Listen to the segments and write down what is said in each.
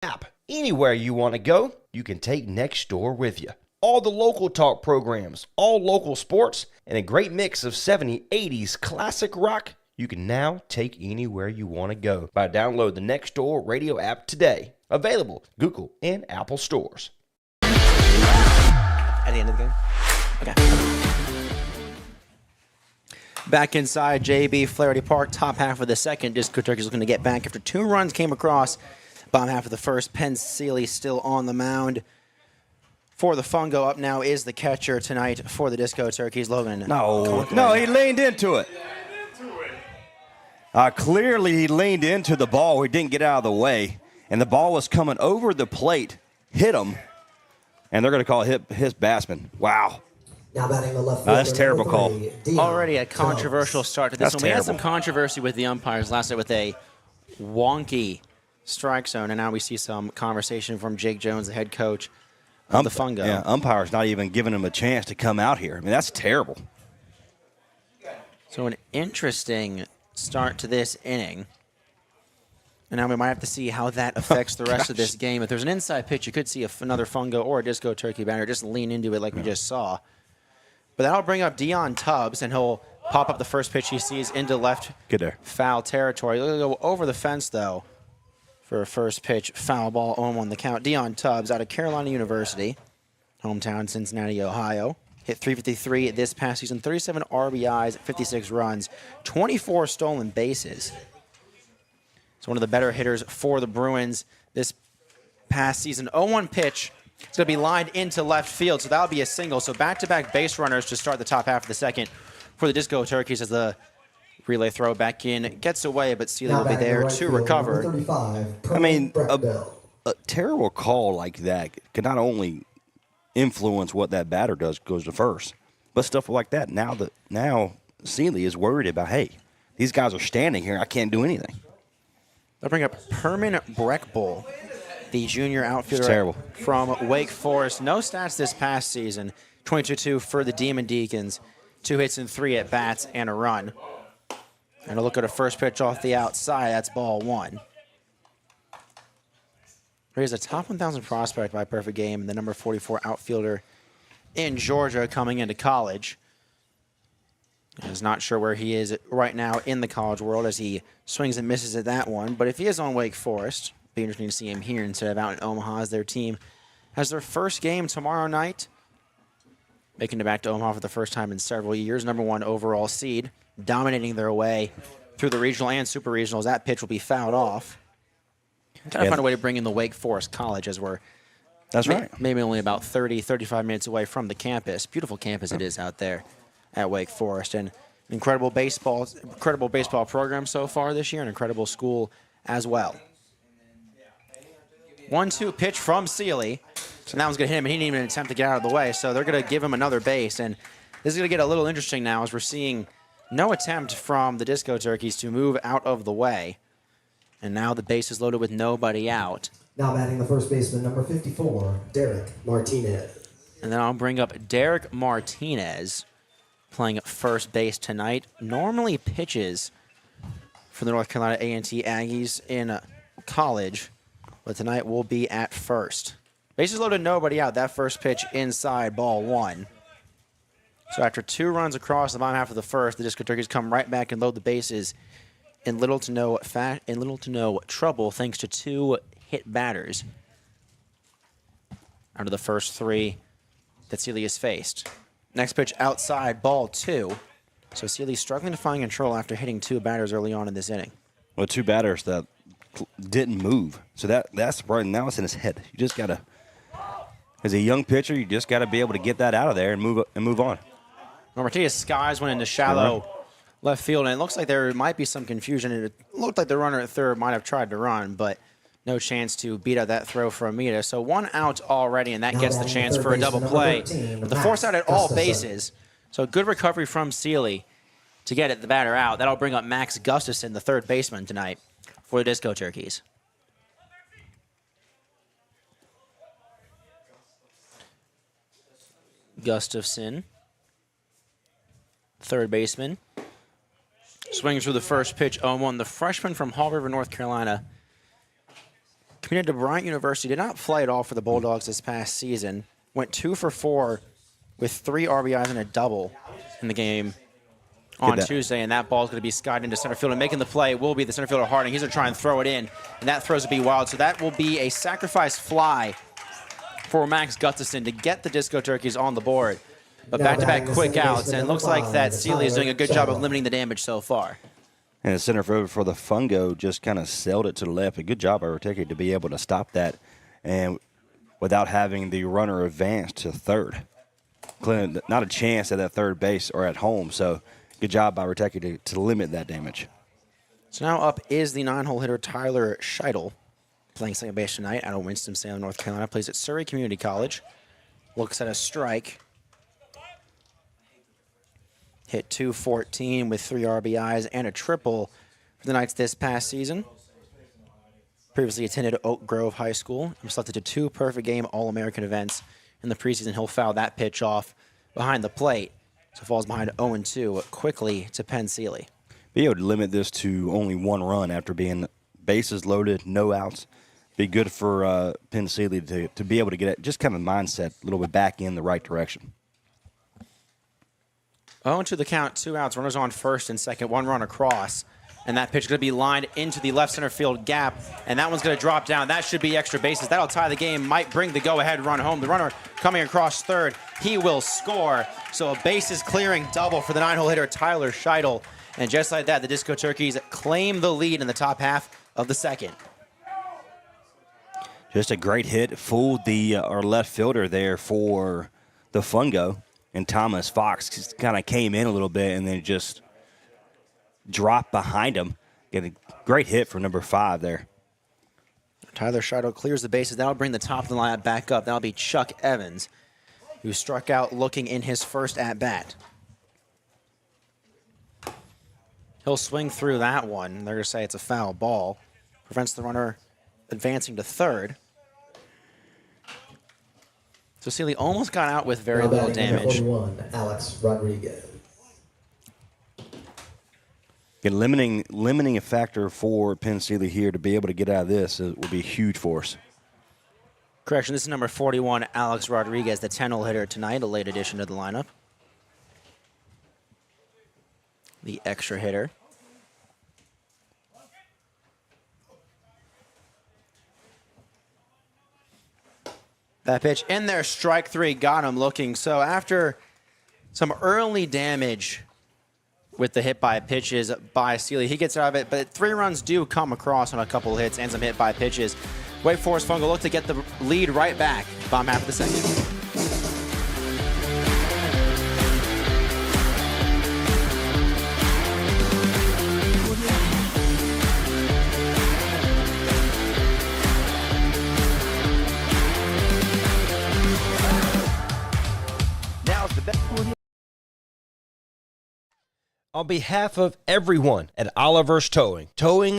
app. Anywhere you want to go, you can take Nextdoor with you. All the local talk programs, all local sports, and a great mix of 70s, 80s classic rock you can now take anywhere you want to go by download the Nextdoor radio app today. Available Google and Apple stores. At the end of the game? Okay. Back inside JB Flaherty Park, top half of the second. Disco Turkey's looking to get back after 2 runs came across. Bottom half of the first. Penn Seeley still on the mound. For the Fungo, up now is the catcher tonight for the Disco Turkeys, Logan. No, he leaned into it. Clearly, he leaned into the ball. He didn't get out of the way. And the ball was coming over the plate, hit him, and they're going to call it his batsman. Wow. Now batting the left that's a terrible call. Already a controversial start to this one. We had some terrible. controversy with the umpires last night with a wonky strike zone, and now we see some conversation from Jake Jones, the head coach of the Fungo. Yeah, umpire's not even giving him a chance to come out here. I mean, that's terrible. So an interesting start to this inning. And now we might have to see how that affects the rest of this game. If there's an inside pitch, you could see another Fungo or a Disco Turkey batter just lean into it like we just saw. But that'll bring up Dion Tubbs, and he'll pop up the first pitch he sees into left foul territory. He'll go over the fence, though, for a first pitch foul ball on the count. Dion Tubbs out of Carolina University, hometown Cincinnati, Ohio. Hit 353 this past season, 37 RBIs, 56 runs, 24 stolen bases. It's one of the better hitters for the Bruins this past season. 0-1 pitch. It's going to be lined into left field, so that'll be a single. So back-to-back base runners to start the top half of the second for the Disco Turkeys as the relay throw back in gets away, but Seeley will be there to recover. I mean, a terrible call like that can not only influence what that batter does, goes to first, but stuff like that. Now Seeley is worried about, hey, these guys are standing here. I can't do anything. They'll bring up Herman Breckbull, the junior outfielder from Wake Forest. No stats this past season. 22-2 for the Demon Deacons. 2 hits and 3 at-bats and a run. And a look at a first pitch off the outside. That's ball 1. He's a top 1,000 prospect by perfect game, and the number 44 outfielder in Georgia coming into college. Is not sure where he is right now in the college world as he swings and misses at that one. But if he is on Wake Forest, it'll be interesting to see him here instead of out in Omaha as their team has their first game tomorrow night. Making it back to Omaha for the first time in several years. Number 1 overall seed, dominating their way through the regional and super regionals. That pitch will be fouled off. Trying to find a way to bring in the Wake Forest College as we're maybe only about 30, 35 minutes away from the campus. Beautiful campus it is out there at Wake Forest, and incredible baseball program so far this year, an incredible school as well. 1-2 pitch from Seeley. So that one's going to hit him, and he didn't even attempt to get out of the way, so they're going to give him another base, and this is going to get a little interesting now as we're seeing no attempt from the Disco Turkeys to move out of the way, and now the base is loaded with nobody out. Now batting the first baseman, number 54, Derek Martinez. And then I'll bring up Derek Martinez, playing at first base tonight. Normally pitches for the North Carolina A&T Aggies in college, but tonight will be at first. Bases loaded, nobody out. That first pitch inside, ball 1. So after 2 runs across the bottom half of the first, the Disco Turkeys come right back and load the bases in little to no trouble thanks to 2 hit batters out of the first 3 that Seeley has faced. Next pitch outside, ball 2. So Seeley struggling to find control after hitting 2 batters early on in this inning. Well, 2 batters that didn't move. So that's right now it's in his head. You just got to, as a young pitcher, you just got to be able to get that out of there and move on. Well, Martinez skies went into shallow left field, and it looks like there might be some confusion. It looked like the runner at third might have tried to run, but no chance to beat out that throw for Amita. So 1 out already, and that gets the chance for a double play. The force out at all bases. So good recovery from Seeley to get the batter out. That'll bring up Max Gustafson, the third baseman tonight for the Disco Turkeys. Gustafson, third baseman. Swings through the first pitch, 0-1. The freshman from Hall River, North Carolina, Committed to Bryant University. Did not play at all for the Bulldogs this past season. Went 2 for 4 with 3 RBIs and a double in the game on Tuesday, and that ball is going to be skied into center field. And making the play will be the center fielder Harding. He's going to try and throw it in, and that throws will be wild. So that will be a sacrifice fly for Max Gustafson to get the Disco Turkeys on the board. But back-to-back quick outs, and it looks like that Sealy is doing a good job of limiting the damage so far. And the center fielder for the Fungo just kind of sailed it to the left. A good job by Roteke to be able to stop that, and without having the runner advance to third. Clinton, not a chance at that third base or at home, so good job by Roteke to limit that damage. So now up is the 9-hole hitter Tyler Scheidel, playing second base tonight out of Winston-Salem, North Carolina. Plays at Surrey Community College. Looks at a strike. Hit .214 with 3 RBIs and a triple for the Knights this past season. Previously attended Oak Grove High School. He was selected to 2 perfect game All-American events in the preseason. He'll foul that pitch off behind the plate. So falls behind 0-2 quickly to Penn Sealy. Be able to limit this to only 1 run after being bases loaded, no outs. Be good for Penn Sealy to be able to get it, just kind of mindset a little bit back in the right direction. 0-2 the count, 2 outs, runners on first and second, 1 run across. And that pitch is going to be lined into the left center field gap, and that one's going to drop down. That should be extra bases. That'll tie the game, might bring the go-ahead run home. The runner coming across third, he will score. So a bases clearing double for the 9-hole hitter Tyler Scheidel. And just like that, the Disco Turkeys claim the lead in the top half of the second. Just a great hit, fooled the our left fielder there for the Fungo, and Thomas Fox kind of came in a little bit and then just dropped behind him. Get a great hit for number 5 there. Tyler Scheidel clears the bases. That'll bring the top of the lineup back up. That'll be Chuck Evans, who struck out looking in his first at-bat. He'll swing through that one. They're going to say it's a foul ball. Prevents the runner advancing to third. So Sealy almost got out with very little damage. 41, Alex Rodriguez. Again, limiting a factor for Penn Sealy here to be able to get out of this will be huge for us. Correction, this is number 41, Alex Rodriguez, the 10-hole hitter tonight, a late addition to the lineup. The extra hitter. That pitch in there, strike 3, got him looking. So after some early damage with the hit by pitches by Sealy, he gets out of it, but 3 runs do come across on a couple of hits and some hit by pitches. Wake Forest Fungo look to get the lead right back, bottom half of the second. On behalf of everyone at Oliver's Towing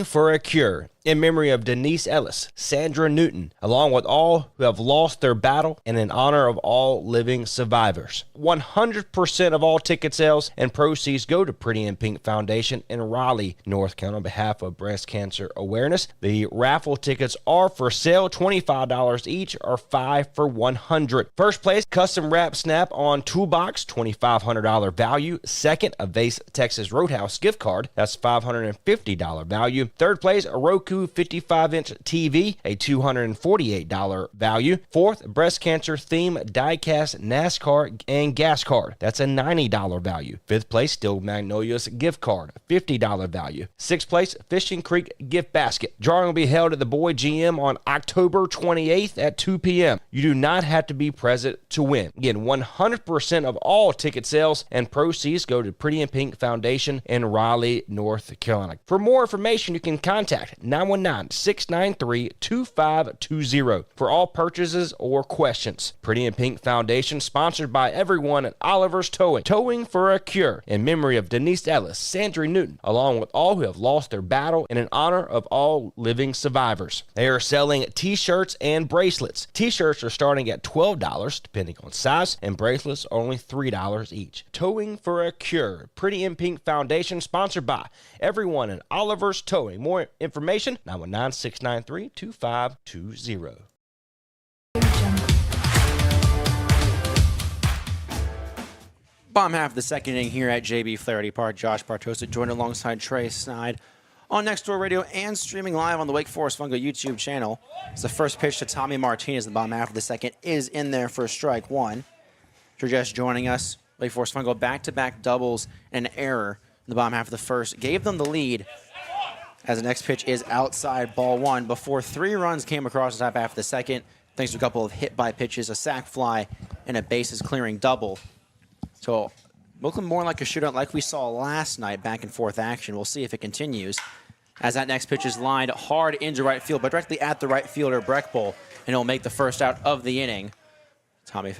for a Cure, in memory of Denise Ellis, Sandra Newton, along with all who have lost their battle and in honor of all living survivors. 100% of all ticket sales and proceeds go to Pretty in Pink Foundation in Raleigh, North Carolina on behalf of breast cancer awareness. The raffle tickets are for sale, $25 each or 5 for $100. First place, custom wrap snap on toolbox, $2,500 value. Second, a Vase Texas Roadhouse gift card, that's $550 value. Third place, a Roku 55-inch TV, a $248 value. Fourth, breast cancer theme diecast NASCAR and gas card, that's a $90 value. Fifth place, Still Magnolias gift card, $50 value. Sixth place, Fishing Creek gift basket. Drawing will be held at the Boyd GM on October 28th at 2 p.m. You do not have to be present to win. Again, 100% of all ticket sales and proceeds go to Pretty in Pink Foundation in Raleigh, North Carolina. For more information, you can contact 919-693-2520 for all purchases or questions. Pretty in Pink Foundation, sponsored by everyone at Oliver's Towing for a Cure, in memory of Denise Ellis, Sandra Newton, along with all who have lost their battle and in honor of all living survivors. They are selling t-shirts and bracelets. T-shirts are starting at $12 depending on size, and bracelets are only $3 each. Towing for a Cure, Pretty in Pink Foundation, sponsored by everyone at Oliver's Towing. More information information, 919-693-2520. Bottom half of the second inning here at JB Flaherty Park. Josh Bartosa joined alongside Trey Snide on Next Door Radio and streaming live on the Wake Forest Fungo YouTube channel. It's the first pitch to Tommy Martinez in the bottom half of the second is in there for strike one. If you're just joining us, Wake Forest Fungo back-to-back doubles and an error in the bottom half of the first gave them the lead as the next pitch is outside ball one before 3 runs came across the top half of the second thanks to a couple of hit-by pitches, a sac fly, and a bases-clearing double. So looking more like a shootout like we saw last night, back and forth action. We'll see if it continues as that next pitch is lined hard into right field, but directly at the right fielder, Breckbull, and he'll make the first out of the inning. Tommy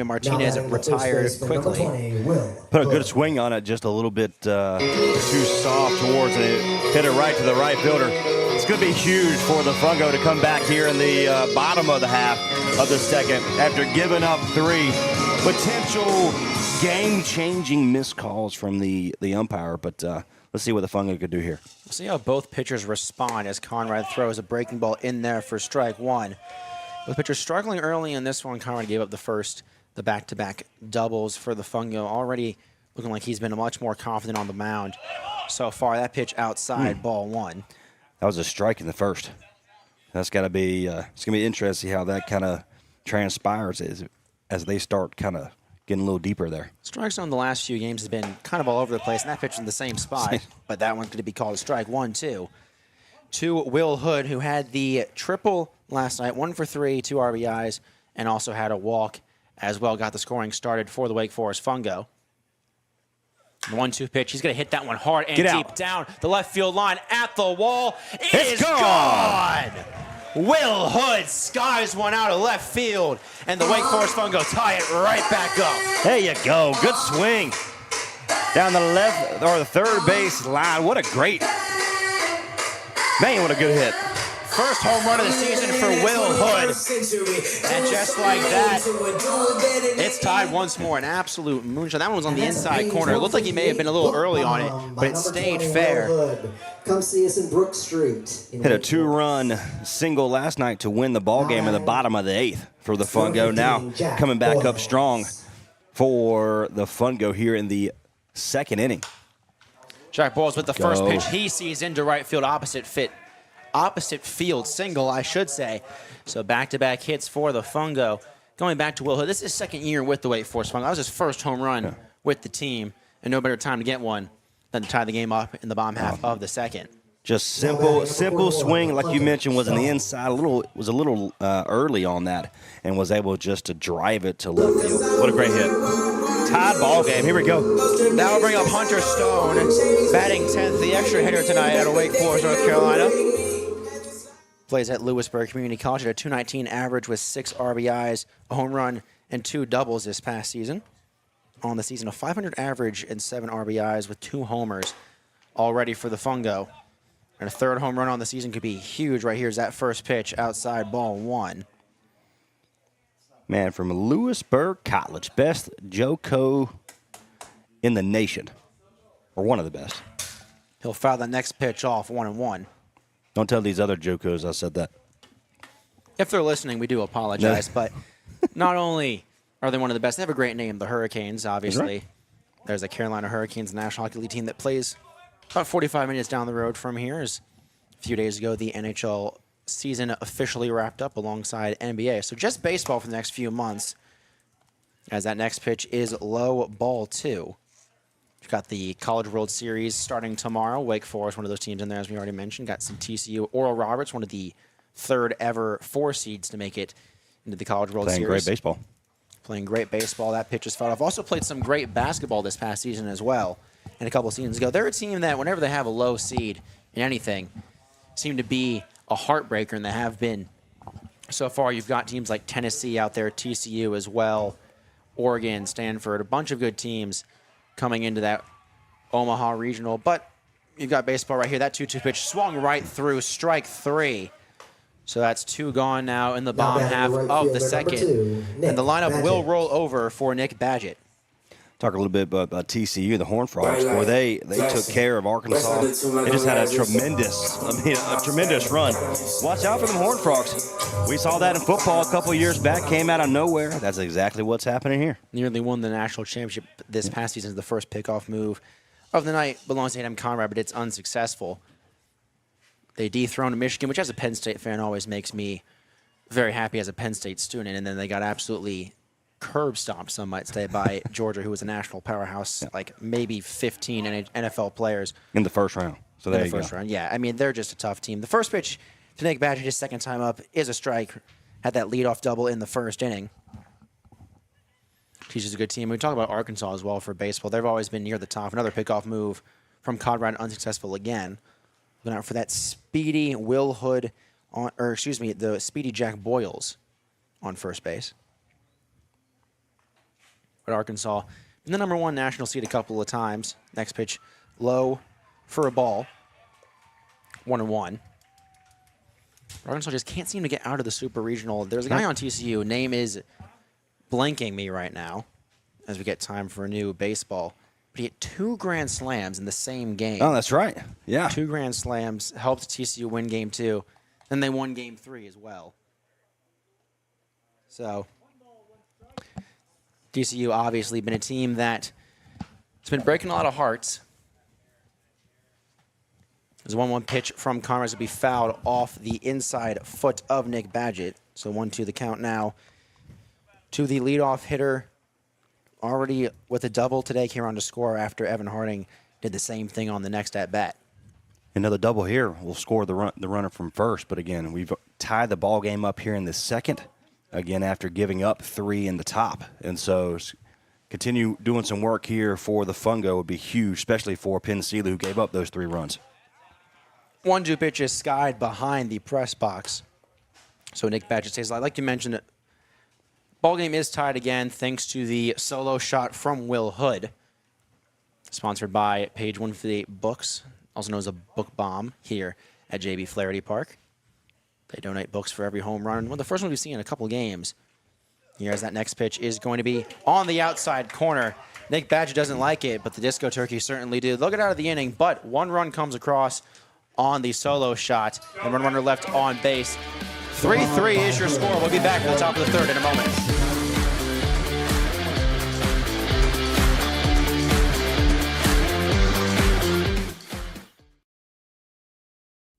Martinez retired quickly. Put a good swing on it, just a little bit too soft towards it. Hit it right to the right fielder. It's going to be huge for the Fungo to come back here in the bottom of the half of the second after giving up 3 potential game-changing missed calls from the umpire. But let's see what the Fungo could do here. We'll see how both pitchers respond as Conrad throws a breaking ball in there for strike one. Both pitchers struggling early in this one. Conrad gave up the back-to-back doubles for the Fungo. Already looking like he's been much more confident on the mound so far. That pitch outside, ball one. That was a strike in the first. That's got to be it's going to be interesting how that kind of transpires as they start kind of getting a little deeper there. Strike zone the last few games has been kind of all over the place, and that pitch in the same spot, but that one's going to be called a strike 1-2. To Will Hood, who had the triple last night, 1 for 3, 2 RBIs, and also had a walk as well. Got the scoring started for the Wake Forest Fungo. The 1-2 pitch. He's going to hit that one hard and deep down the left field line at the wall. It's gone! Will Hood skies one out of left field, and the Wake Forest Fungo tie it right back up. There you go. Good swing. Down the left or the third base line. What a great, man, what a good hit. First home run of the season for Will Hood. And just like that, it's tied once more. An absolute moonshot. That one was on the inside corner. It looked like he may have been a little early on it, but it stayed fair. Come see us in Brook Street. Hit a 2-run single last night to win the ball game in the bottom of the 8th for the Fungo. Now coming back up strong for the Fungo here in the second inning. Jack Boyles with the first pitch. He sees into right field, opposite field single, I should say. So back-to-back hits for the Fungo. Going back to Will Hood, this is his second year with the Wake Forest Fungo. That was his first home run with the team, and no better time to get one than to tie the game up in the bottom half of the second. Just simple swing, like you mentioned, was in the inside. Was a little early on that, and was able just to drive it to left field. What a great hit! Tied ball game. Here we go. That'll bring up Hunter Stone, batting 10th, the extra hitter tonight out of Wake Forest, North Carolina. Plays at Lewisburg Community College at a 219 average with 6 RBIs, a home run, and 2 doubles this past season. On the season, a 500 average and 7 RBIs with 2 homers already for the Fungo. And a third home run on the season could be huge. Right here is that first pitch outside ball one. Man, from Lewisburg College, best JoCo in the nation, or one of the best. He'll foul the next pitch off 1-1. Don't tell these other JoCos I said that. If they're listening, we do apologize. But not only are they one of the best, they have a great name, the Hurricanes, obviously. Right. There's a Carolina Hurricanes National Hockey League team that plays about 45 minutes down the road from here. As a few days ago, the NHL season officially wrapped up alongside NBA. So just baseball for the next few months, as that next pitch is low, ball 2. We've got the College World Series starting tomorrow. Wake Forest, one of those teams in there, as we already mentioned. Got some TCU. Oral Roberts, one of the 3rd ever 4 seeds to make it into the College World Series. Playing great baseball. Playing great baseball. That pitch is fouled off. Also played some great basketball this past season as well. And a couple of seasons ago. They're a team that whenever they have a low seed in anything, seem to be a heartbreaker, and they have been so far. You've got teams like Tennessee out there, TCU as well, Oregon, Stanford, a bunch of good teams coming into that Omaha Regional. But you've got baseball right here. That 2-2 pitch swung right through, strike 3. So that's 2 gone now in the bottom half of the second. And the lineup will roll over for Nick Badgett. Talk a little bit about TCU, the Horned Frogs. Boy, they took care of Arkansas. They just had a tremendous run. Watch out for them Horned Frogs. We saw that in football a couple years back. Came out of nowhere. That's exactly what's happening here. Nearly won the national championship this past season. The first pickoff move of the night belongs to A&M Conrad, but it's unsuccessful. They dethroned Michigan, which as a Penn State fan always makes me very happy as a Penn State student. And then they got absolutely curb stomped, some might say, by Georgia, who was a national powerhouse, like maybe 15 NFL players. In the first round. So there you go. Round. Yeah, I mean, they're just a tough team. The first pitch to Nick Badgett, his second time up, is a strike. Had that leadoff double in the first inning. Teaches a good team. We talk about Arkansas as well for baseball. They've always been near the top. Another pickoff move from Conrad, unsuccessful again. Looking out for that speedy Will Hood, the speedy Jack Boyles on first base. But Arkansas, been the number one national seed a couple of times. Next pitch, low for a ball. 1-1. Arkansas just can't seem to get out of the super regional. There's a guy on TCU. Name is blanking me right now as we get time for a new baseball. But he hit 2 grand slams in the same game. Oh, that's right. Yeah. 2 grand slams helped TCU win game 2. Then they won game 3 as well. So TCU obviously been a team that has been breaking a lot of hearts. There's a 1-1 pitch from Conrad to be fouled off the inside foot of Nick Badgett. So 1-2 the count now to the leadoff hitter. Already with a double today, came around to score after Evan Harding did the same thing on the next at-bat. Another double here will score the runner from first. But again, we've tied the ball game up here in the second. Again, after giving up 3 in the top. And so continue doing some work here for the Fungo would be huge, especially for Penn State, who gave up those 3 runs. 1-2 pitch is skied behind the press box. So Nick Badgett stays alive. Like you mentioned, ball game is tied again thanks to the solo shot from Will Hood. Sponsored by Page 158 Books, also known as a book bomb here at JB Flaherty Park. They donate books for every home run. One of the first ones we've seen in a couple games. Here's that next pitch is going to be on the outside corner. Nick Badgett doesn't like it, but the Disco Turkey certainly do. They'll get out of the inning, but 1 run comes across on the solo shot, and 1 runner left on base. 3-3 is your score. We'll be back at the top of the third in a moment.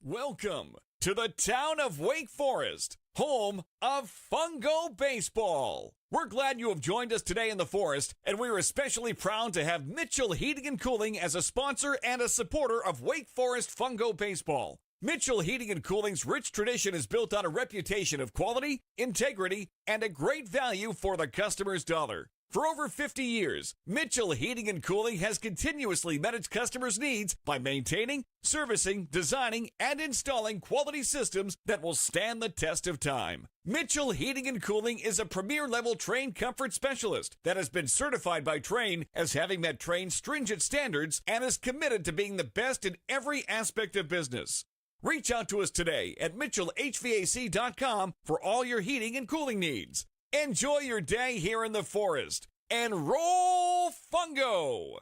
Welcome to the town of Wake Forest, home of Fungo Baseball. We're glad you have joined us today in the Forest, and we are especially proud to have Mitchell Heating and Cooling as a sponsor and a supporter of Wake Forest Fungo Baseball. Mitchell Heating and Cooling's rich tradition is built on a reputation of quality, integrity, and a great value for the customer's dollar. For over 50 years, Mitchell Heating and Cooling has continuously met its customers' needs by maintaining, servicing, designing, and installing quality systems that will stand the test of time. Mitchell Heating and Cooling is a premier-level Trane comfort specialist that has been certified by Trane as having met Trane's stringent standards and is committed to being the best in every aspect of business. Reach out to us today at MitchellHVAC.com for all your heating and cooling needs. Enjoy your day here in the Forest, and roll Fungo!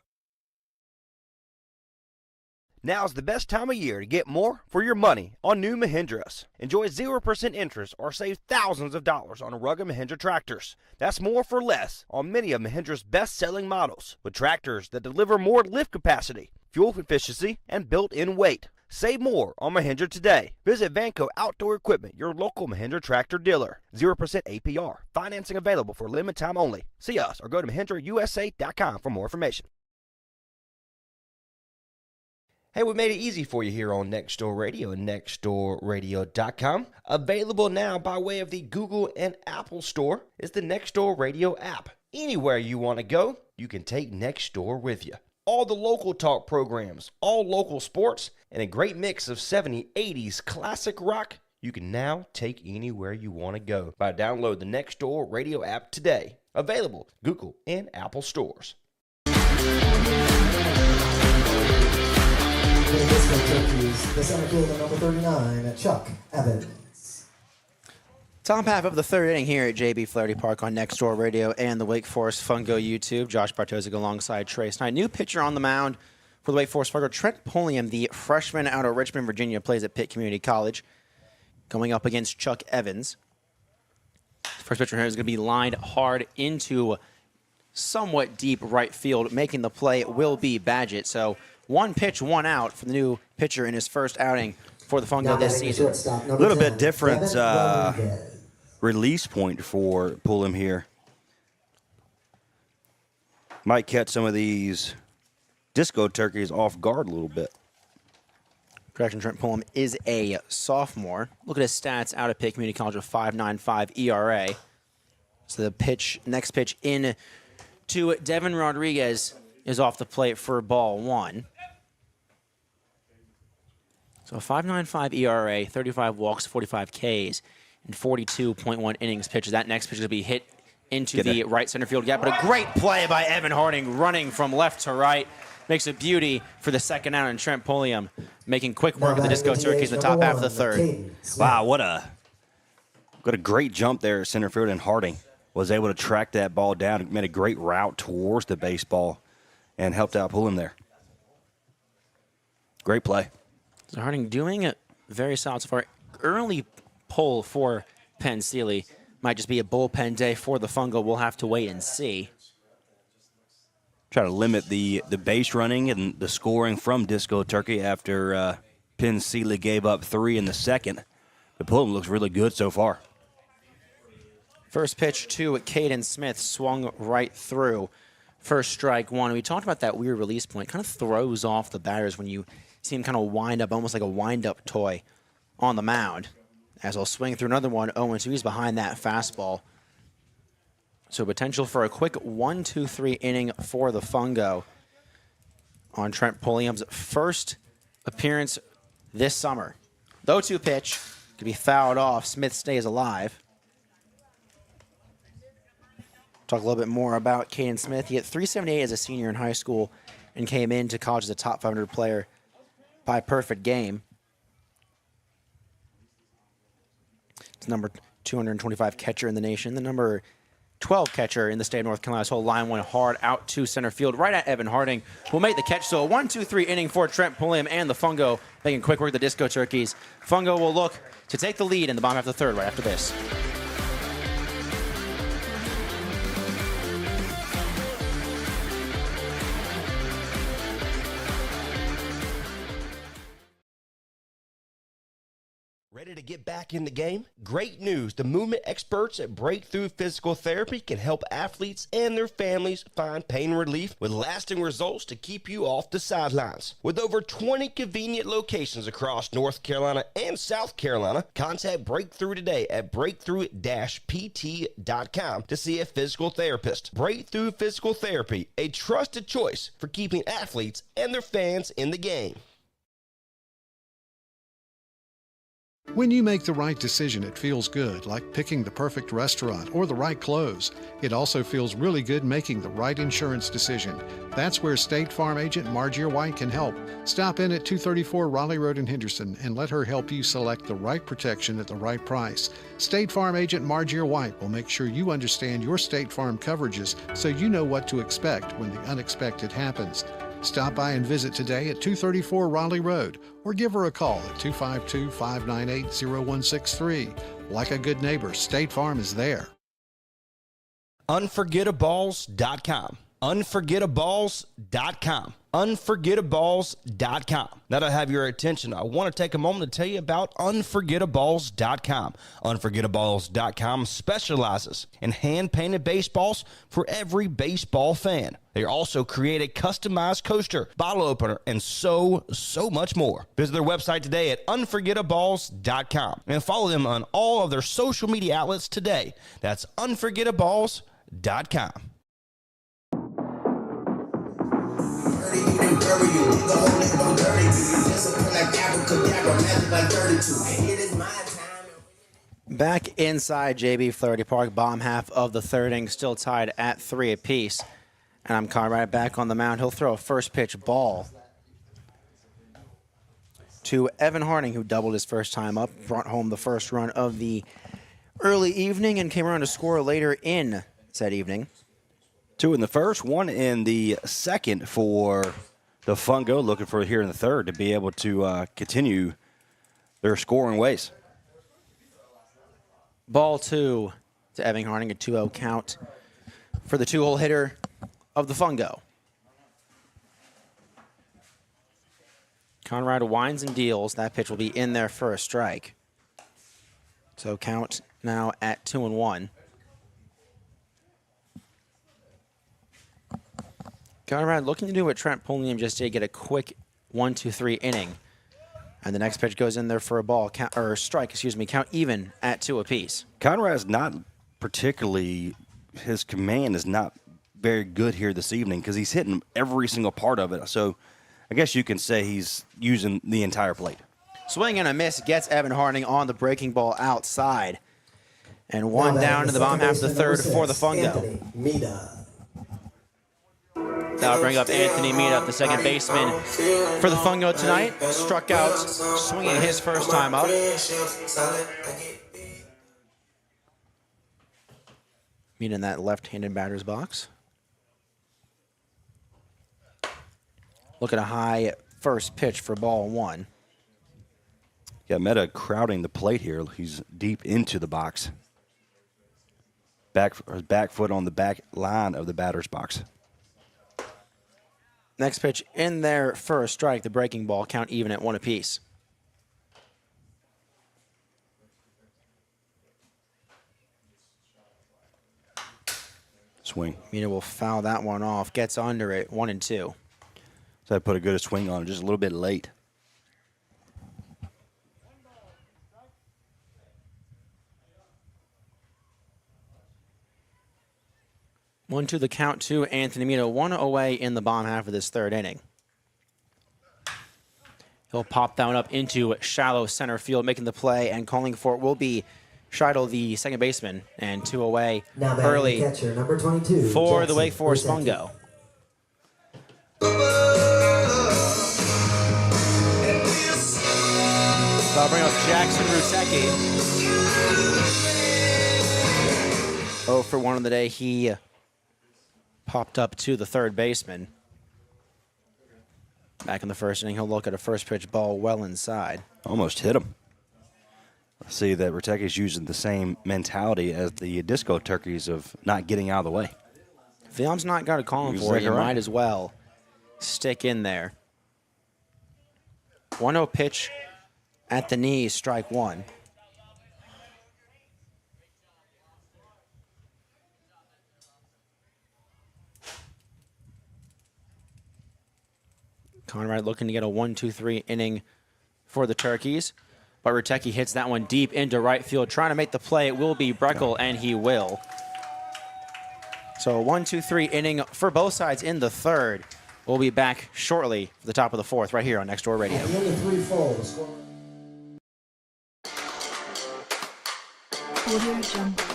Now's the best time of year to get more for your money on new Mahindras. Enjoy 0% interest or save thousands of dollars on rugged Mahindra tractors. That's more for less on many of Mahindra's best-selling models, with tractors that deliver more lift capacity, fuel efficiency, and built-in weight. Save more on Mahindra today. Visit Vanco Outdoor Equipment, your local Mahindra tractor dealer. 0% APR. Financing available for limited time only. See us or go to MahindraUSA.com for more information. Hey, we made it easy for you here on Next Door Radio and nextdoorradio.com. Available now by way of the Google and Apple Store is the Next Door Radio app. Anywhere you want to go, you can take Next Door with you. All the local talk programs, all local sports, and a great mix of 70s, 80s classic rock you can now take anywhere you want to go by download the Nextdoor Radio app today. Available Google and Apple stores. The Disco Turkeys, the center fielder number 39, Chuck Evans. Top half of the third inning here at JB Flaherty Park on Next Door Radio and the Wake Forest Fungo YouTube. Josh Bartosik alongside Trace Knight. New pitcher on the mound for the Wake Forest Fungo. Trent Pulliam, the freshman out of Richmond, Virginia, plays at Pitt Community College, going up against Chuck Evans. First pitcher here is going to be lined hard into somewhat deep right field. Making the play will be Badgett. So 1 pitch, 1 out for the new pitcher in his first outing for the Fungo this season. A little bit different release point for Pullum here. Might catch some of these disco turkeys off guard a little bit. Correction, Trent Pullum is a sophomore. Look at his stats out of Pitt Community College with 5.95 ERA. So the next pitch in to Devin Rodriguez is off the plate for ball 1. So 5.95 ERA, 35 walks, 45 Ks, and 42.1 innings pitched. That next pitch is going to be hit into the right center field gap. But a great play by Evan Harding running from left to right. Makes a beauty for the second out, and Trent Pulliam making quick work of the Disco Turkeys in the top half of the third. Wow, what a great jump there at center field, and Harding was able to track that ball down, made a great route towards the baseball, and helped out Pullum there. Great play. So Harding doing it very solid so far. Early pull for Penn Sealy. Might just be a bullpen day for the Fungo. We'll have to wait and see. Try to limit the base running and the scoring from Disco Turkey after Penn Sealy gave up 3 in the second. The Pullum looks really good so far. First pitch to Caden Smith swung right through. First strike 1. We talked about that weird release point. Kind of throws off the batters when you see him kind of wind up, almost like a wind-up toy on the mound. As he'll swing through another one, 0-2. He's behind that fastball. So potential for a quick 1-2-3 inning for the Fungo on Trent Pulliam's first appearance this summer. The 0-2 pitch could be fouled off. Smith stays alive. Talk a little bit more about Caden Smith. He hit .378 as a senior in high school and came into college as a top 500 player by perfect game. It's number 225 catcher in the nation, the number 12 catcher in the state of North Carolina. This whole line went hard out to center field, right at Evan Harding, who will make the catch. So a 1-2-3 inning for Trent Pulliam and the Fungo, making quick work of the Disco Turkeys. Fungo will look to take the lead in the bottom half of the third right after this. Ready to get back in the game? Great news. The movement experts at Breakthrough Physical Therapy can help athletes and their families find pain relief with lasting results to keep you off the sidelines. With over 20 convenient locations across North Carolina and South Carolina, contact Breakthrough today at breakthrough-pt.com to see a physical therapist. Breakthrough Physical Therapy, a trusted choice for keeping athletes and their fans in the game. When you make the right decision, it feels good, like picking the perfect restaurant or the right clothes. It also feels really good making the right insurance decision. That's where State Farm agent Margier White can help. Stop in at 234 Raleigh Road in Henderson and let her help you select the right protection at the right price. State Farm agent Margier White will make sure you understand your State Farm coverages so you know what to expect when the unexpected happens. Stop by and visit today at 234 Raleigh Road or give her a call at 252-598-0163. Like a good neighbor, State Farm is there. Unforgettaballs.com. Unforgettaballs.com. Unforgettaballs.com. Now that I have your attention, I want to take a moment to tell you about Unforgettaballs.com. Unforgettaballs.com specializes in hand-painted baseballs for every baseball fan. They also create a customized coaster, bottle opener, and so much more. Visit their website today at Unforgettaballs.com and follow them on all of their social media outlets today. That's Unforgettaballs.com. Back inside JB Flaherty Park, bottom half of the third inning, still tied at 3 apiece. And I'm Conrad back on the mound. He'll throw a first pitch ball to Evan Harding, who doubled his first time up, brought home the first run of the early evening and came around to score later in said evening. 2 in the first, 1 in the second for the Fungo, looking for here in the third to be able to continue their scoring ways. Ball 2 to Evan Harding, a 2-0 count for the 2-hole hitter of the Fungo. Conrad winds and deals. That pitch will be in there for a strike. So count now at 2-1. Conrad looking to do what Trent Pulliam just did, get a quick 1-2-3 inning. And the next pitch goes in there for a ball, strike, count even at 2 apiece. Conrad's not particularly, his command is not very good here this evening because he's hitting every single part of it. So I guess you can say he's using the entire plate. Swing and a miss gets Evan Harding on the breaking ball outside. And one down to the bottom half of the third for the Fungo. That'll bring up Anthony Mita, the second baseman for the Fungo tonight. Struck out, swinging his first time up. Mita in that left-handed batter's box. Look at a high first pitch for ball 1. Yeah, Meta crowding the plate here. He's deep into the box. Back foot on the back line of the batter's box. Next pitch in there for a strike. The breaking ball, count even at 1 apiece. Swing. Mina will foul that one off. Gets under it, 1-2. So I put a good swing on it, just a little bit late. One to the count to Anthony Mita, 1 away in the bottom half of this third inning. He'll pop that one up into shallow center field, making the play, and calling for it will be Scheidel, the second baseman, and 2 away Now early catcher, number 22, for the Jackson Wake Forest Rosecki. Fungo. That'll bring up Jackson Rusecki. 0 for 1 on the day. He popped up to the third baseman. Back in the first inning, he'll look at a first pitch ball well inside. Almost hit him. See that Rateki's using the same mentality as the disco turkeys of not getting out of the way. If the ump's not got a call for Exactly it, you right. might as well stick in there. 1-0 pitch at the knee, strike 1. Conrad looking to get a 1-2-3 inning for the Turkeys. But Ratecki hits that one deep into right field. Trying to make the play. It will be Breckel, and he will. So a 1-2-3 inning for both sides in the third. We'll be back shortly for the top of the fourth right here on Next Door Radio. At the end of 3-4, the score. Audio Jungle.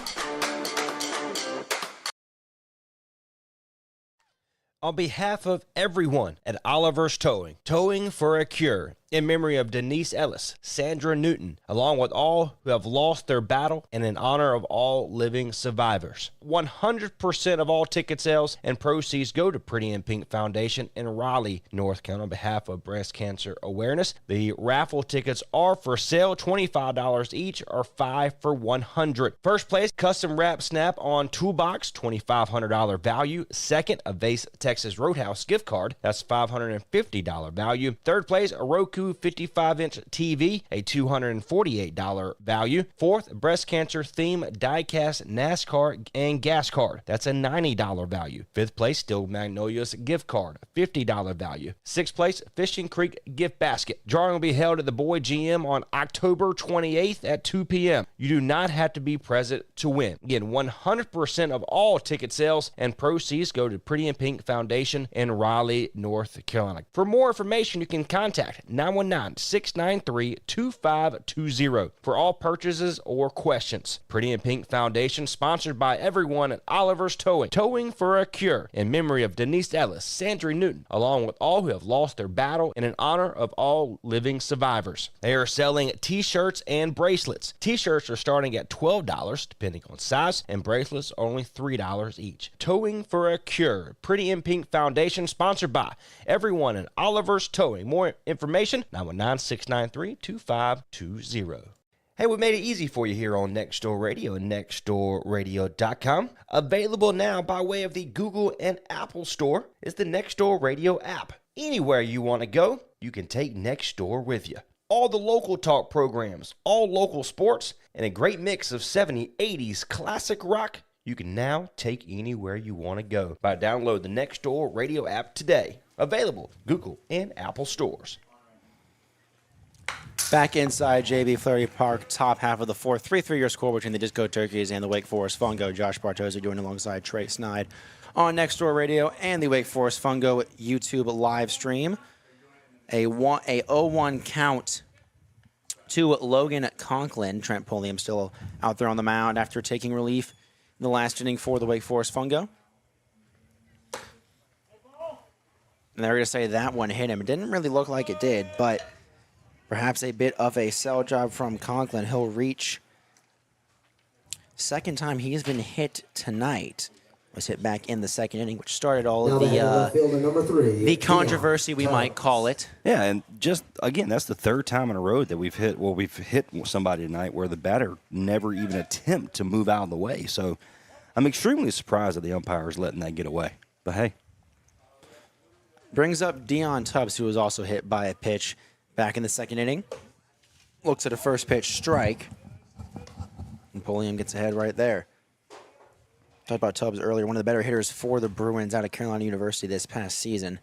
On behalf of everyone at Oliver's Towing, Towing for a Cure, in memory of Denise Ellis, Sandra Newton, along with all who have lost their battle and in honor of all living survivors. 100% of all ticket sales and proceeds go to Pretty in Pink Foundation in Raleigh, North Carolina on behalf of breast cancer awareness. The raffle tickets are for sale, $25 each or 5 for $100. First place, custom wrap snap-on toolbox, $2,500 value. Second, a Vase Texas Roadhouse gift card, that's $550 value. Third place, a Roku 55-inch TV, a $248 value. Fourth, breast cancer theme die-cast NASCAR and gas card. That's a $90 value. Fifth place, Still Magnolias gift card, $50 value. Sixth place, Fishing Creek gift basket. Drawing will be held at the Boyd GM on October 28th at 2 p.m. You do not have to be present to win. Again, 100% of all ticket sales and proceeds go to Pretty in Pink Foundation in Raleigh, North Carolina. For more information, you can contact 919-693-2520 for all purchases or questions. Pretty in Pink Foundation, sponsored by everyone at Oliver's Towing. Towing for a cure in memory of Denise Ellis, Sandra Newton, along with all who have lost their battle, and in honor of all living survivors. They are selling t-shirts and bracelets. T-shirts are starting at $12 depending on size, and bracelets are only $3 each. Towing for a cure. Pretty in Pink Foundation, sponsored by everyone at Oliver's Towing. More information, 919-693-2520. Hey, we made it easy for you here on Next Door Radio and nextdoorradio.com. Available now by way of the Google and Apple Store is the Next Door Radio app. Anywhere you want to go, you can take Next Door with you. All the local talk programs, all local sports, and a great mix of 70s, 80s classic rock you can now take anywhere you want to go by download the Next Door Radio app today. Available Google and Apple stores. Back inside JB Flaherty Park, top half of the fourth. 3-3 your score between the Disco Turkeys and the Wake Forest Fungo. Josh Bartosi joined alongside Trey Snide on Next Door Radio and the Wake Forest Fungo YouTube live stream. A 0-1 count to Logan Conklin. Trent Pulliam still out there on the mound after taking relief in the last inning for the Wake Forest Fungo. And they're going to say that one hit him. It didn't really look like it did, but perhaps a bit of a sell job from Conklin. He'll reach second time he's been hit tonight. Was hit back in the second inning, which started all of the controversy, we might call it. Yeah, and just, again, that's the third time in a row that we've hit somebody tonight where the batter never even attempt to move out of the way. So I'm extremely surprised that the umpire is letting that get away. But, hey. Brings up Dion Tubbs, who was also hit by a pitch back in the second inning. Looks at a first pitch strike. And Pulliam gets ahead right there. Talked about Tubbs earlier, one of the better hitters for the Bruins out of Carolina University this past season.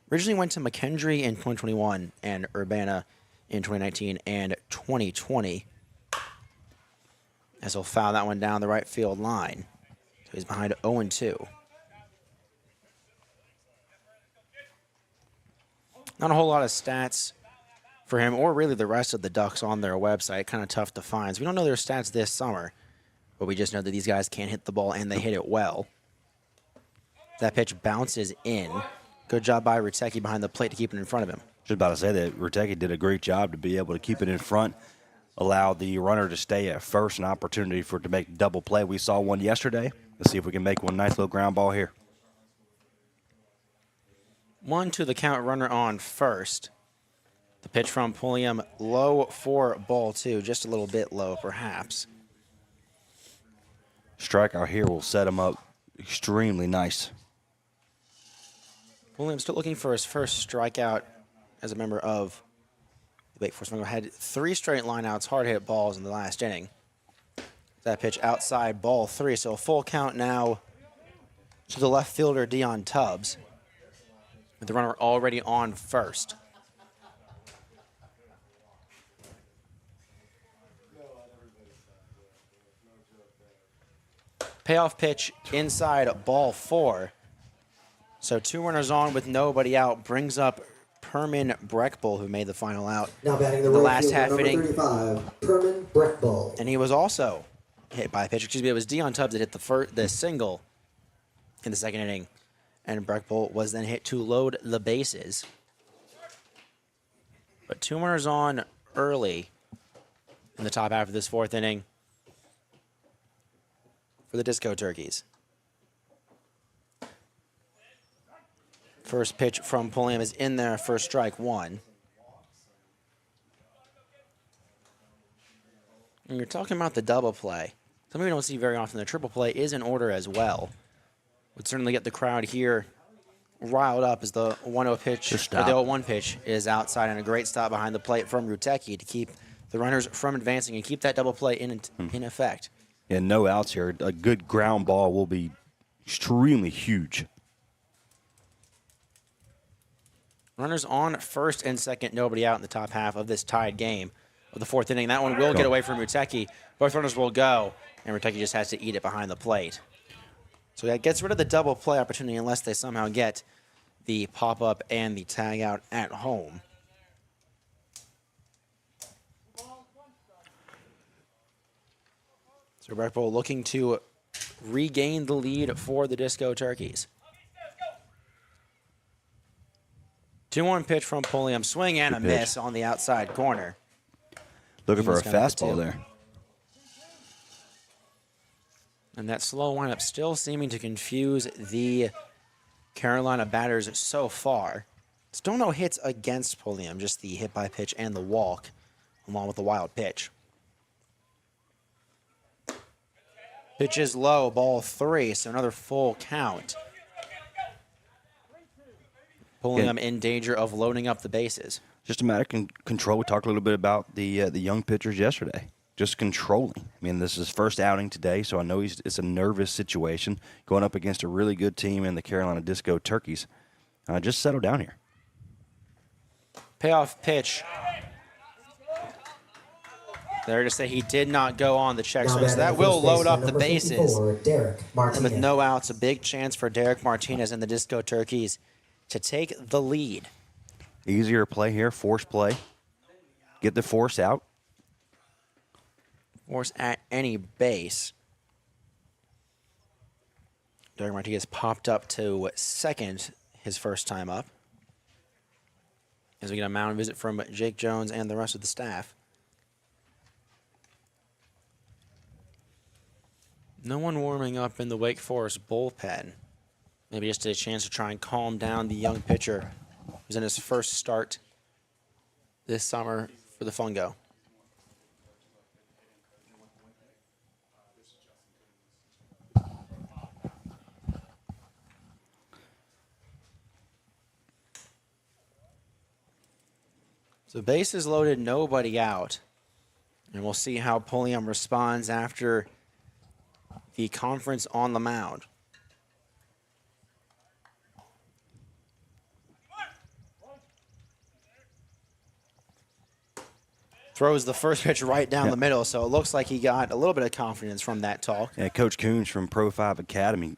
Originally went to McKendree in 2021 and Urbana in 2019 and 2020. As he'll foul that one down the right field line. So he's behind 0-2. Not a whole lot of stats for him or really the rest of the Ducks on their website. Kind of tough to find. So we don't know their stats this summer, but we just know that these guys can hit the ball and they hit it well. That pitch bounces in. Good job by Rutecki behind the plate to keep it in front of him. Just about to say that Rutecki did a great job to be able to keep it in front, allow the runner to stay at first, an opportunity for it to make double play. We saw one yesterday. Let's see if we can make one nice little ground ball here. 1-2 the count, runner on first. The pitch from Pulliam, low for ball two, just a little bit low perhaps. Strikeout here will set him up extremely nice. Pulliam still looking for his first strikeout as a member of the Wake Forest Fungo. Had 3 straight lineouts, hard hit balls in the last inning. That pitch outside, ball 3, so a full count now to the left fielder, Dion Tubbs, with the runner already on first. Payoff pitch inside, ball 4. So 2 runners on with nobody out brings up Perman Breckbull, who made the final out Now batting the right last fielder, half number inning. 35, Perman Breckbull. And he was also hit by a pitch. Excuse me, it was Dion Tubbs that hit the single in the second inning. And Breckbull was then hit to load the bases. But 2 runners on early in the top half of this 4th inning for the Disco Turkeys. First pitch from Pulliam is in there for strike 1. And you're talking about the double play. Something we don't see very often. The triple play is in order as well. Would certainly get the crowd here riled up as the 1-0 pitch, or the 0-1 pitch is outside, and a great stop behind the plate from Rutecki to keep the runners from advancing and keep that double play in effect. And no outs here. A good ground ball will be extremely huge. Runners on first and second, nobody out in the top half of this tied game of the 4th inning. That one will get away from Rutecki. Both runners will go, and Rutecki just has to eat it behind the plate. So that gets rid of the double play opportunity unless they somehow get the pop-up and the tag out at home. So Red Bull looking to regain the lead for the Disco Turkeys. 2-1 pitch from Pulliam. Swing and a Good pitch. miss on the outside corner. Looking for a He's gonna have to fastball do. there. And that slow windup still seeming to confuse the Carolina batters so far. Still no hits against Pulliam, just the hit by pitch and the walk, along with the wild pitch. Pitch is low, ball 3, so another full count. Pulliam in danger of loading up the bases. Just a matter of control. We talked a little bit about the young pitchers yesterday. Just controlling. I mean, this is his first outing today, so I know it's a nervous situation going up against a really good team in the Carolina Disco Turkeys. Just settle down here. Payoff pitch. There to say he did not go on the check swing, so that will load up the bases. Derek And Martinez. with no outs, a big chance for Derek Martinez and the Disco Turkeys to take the lead. Easier play here, force play. Get the force out. Force at any base. Derek Martinez popped up to second his first time up. As we get a mound visit from Jake Jones and the rest of the staff. No one warming up in the Wake Forest bullpen. Maybe just a chance to try and calm down the young pitcher who's in his first start this summer for the Fungo. So bases loaded, nobody out. And we'll see how Pulliam responds after the conference on the mound. Throws the first pitch right down the middle, so it looks like he got a little bit of confidence from that talk. Yeah, Coach Coons from Pro 5 Academy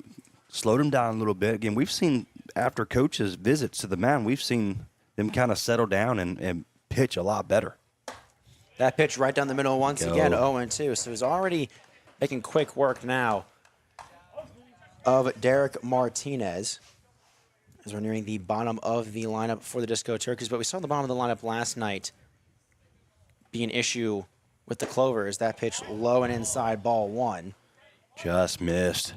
slowed him down a little bit. Again, we've seen after coaches' visits to the mound, we've seen them kind of settle down and pitch a lot better. That pitch right down the middle once again, 0-2. So he's already making quick work now of Derek Martinez as we're nearing the bottom of the lineup for the Disco Turkeys. But we saw the bottom of the lineup last night be an issue with the Clovers. That pitch low and inside, ball 1. Just missed.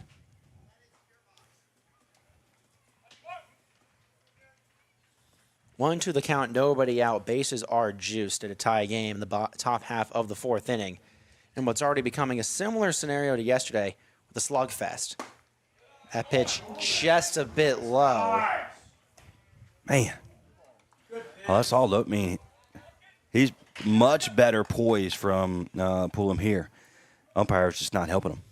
One to the count, nobody out. Bases are juiced at a tie game in the top half of the 4th inning. And what's already becoming a similar scenario to yesterday with the slugfest. That pitch just a bit low. Man. Oh, that's all up. I mean, he's much better poised from Pulliam here. Umpire's just not helping him.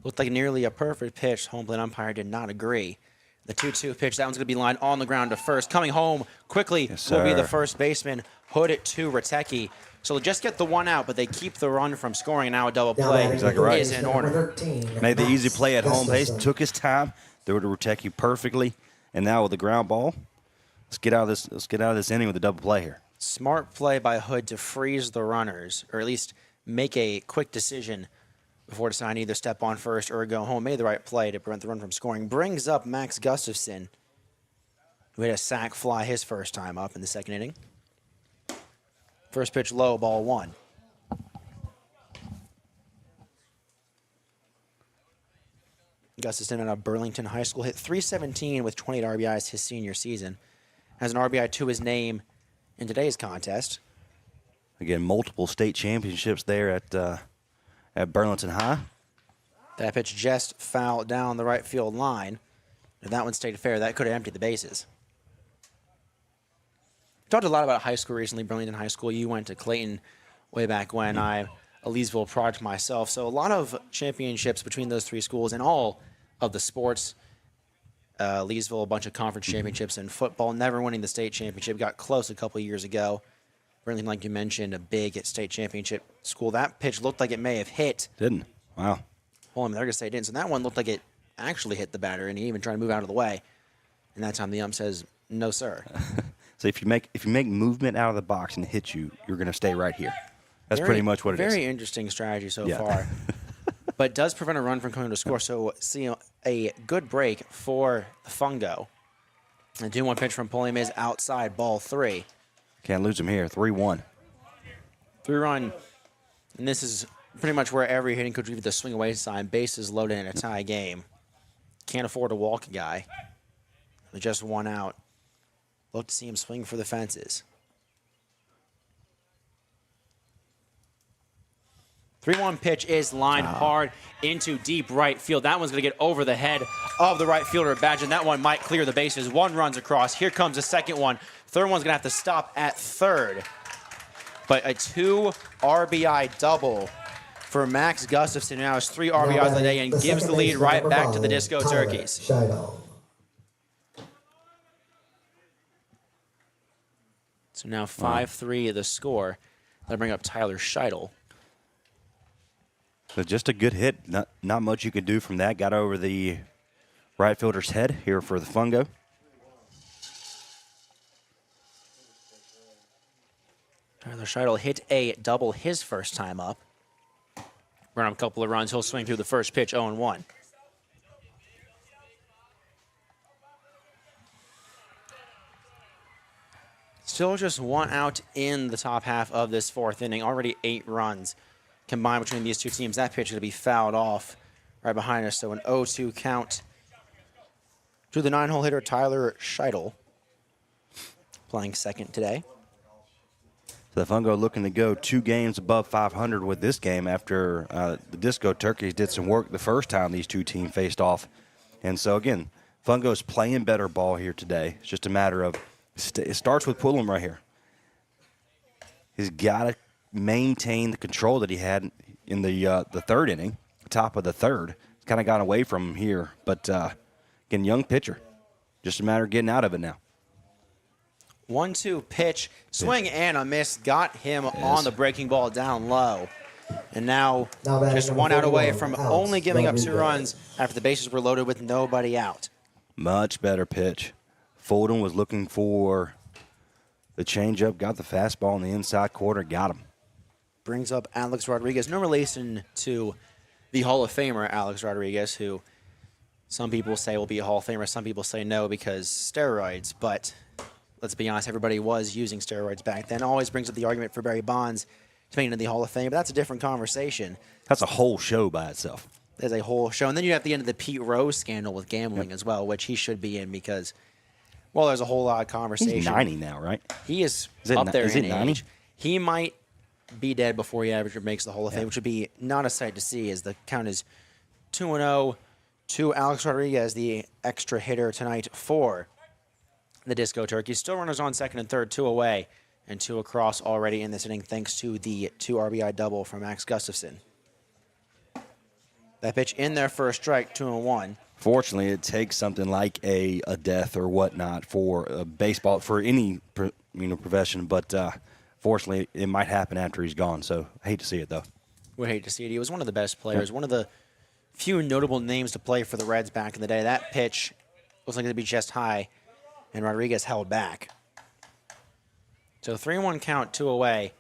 Looked like nearly a perfect pitch. Home plate umpire did not agree. The 2-2 pitch, that one's going to be lined on the ground to first. Coming home quickly will be the first baseman, Hood it to Ratecki. So they'll just get the one out, but they keep the run from scoring, and now a double play Exactly right. is in order. Made the easy play at home base, took his time, threw it to Ratecki perfectly, and now with the ground ball, let's get out of this inning with a double play here. Smart play by Hood to freeze the runners, or at least make a quick decision before deciding either step on first or go home. Made the right play to prevent the run from scoring. Brings up Max Gustafson, who hit a sac fly his first time up in the 2nd inning. First pitch low, ball 1. Gustafson out of Burlington High School hit .317 with 28 RBIs his senior season. Has an RBI to his name in today's contest. Again, multiple state championships there at Burlington High. That pitch just fouled down the right field line. If that one stayed fair, that could have emptied the bases. Talked a lot about high school recently, Burlington High School. You went to Clayton way back when. I'm a Leesville product myself. So a lot of championships between those 3 schools in all of the sports. Leesville, a bunch of conference championships in football, never winning the state championship. Got close a couple years ago. Burlington, like you mentioned, a big state championship school. That pitch looked like it may have hit. Didn't. Wow. Well, they're going to say it didn't. So that one looked like it actually hit the batter, and he even tried to move out of the way. And that time the ump says, no, sir. So if you make movement out of the box and hit you, you're going to stay right here. That's pretty much what it is. Very interesting strategy so far. but does prevent a run from coming to score. So see a good break for the Fungo. The 2-1 pitch from Pulliam is outside, ball 3. Can't lose him here. 3-1. 3-run, and this is pretty much where every hitting coach would give the swing away sign. Bases loaded in a tie game. Can't afford to walk a guy. With just 1 out. Look to see him swing for the fences. 3-1 pitch is lined hard into deep right field. That one's going to get over the head of the right fielder, Badgen. That one might clear the bases. 1 runs across. Here comes the second one. Third one's going to have to stop at third. But a 2 RBI double for Max Gustafson, who now has 3 RBIs in the day and gives the lead right back to the Disco Turkeys. So now 5-3 the score. That'll bring up Tyler Scheidel. So just a good hit. Not much you could do from that. Got over the right fielder's head here for the Fungo. Tyler Scheidel hit a double his first time up. Run up a couple of runs. He'll swing through the first pitch, 0-1. Still just 1 out in the top half of this 4th inning. Already 8 runs combined between these two teams. That pitch is going to be fouled off right behind us. So an 0-2 count to the 9-hole hitter, Tyler Scheidel, playing second today. So the Fungo looking to go 2 games above 500 with this game after the Disco Turkeys did some work the first time these two teams faced off. And so, again, Fungo's playing better ball here today. It's just a matter of it starts with Pulliam right here. He's got to maintain the control that he had in the 3rd inning, top of the 3rd. Kind of got away from him here. But, again, young pitcher. Just a matter of getting out of it now. 1-2 pitch, swing and a miss, got him on the breaking ball down low. And now just 1 out away from only giving up 2 runs after the bases were loaded with nobody out. Much better pitch. Fulton was looking for the changeup, got the fastball in the inside corner, got him. Brings up Alex Rodriguez. No relation to the Hall of Famer, Alex Rodriguez, who some people say will be a Hall of Famer, some people say no because steroids, but let's be honest, everybody was using steroids back then. Always brings up the argument for Barry Bonds to make it into the Hall of Fame, but that's a different conversation. That's a whole show by itself. There's a whole show. And then you have the end of the Pete Rose scandal with gambling as well, which he should be in because, well, there's a whole lot of conversation. He's 90 now, right? He is up there in 90? age. He might be dead before he ever makes the Hall of Fame, which would be not a sight to see as the count is 2-0 to Alex Rodriguez, the extra hitter tonight for the Disco Turkeys. Still runners on second and third, 2 away, and 2 across already in this inning thanks to the 2 RBI double from Max Gustafson. That pitch in there for a strike, 2-1. Fortunately, it takes something like a death or whatnot for baseball, for any profession, but fortunately, it might happen after he's gone, so I hate to see it, though. Would hate to see it. He was one of the best players, one of the few notable names to play for the Reds back in the day. That pitch was going to be chest high, and Rodriguez held back. So 3-1 count, 2 away.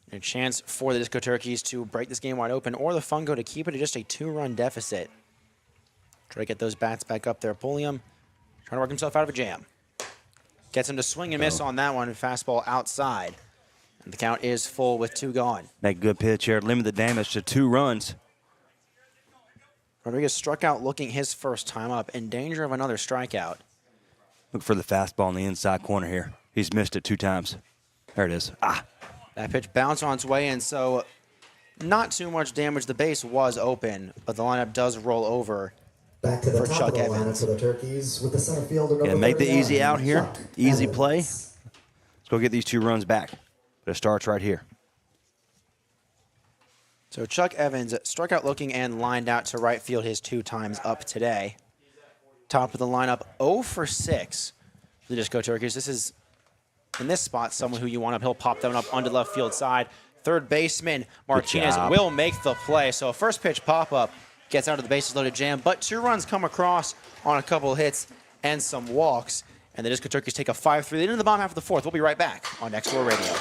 And a chance for the Disco Turkeys to break this game wide open, or the Fungo to keep it at just a 2-run deficit. Try to get those bats back up there. Pulliam trying to work himself out of a jam. Gets him to swing and miss on that one. Fastball outside. And the count is full with 2 gone. Make a good pitch here. Limit the damage to 2 runs. Rodriguez struck out looking his first time up. In danger of another strikeout. Look for the fastball in the inside corner here. He's missed it 2 times. There it is. That pitch bounced on its way in, so not too much damage. The base was open, but the lineup does roll over. Back to the for top Chuck of the lineup Evans. for the Turkeys with the center fielder number Yeah, make the 39, easy out here. Chuck Easy Evans. play. Let's go get these 2 runs back. But it starts right here. So Chuck Evans struck out looking and lined out to right field his 2 times up today. Top of the lineup, 0 for 6 for the Disco Turkeys. This is, in this spot, someone who you want up. He'll pop that one up onto the left field side. Third baseman Martinez job. will make the play. So a first pitch pop-up gets out of the bases loaded jam, but 2 runs come across on a couple hits and some walks. And the Disco Turkeys take a 5-3 lead into the bottom half of the 4th. We'll be right back on Next Door Radio.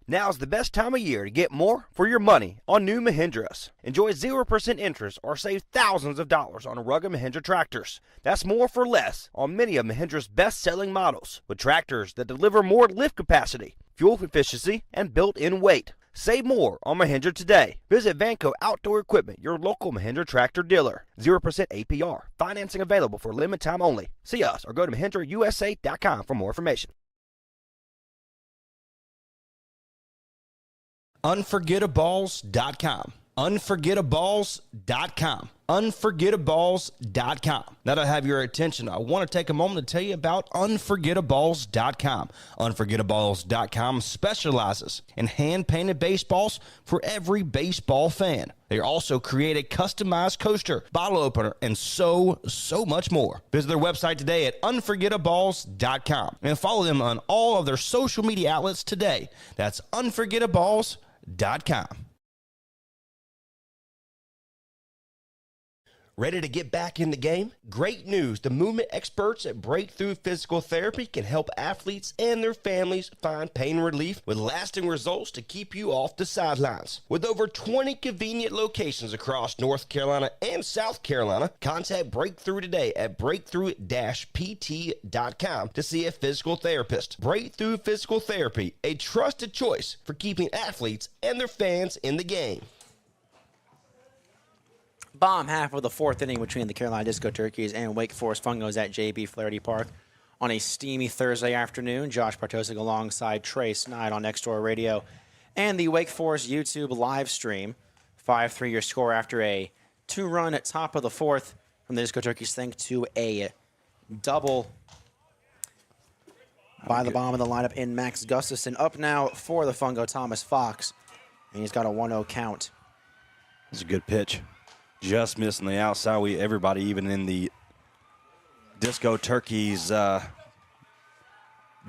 Now's the best time of year to get more for your money on new Mahindras. Enjoy 0% interest or save thousands of dollars on rugged Mahindra tractors. That's more for less on many of Mahindra's best-selling models, with tractors that deliver more lift capacity, fuel efficiency, and built-in weight. Save more on Mahindra today. Visit Vanco Outdoor Equipment, your local Mahindra tractor dealer. 0% APR. Financing available for limited time only. See us or go to MahindraUSA.com for more information. Unforgettables.com. Unforgettables.com. Unforgettables.com. Now that I have your attention, I want to take a moment to tell you about Unforgettables.com. Unforgettables.com specializes in hand-painted baseballs for every baseball fan. They also create a customized coaster, bottle opener, and so much more. Visit their website today at unforgettables.com and follow them on all of their social media outlets today. That's unforgettables.com. Ready to get back in the game? Great news! The movement experts at Breakthrough Physical Therapy can help athletes and their families find pain relief with lasting results to keep you off the sidelines. With over 20 convenient locations across North Carolina and South Carolina, contact Breakthrough today at breakthrough-pt.com to see a physical therapist. Breakthrough Physical Therapy, a trusted choice for keeping athletes and their fans in the game. Bottom half of the fourth inning between the Carolina Disco Turkeys and Wake Forest Fungos at JB Flaherty Park on a steamy Thursday afternoon. Josh Partosik alongside Trey Snide on Next Door Radio and the Wake Forest YouTube live stream. 5-3 your score after a two-run at top of the fourth from the Disco Turkeys, thanks to a double by the bottom of the lineup in Max Gustafson. Up now for the Fungo, Thomas Fox, and he's got a 1-0 count. It's a good pitch. Just missing the outside. Everybody, even in the Disco Turkeys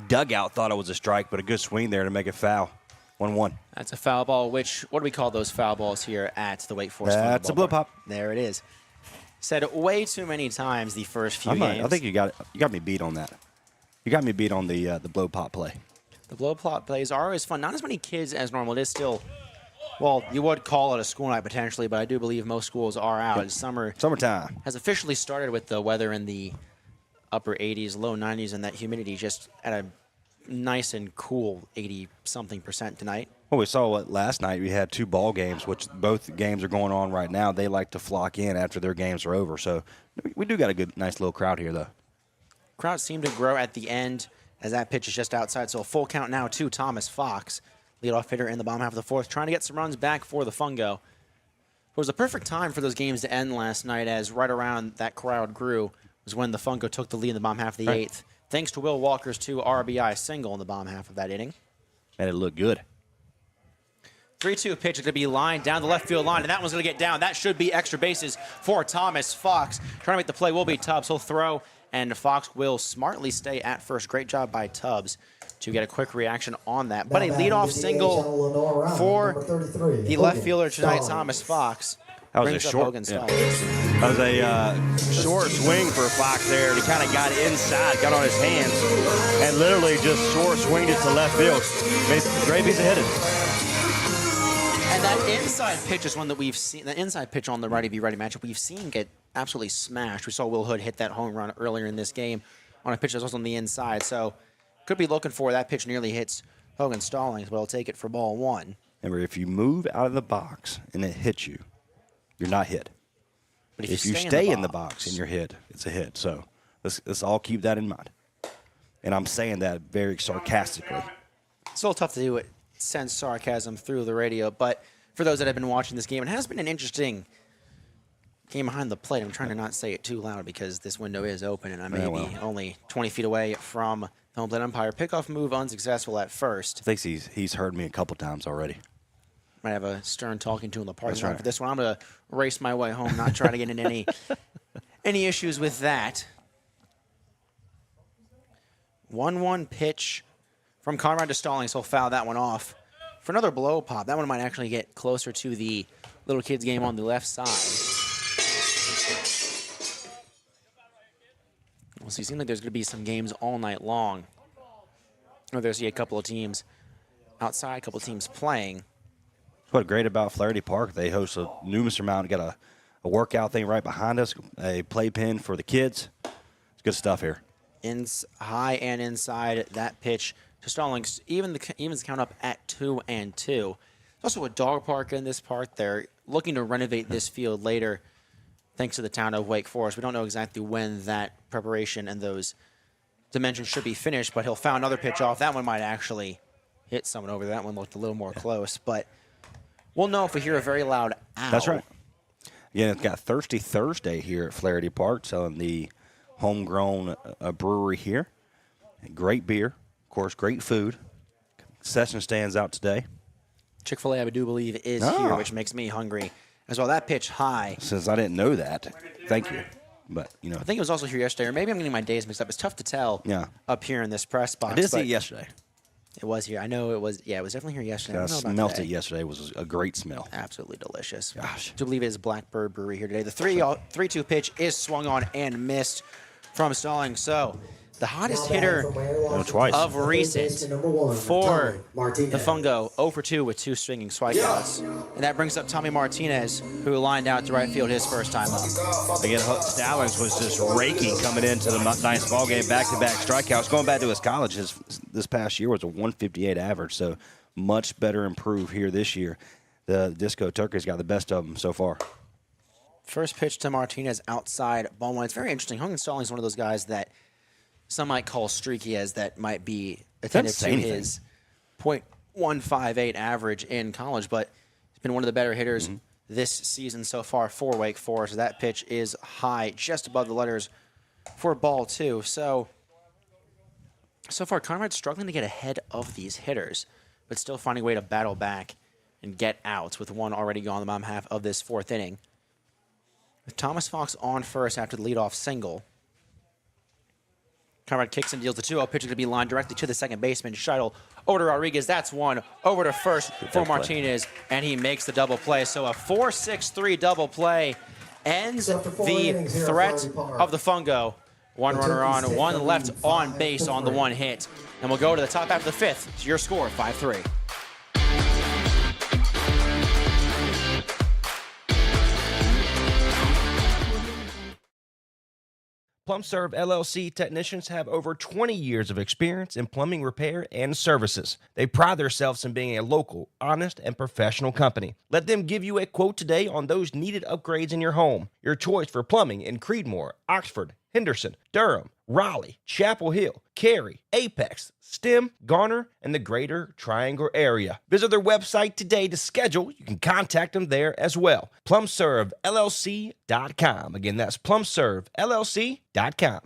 dugout, thought it was a strike, but a good swing there to make it foul. 1-1. That's a foul ball, which, what do we call those foul balls here at the Wake Forest? That's a blow pop. There it is. Said it way too many times the first few games. I think you got me beat on that. You got me beat on the blow pop play. The blow pop plays are always fun. Not as many kids as normal. It is still, well, you would call it a school night potentially, but I do believe most schools are out. Yep. Summertime has officially started with the weather in the upper 80s, low 90s, and that humidity just at a nice and cool 80-something% tonight. Well, we saw last night. We had two ball games, which both games are going on right now. They like to flock in after their games are over. So we do got a good, nice little crowd here, though. Crowd seemed to grow at the end as that pitch is just outside. So a full count now to Thomas Fox, leadoff hitter in the bottom half of the fourth, trying to get some runs back for the Fungo. It was a perfect time for those games to end last night, as right around that crowd grew was when the Fungo took the lead in the bottom half of the eighth, thanks to Will Walker's 2 RBI single in the bottom half of that inning. And it looked good. 3-2 pitch is going to be lined down the left field line, and that one's going to get down. That should be extra bases for Thomas Fox. Trying to make the play will be Tubbs. He'll throw, and Fox will smartly stay at first. Great job by Tubbs to get a quick reaction on that. But a leadoff single for the left fielder tonight, Thomas Fox. That was a short, that was a short swing for Fox there. He kind of got inside, got on his hands, and literally just short swinged it to left field. Great piece of hitting. And that inside pitch is one that we've seen. The inside pitch on the righty-v-righty matchup we've seen get absolutely smashed. We saw Will Hood hit that home run earlier in this game on a pitch that was on the inside. So could be looking for that pitch nearly hits Hogan Stallings, but he'll take it for ball one. Remember, if you move out of the box and it hits you, you're not hit. But if you stay in the box and you're hit, it's a hit. So let's all keep that in mind. And I'm saying that very sarcastically. It's a little tough to do it, sense sarcasm through the radio, but for those that have been watching this game, it has been an interesting game behind the plate. I'm trying to not say it too loud because this window is open and I may be only 20 feet away from the home plate umpire. Pickoff move unsuccessful at first. I think he's heard me a couple times already. Might have a stern talking to in the parking lot for this one. I'm going to race my way home, not try to get into any issues with that. 1-1 pitch from Conrad to Stallings. He'll foul that one off for another blow pop. That one might actually get closer to the little kids game on the left side. We'll see. It seems like there's going to be some games all night long. Or there's a couple of teams outside, a couple teams playing. What's great about Flaherty Park, they host a numerous amount. Got a workout thing right behind us, a playpen for the kids. It's good stuff here. High and inside that pitch to Stallings. Evens the count up at 2-2. There's also a dog park in this park. They're looking to renovate this field later, thanks to the town of Wake Forest. We don't know exactly when that preparation and those dimensions should be finished, but he'll foul another pitch off. That one might actually hit someone over there. That one looked a little more close, but we'll know if we hear a very loud ow. That's right. Yeah, it's got Thirsty Thursday here at Flaherty Park, selling the homegrown brewery here. Great beer, of course, great food. Session stands out today. Chick-fil-A, I do believe, is here, which makes me hungry as well. That pitch high. Since I didn't know that, thank you. But, you know. I think it was also here yesterday, or maybe I'm getting my days mixed up. It's tough to tell up here in this press box. I did see it yesterday. It was here. I know it was. Yeah, it was definitely here yesterday. I smelt it yesterday. It was a great smell. Absolutely delicious. Gosh. I do believe it is Blackbird Brewery here today. The 3-2 pitch is swung on and missed from Stallings. So the hottest hitter of recent for the Fungo, 0 for 2 with 2 swinging strikeouts. And that brings up Tommy Martinez, who lined out to right field his first time up. Again, Stallings was just raking coming into the ninth ball game, back-to-back strikeouts. Going back to his college, this past year was a 158 average, so much better improved here this year. The Disco Turkey's got the best of them so far. First pitch to Martinez outside, ball one. It's very interesting. Hogan Stallings is one of those guys that some might call streaky, as that might be attentive to his .158 average in college, but he's been one of the better hitters this season so far for Wake Forest. That pitch is high, just above the letters for ball 2. So far, Conrad's struggling to get ahead of these hitters, but still finding a way to battle back and get outs with one already gone the bottom half of this 4th inning. With Thomas Fox on first after the leadoff single, Conrad kicks and deals the 2-0 pitch. Is going to be lined directly to the second baseman. Shuttle over to Rodriguez. That's one. Over to first for Martinez, and he makes the double play. So a 4-6-3 double play ends the threat of the Fungo. One runner on, one left on base on the one hit. And we'll go to the top half of the 5th. It's your score, 5-3. PlumServe LLC technicians have over 20 years of experience in plumbing repair and services. They pride themselves in being a local, honest, and professional company. Let them give you a quote today on those needed upgrades in your home. Your choice for plumbing in Creedmoor, Oxford, Henderson, Durham, Raleigh, Chapel Hill, Cary, Apex, Stem, Garner, and the greater Triangle area. Visit their website today to schedule. You can contact them there as well. PlumServeLLC.com. Again, that's PlumServeLLC.com.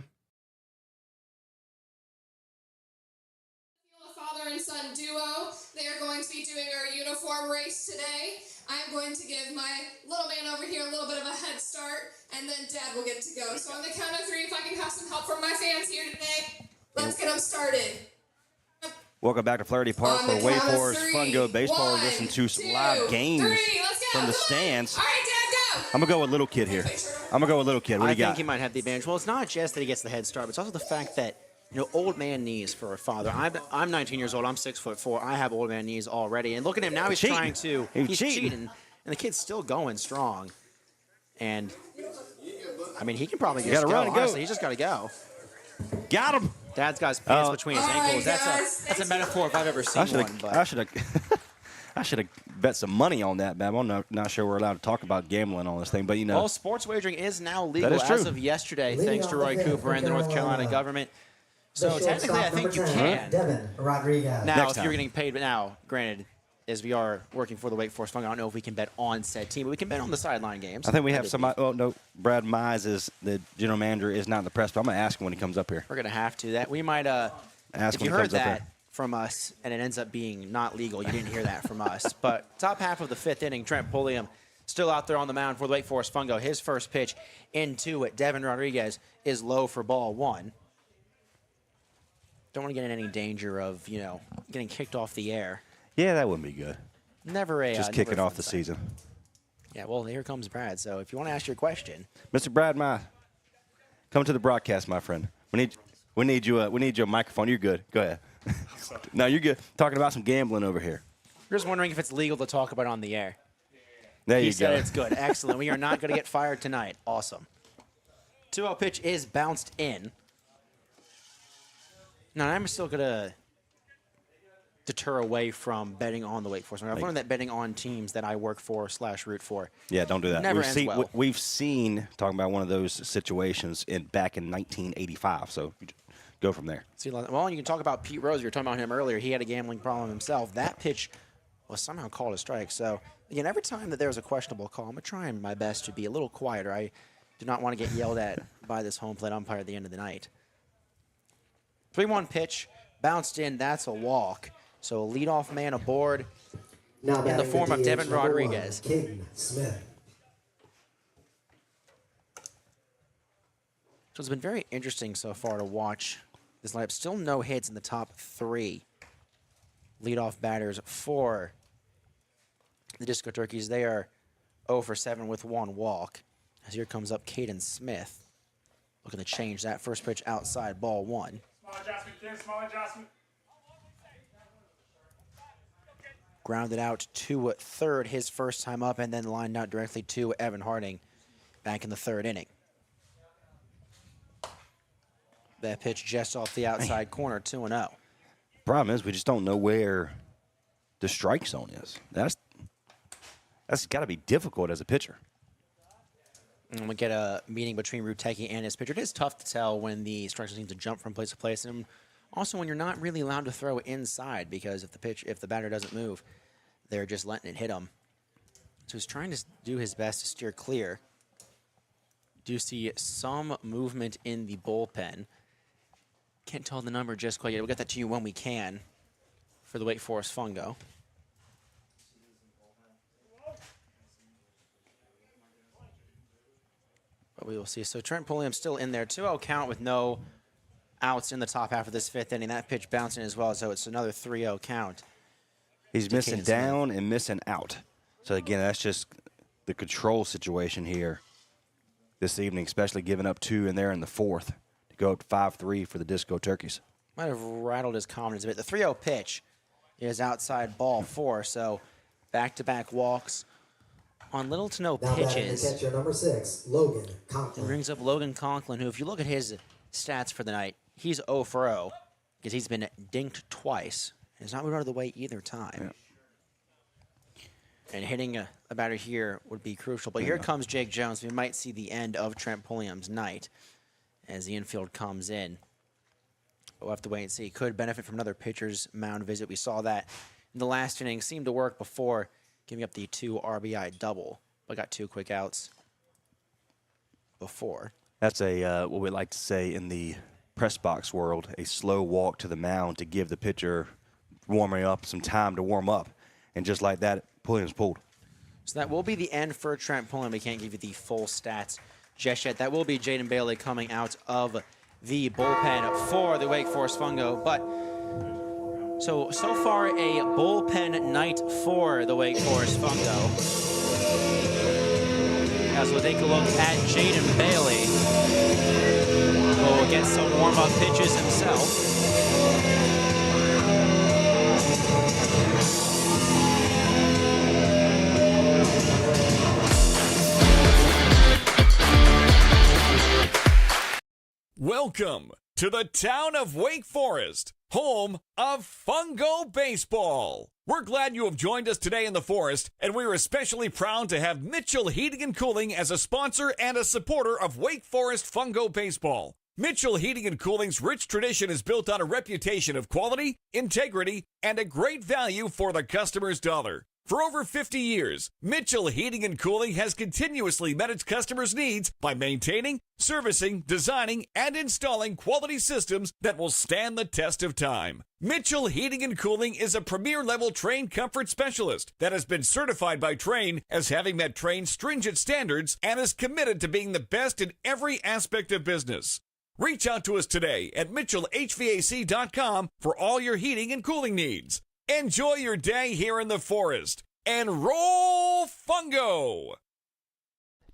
Father and son duo. They are going to be doing our uniform race today. I'm going to give my little man over here a little bit of a head start, and then Dad will get to go. So on the count of 3, if I can have some help from my fans here today, let's get them started. Welcome back to Flaherty Park for Wake Forest Fungo Baseball. We're listening to some live games from the stands. All right, Dad, go. I'm going to go with Little Kid here. I'm going to go with Little Kid. What do you got? I think he might have the advantage. Well, it's not just that he gets the head start, but it's also the fact that, old man knees for a father. I'm 19 years old. I'm 6'4". I have old man knees already. And look at him now. He's trying to. He's cheating. And the kid's still going strong. And, he can probably just go. Honestly, he's just got to go. Got him. Dad's got his pants between his ankles. That's a metaphor if I've ever seen one. I should have bet some money on that, Bab. I'm not sure we're allowed to talk about gambling on this thing, but Well, sports wagering is now legal as of yesterday, thanks to Roy Cooper and the North Carolina government. So technically, I think you can. Devin Rodriguez. Now, if you're getting paid, but now, granted, as we are working for the Wake Forest Fungo, I don't know if we can bet on said team, but we can bet on the sideline games. I think we have somebody. Oh no, Brad Mize is the general manager. Is not in the press, but I'm gonna ask him when he comes up here. We're gonna have to. That we might. Ask if you heard that from us and it ends up being not legal, you didn't hear that from us. But top half of the 5th inning, Trent Pulliam still out there on the mound for the Wake Forest Fungo. His first pitch into it, Devin Rodriguez, is low for ball 1. Don't want to get in any danger of getting kicked off the air. Yeah, that wouldn't be good. Just kicking off the season. Yeah, well, here comes Brad. So if you want to ask your question, Mr. Brad Mize, come to the broadcast, my friend. We need you. We need you a microphone. You're good. Go ahead. No, you're good. Talking about some gambling over here. We're just wondering if it's legal to talk about on the air. There He you said go. it's good. Excellent. We are not going to get fired tonight. Awesome. 2-0 pitch is bounced in. Now, I'm still going to deter away from betting on the Wake Forest. I've learned that betting on teams that I work for / root for. Yeah, don't do that. Never ends well. We've seen, talking about one of those situations back in 1985, so go from there. See, well, you can talk about Pete Rose. You were talking about him earlier. He had a gambling problem himself. That pitch was somehow called a strike. So, again, every time that there's a questionable call, I'm trying my best to be a little quieter. I do not want to get yelled at by this home plate umpire at the end of the night. 3-1 pitch, bounced in. That's a walk. So a leadoff man aboard Now in the batting form of DH Devin number 1, Rodriguez. Caden Smith. So it's been very interesting so far to watch this lineup. Still no hits in the top 3 leadoff batters for the Disco Turkeys. They are 0 for 7 with 1 walk. As here comes up Caden Smith. Looking to change that first pitch outside, ball 1. Small adjustment, Ken, small adjustment. Grounded out to third his first time up, and then lined out directly to Evan Harding back in the 3rd inning. That pitch just off the outside corner, 2-0. Problem is, we just don't know where the strike zone is. That's got to be difficult as a pitcher. And we get a meeting between Ruteki and his pitcher. It is tough to tell when the strike zone seems to jump from place to place, and also when you're not really allowed to throw inside, because if the batter doesn't move, they're just letting it hit him. So he's trying to do his best to steer clear. Do see some movement in the bullpen. Can't tell the number just quite yet. We'll get that to you when we can for the Wake Forest Fungo. But we will see. So Trent Pulliam still in there. 2-0 count with no outs in the top half of this 5th inning. That pitch bouncing as well, so it's another 3-0 count. He's missing Caden down and missing out. So, again, that's just the control situation here this evening, especially giving up 2 in there in the 4th to go up 5-3 for the Disco Turkeys. Might have rattled his confidence a bit. The 3-0 pitch is outside ball 4, so back-to-back walks on little to no Now batting the pitches. catcher number 6, Logan It Conklin. brings up Logan Conklin, who, if you look at his stats for the night, he's 0 for 0 because he's been dinked twice. He's not moved out of the way either time. Yeah. And hitting a batter here would be crucial. But here comes Jake Jones. We might see the end of Trent Pulliam's night as the infield comes in. But we'll have to wait and see. Could benefit from another pitcher's mound visit. We saw that in the last inning. Seemed to work before giving up the 2 RBI double. But got 2 quick outs before. That's what we like to say in the press box world, a slow walk to the mound to give the pitcher warming up some time to warm up. And just like that, Pulliam's pulled. So that will be the end for Trent Pulliam. We can't give you the full stats just yet. That will be Jaden Bailey coming out of the bullpen for the Wake Forest Fungo. But so far a bullpen night for the Wake Forest Fungo. As we'll take a look at Jaden Bailey, who will get some warm-up pitches himself. Welcome to the town of Wake Forest, home of Fungo Baseball. We're glad you have joined us today in the Forest, and we're especially proud to have Mitchell Heating and Cooling as a sponsor and a supporter of Wake Forest Fungo Baseball. Mitchell Heating and Cooling's rich tradition is built on a reputation of quality, integrity, and a great value for the customer's dollar. For over 50 years, Mitchell Heating and Cooling has continuously met its customers' needs by maintaining, servicing, designing, and installing quality systems that will stand the test of time. Mitchell Heating and Cooling is a premier-level Trane comfort specialist that has been certified by Trane as having met Trane's stringent standards and is committed to being the best in every aspect of business. Reach out to us today at mitchellhvac.com for all your heating and cooling needs. Enjoy your day here in the Forest and roll Fungo!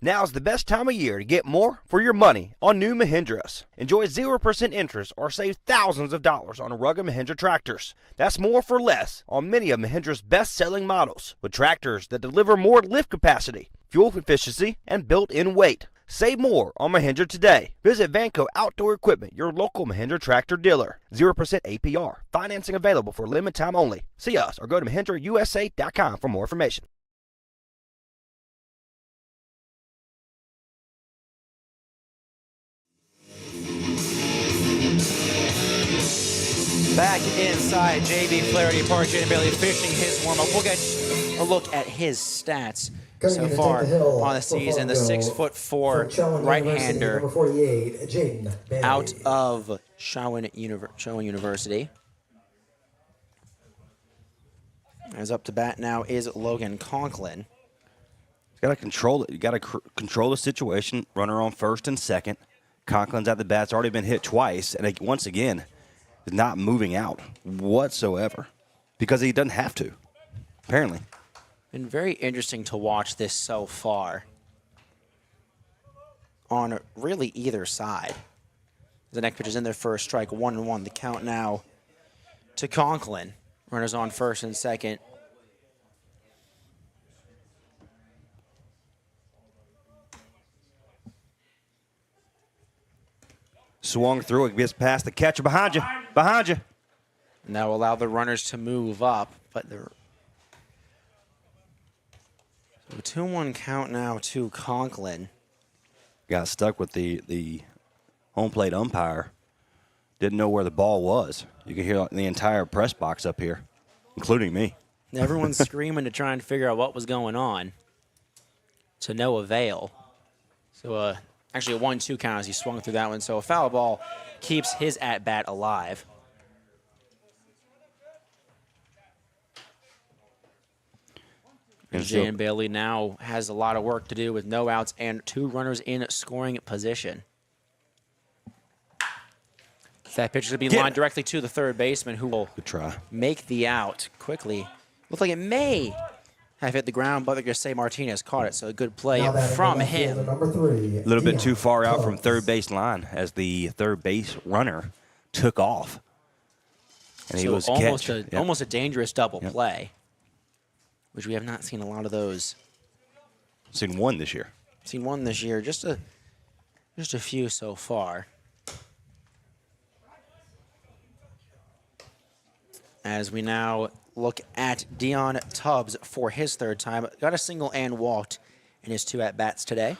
Now's the best time of year to get more for your money on new Mahindras. Enjoy 0% interest or save thousands of dollars on rugged Mahindra tractors. That's more for less on many of Mahindra's best-selling models, with tractors that deliver more lift capacity, fuel efficiency, and built-in weight. Save more on Mahindra today. Visit Vanco Outdoor Equipment, your local Mahindra tractor dealer. 0% APR. Financing available for limited time only. See us or go to MahindraUSA.com for more information. Back inside JB Flaherty Park, Jaden Bailey finishing his warm-up. We'll get a look at his stats so far on the season. The 6'4" right-hander number 48, Jaden Bailey. out of Shawan University. As up to bat now is Logan Conklin. Got to control it. You got to control the situation. Runner on first and second. Conklin's at the bat. It's already been hit twice, and once again, is not moving out whatsoever because he doesn't have to. Apparently, Been very interesting to watch this so far on really either side. The next pitch is in there for a strike, 1-1. The count now to Conklin. Runners on first and second. swung through it, gets past the catcher. Behind you, behind you. And that will allow the runners to move up, but they're 2-1 count now to Conklin. Got stuck with the home plate umpire. Didn't know where the ball was. You can hear the entire press box up here, including me. Everyone's screaming to try and figure out what was going on. To no avail. So actually a 1-2 count as he swung through that one. So a foul ball keeps his at-bat alive. Jaden Bailey now has a lot of work to do with no outs and 2 runners in scoring position. That pitch will be lined directly to the third baseman, who will make the out quickly. Looks like it may have hit the ground, but they're going to say Martinez caught it, so a good play from him. A little bit too far out from third base line as the third base runner took off. And he was almost a dangerous double play, which we have not seen a lot of those. Seen one this year. Seen one this year, just a few so far. As we now look at Dion Tubbs for his third time. Got a single and walked in his 2 at-bats today.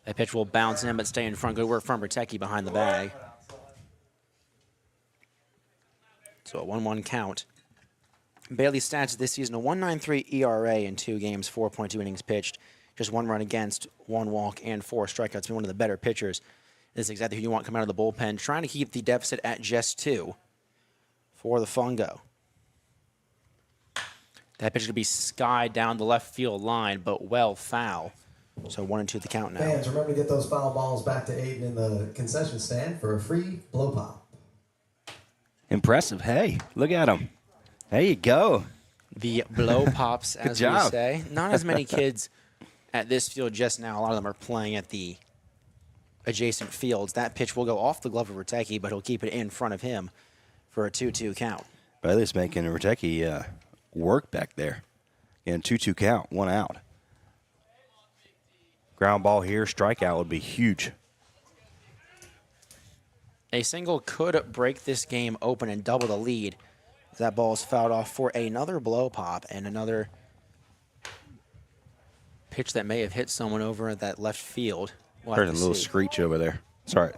That pitch will bounce in but stay in front. Good work from Bertecki behind the bag. So a 1-1 count. Bailey's stats this season, a 1.93 ERA in 2 games, 4.2 innings pitched, just 1 run against, 1 walk, and 4 strikeouts. Been one of the better pitchers. This is exactly who you want coming out of the bullpen, trying to keep the deficit at just 2 for the Fungo. That pitch to be skied down the left field line, but well foul. So 1-2 the count now. Fans, remember to get those foul balls back to Aiden in the concession stand for a free blow pop. Impressive. Hey, look at him. There you go. The blow pops, as we job. say. Not as many kids at this field just now. A lot of them are playing at the adjacent fields. That pitch will go off the glove of Bertecki, but he'll keep it in front of him for a 2-2 count. Bailey's making Bertecki work back there. And 2-2 count, 1 out. Ground ball here, strikeout would be huge. A single could break this game open and double the lead. That ball is fouled off for another blow pop and another pitch that may have hit someone over at that left field. Heard a little screech over there. Sorry.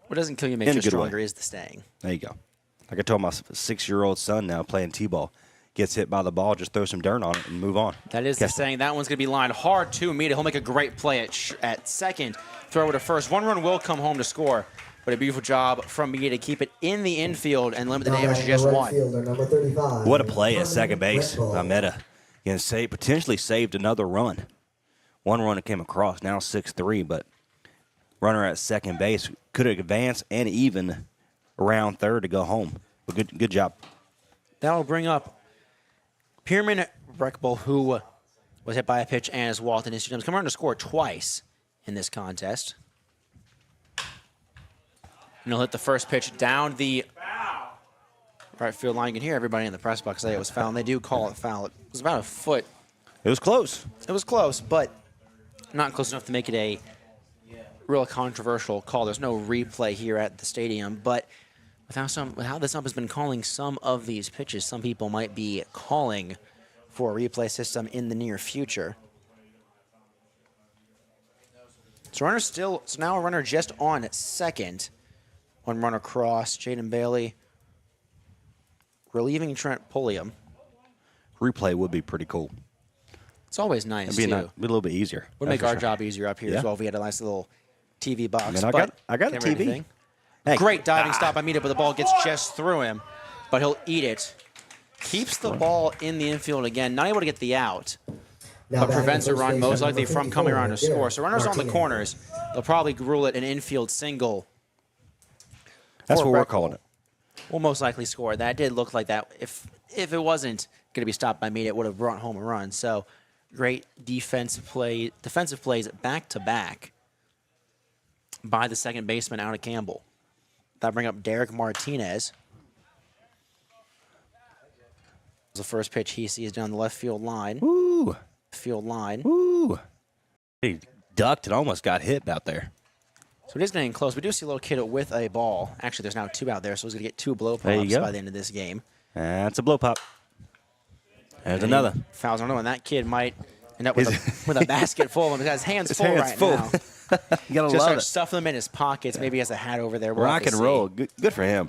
What doesn't kill you makes you stronger is the staying. There you go. Like I told my 6-year-old son now playing T-ball, gets hit by the ball, just throw some dirt on it and move on. That is the saying. That one's going to be lined hard to Mita. He'll make a great play at second. Throw it to first. 1 run will come home to score. But a beautiful job from Mita to keep it in the infield and limit the damage to just 1. Number 35, what a play at second base. Meta potentially saved another run. 1 run that came across, now 6-3, but runner at second base could have advanced and even around third to go home. But good job. That'll bring up Pierman Breckable, who was hit by a pitch and is walked in his teams, come around to score twice in this contest. And he'll hit the first pitch down the right field line. You can hear everybody in the press box say it was foul, and they do call it foul. It was about a foot. It was close. It was close, but not close enough to make it a real controversial call. There's no replay here at the stadium, but with how this ump has been calling some of these pitches, some people might be calling for a replay system in the near future. So now a runner just on second. One runner across, Jaden Bailey relieving Trent Pulliam. Replay would be pretty cool. It's always nice, It'd be too. a little bit easier. Would make our job easier up here as well if we had a nice little TV box. I mean, I got a TV. Hey. Great diving stop by Mita, but the ball gets just through him. But he'll eat it. Keeps the ball in the infield again. Not able to get the out. But prevents a run, most likely from coming around to score. So runners on the corners, they'll probably rule it an infield single. That's what we're calling it. Will most likely score. That did look like that. If it wasn't going to be stopped by Mita, it would have brought home a run. So great defensive plays back to back by the second baseman out of Campbell. That bring up Derek Martinez. The first pitch he sees down the left field line. Ooh. Field line. Ooh. He ducked and almost got hit out there. So it is getting close. We do see a little kid with a ball. Actually, there's now 2 out there, so he's going to get 2 blow pops by the end of this game. That's a blow pop. There's another. Fouls another one. That kid might end up with a basket full of them. He's got his hands full right now. You gotta Just love start it. stuffing them in his pockets. Maybe he has a hat over there. We'll Rock and roll. Good for him.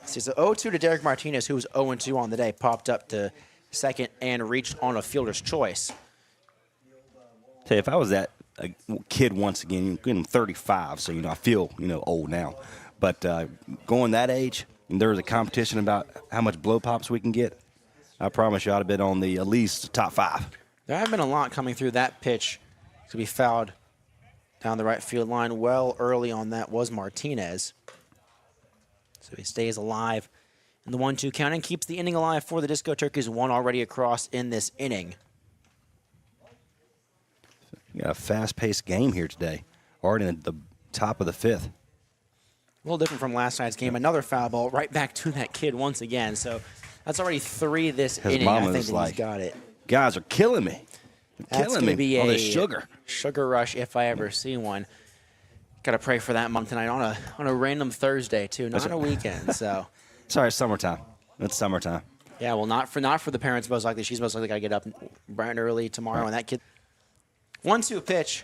So it's 0-2 to Derek Martinez, who was 0-2 on the day. Popped up to second and reached on a fielder's choice. Tell you, if I was that kid once again, I'm 35, so I feel old now. But going that age, and there was a competition about how much blow pops we can get. I promise you, I'd have been on the at least top 5. There have been a lot coming through that pitch to be fouled down the right field line. Well, early on that was Martinez. So he stays alive in the 1-2 count and keeps the inning alive for the Disco Turkeys. 1 already across in this inning. You got a fast-paced game here today, already in the top of the 5th. A little different from last night's game. Another foul ball right back to that kid once again. So that's already 3 this inning. I think that he's got it. Guys are killing me. That's going to be all a this sugar rush if I ever see one. Got to pray for that month tonight on a random Thursday too, not a weekend. So sorry, it's summertime. It's summertime. Yeah, well, not for the parents most likely. She's most likely got to get up bright and early tomorrow, and that kid. 1-2 pitch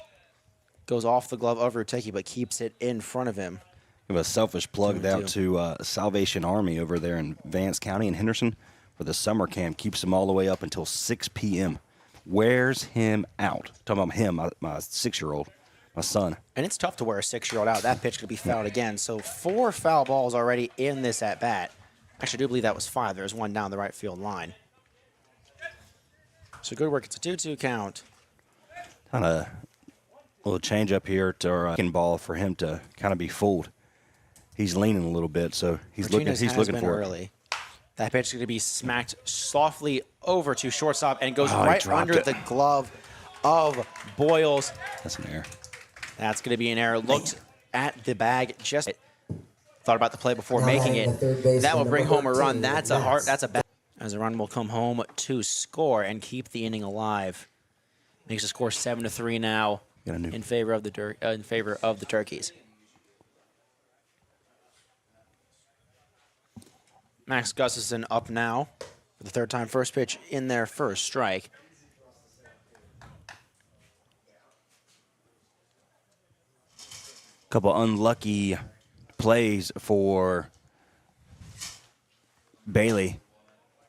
goes off the glove of Ruteki, but keeps it in front of him. Give a selfish plug out to Salvation Army over there in Vance County in Henderson, where the summer camp keeps them all the way up until 6 p.m. Wears him out. Talking about him, my 6-year-old, my son. And it's tough to wear a 6-year-old out. That pitch could be fouled again. So 4 foul balls already in this at bat. Actually, I do believe that was 5. There's 1 down the right field line. So good work. It's a 2-2 count. Kind of a little change up here to our ball for him to kind of be fooled. He's leaning a little bit, so he's looking for early. That pitch is going to be smacked softly over to shortstop and goes right under the glove of Boyles. That's an error. That's going to be an error. Looked at the bag, just thought about the play before making it. That will bring home a run. That's a bad. As a run will come home to score and keep the inning alive. Makes the score 7-3 now in favor of the Turkeys. Max Gustafson up now for the 3rd time. First pitch in their first strike. Couple unlucky plays for Bailey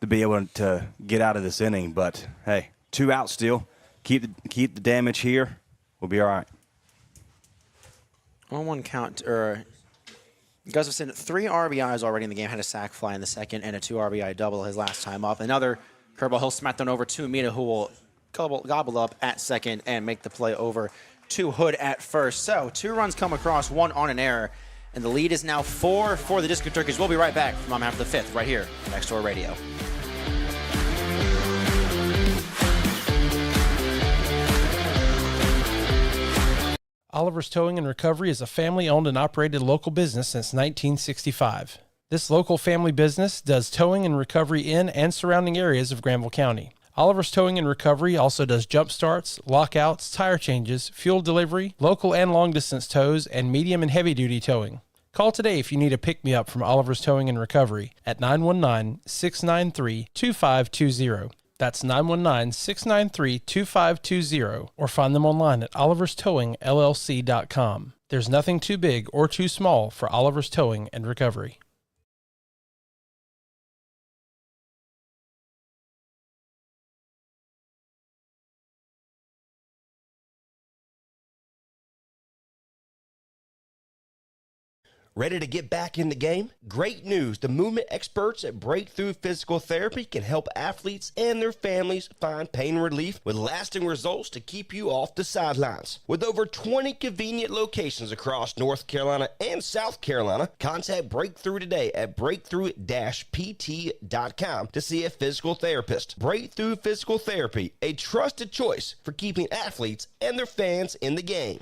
to be able to get out of this inning, but hey, 2 outs still. Keep the damage here. We'll be all right. 1-1 count. Gustafson, 3 RBIs already in the game. Had a sac fly in the second and a 2 RBI double his last time up. Another curveball. He'll smack that over to Mita, who will gobble up at second and make the play over to Hood at first. So 2 runs come across, 1 on an error. And the lead is now 4 for the Disco Turkeys. We'll be right back from after the 5th right here on Next Door Radio. Oliver's Towing and Recovery is a family-owned and operated local business since 1965. This local family business does towing and recovery in and surrounding areas of Granville County. Oliver's Towing and Recovery also does jump starts, lockouts, tire changes, fuel delivery, local and long-distance tows, and medium and heavy-duty towing. Call today if you need a pick-me-up from Oliver's Towing and Recovery at 919-693-2520. That's 919-693-2520, or find them online at oliverstowingllc.com. There's nothing too big or too small for Oliver's Towing and Recovery. Ready to get back in the game? Great news! The movement experts at Breakthrough Physical Therapy can help athletes and their families find pain relief with lasting results to keep you off the sidelines. With over 20 convenient locations across North Carolina and South Carolina, contact Breakthrough today at breakthrough-pt.com to see a physical therapist. Breakthrough Physical Therapy, a trusted choice for keeping athletes and their fans in the game.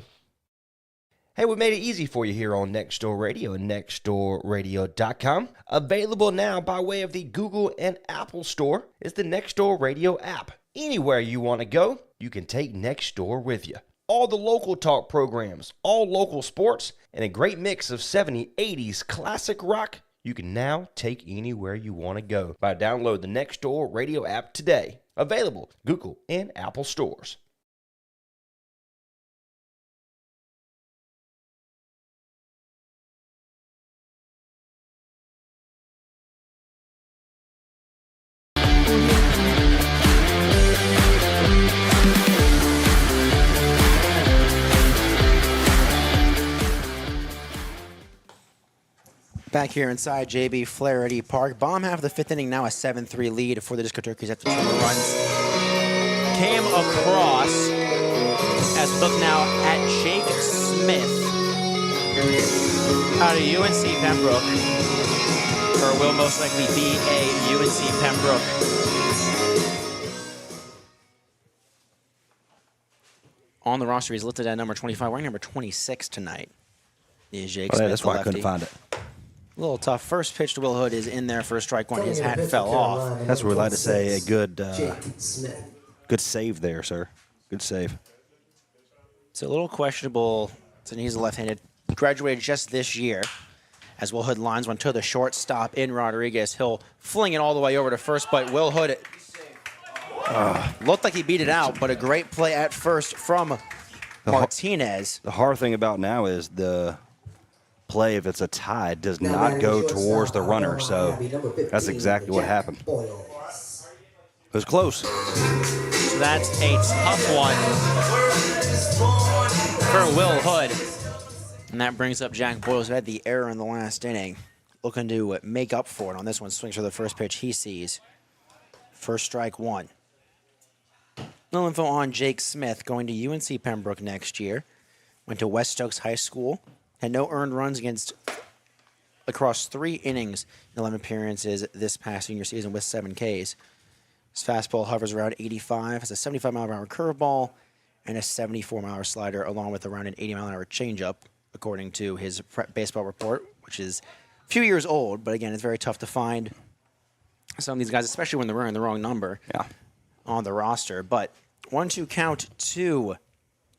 Hey, we made it easy for you here on Next Door Radio and nextdoorradio.com. Available now by way of the Google and Apple Store is the Next Door Radio app. Anywhere you want to go, you can take Next Door with you. All the local talk programs, all local sports, and a great mix of 70s, 80s classic rock you can now take anywhere you want to go by download the Next Door Radio app today. Available Google and Apple stores. Back here inside JB Flaherty Park. Bottom half of the fifth inning, now a 7-3 lead for the Disco Turkeys after 2 runs came across. As we look now at Jake Smith out of UNC Pembroke, or will most likely be a UNC Pembroke. On the roster, he's listed at number 25. Wearing number 26 tonight is Jake Smith. That's why I couldn't find it. A little tough. First pitch to Will Hood is in there for a strike one. His hat fell off. That's what we like to say. A good save there, sir. Good save. It's a little questionable. So he's a left-handed. Graduated just this year. As Will Hood lines one to the shortstop in Rodriguez. He'll fling it all the way over to first, but Will Hood looked like he beat it out, but a great play at first from Martinez. The hard thing about now is the play, if it's a tie, does not go towards the runner. So that's exactly what happened. It was close. So that's a tough one for Will Hood. And that brings up Jack Boyles, who had the error in the last inning. Looking to make up for it on this one. Swings for the first pitch he sees. First strike one. No info on Jake Smith, going to UNC Pembroke next year. Went to West Stokes High School. Had no earned runs across 3 innings in 11 appearances this past senior season with 7 Ks. His fastball hovers around 85, has a 75-mile-per-hour curveball, and a 74-mile-per-hour slider, along with around an 80-mile-an-hour changeup, according to his baseball report, which is a few years old. But again, it's very tough to find some of these guys, especially when they're wearing the wrong number on the roster. But 1-2 count to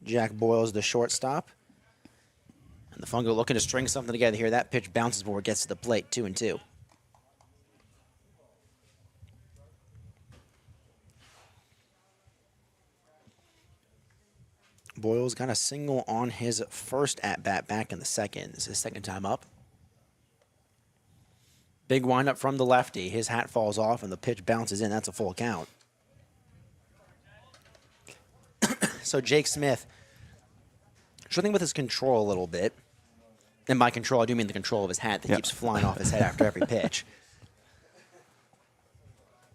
Jack Boyles, the shortstop. And the Fungo looking to string something together here. That pitch bounces before it gets to the plate, 2-2. Boyles got a single on his first at-bat back in the second. This is his second time up. Big windup from the lefty. His hat falls off and the pitch bounces in. That's a full count. So Jake Smith, struggling with his control a little bit. And by control, I do mean the control of his hat that keeps flying off his head after every pitch.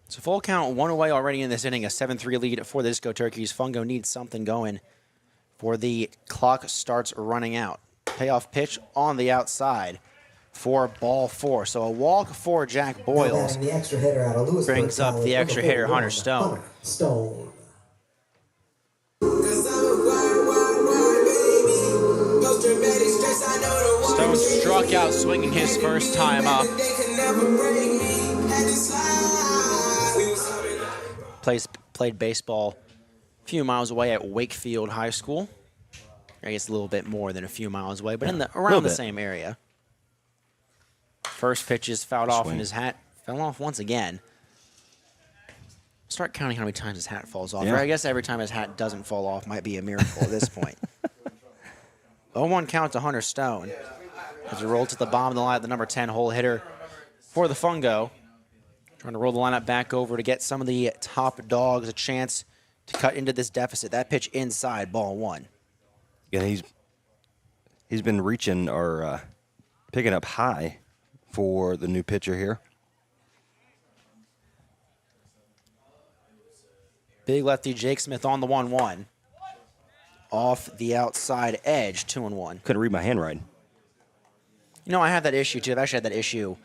So full count, 1 away already in this inning, a 7-3 lead for the Disco Turkeys. Fungo needs something going for the clock starts running out. Payoff pitch on the outside for ball 4. So a walk for Jack Boyles. The extra hitter out of Lewisburg brings up the extra hitter, Hunter Stone. struck out swinging his first time up. Played baseball a few miles away at Wakefield High School. I guess a little bit more than a few miles away, but around the same area. First pitch is fouled off, and his hat fell off once again. Start counting how many times his hat falls off. Yeah. Or I guess every time his hat doesn't fall off might be a miracle at this point. 0-1 count to Hunter Stone. As he rolls to the bottom of the line, the number 10 hole hitter for the Fungo. Trying to roll the lineup back over to get some of the top dogs a chance to cut into this deficit. That pitch inside, ball one. Yeah, he's been reaching or picking up high for the new pitcher here. Big lefty Jake Smith on the 1-1. Off the outside edge, 2-1. Couldn't read my handwriting. You know, I have that issue, too. I've actually had that issue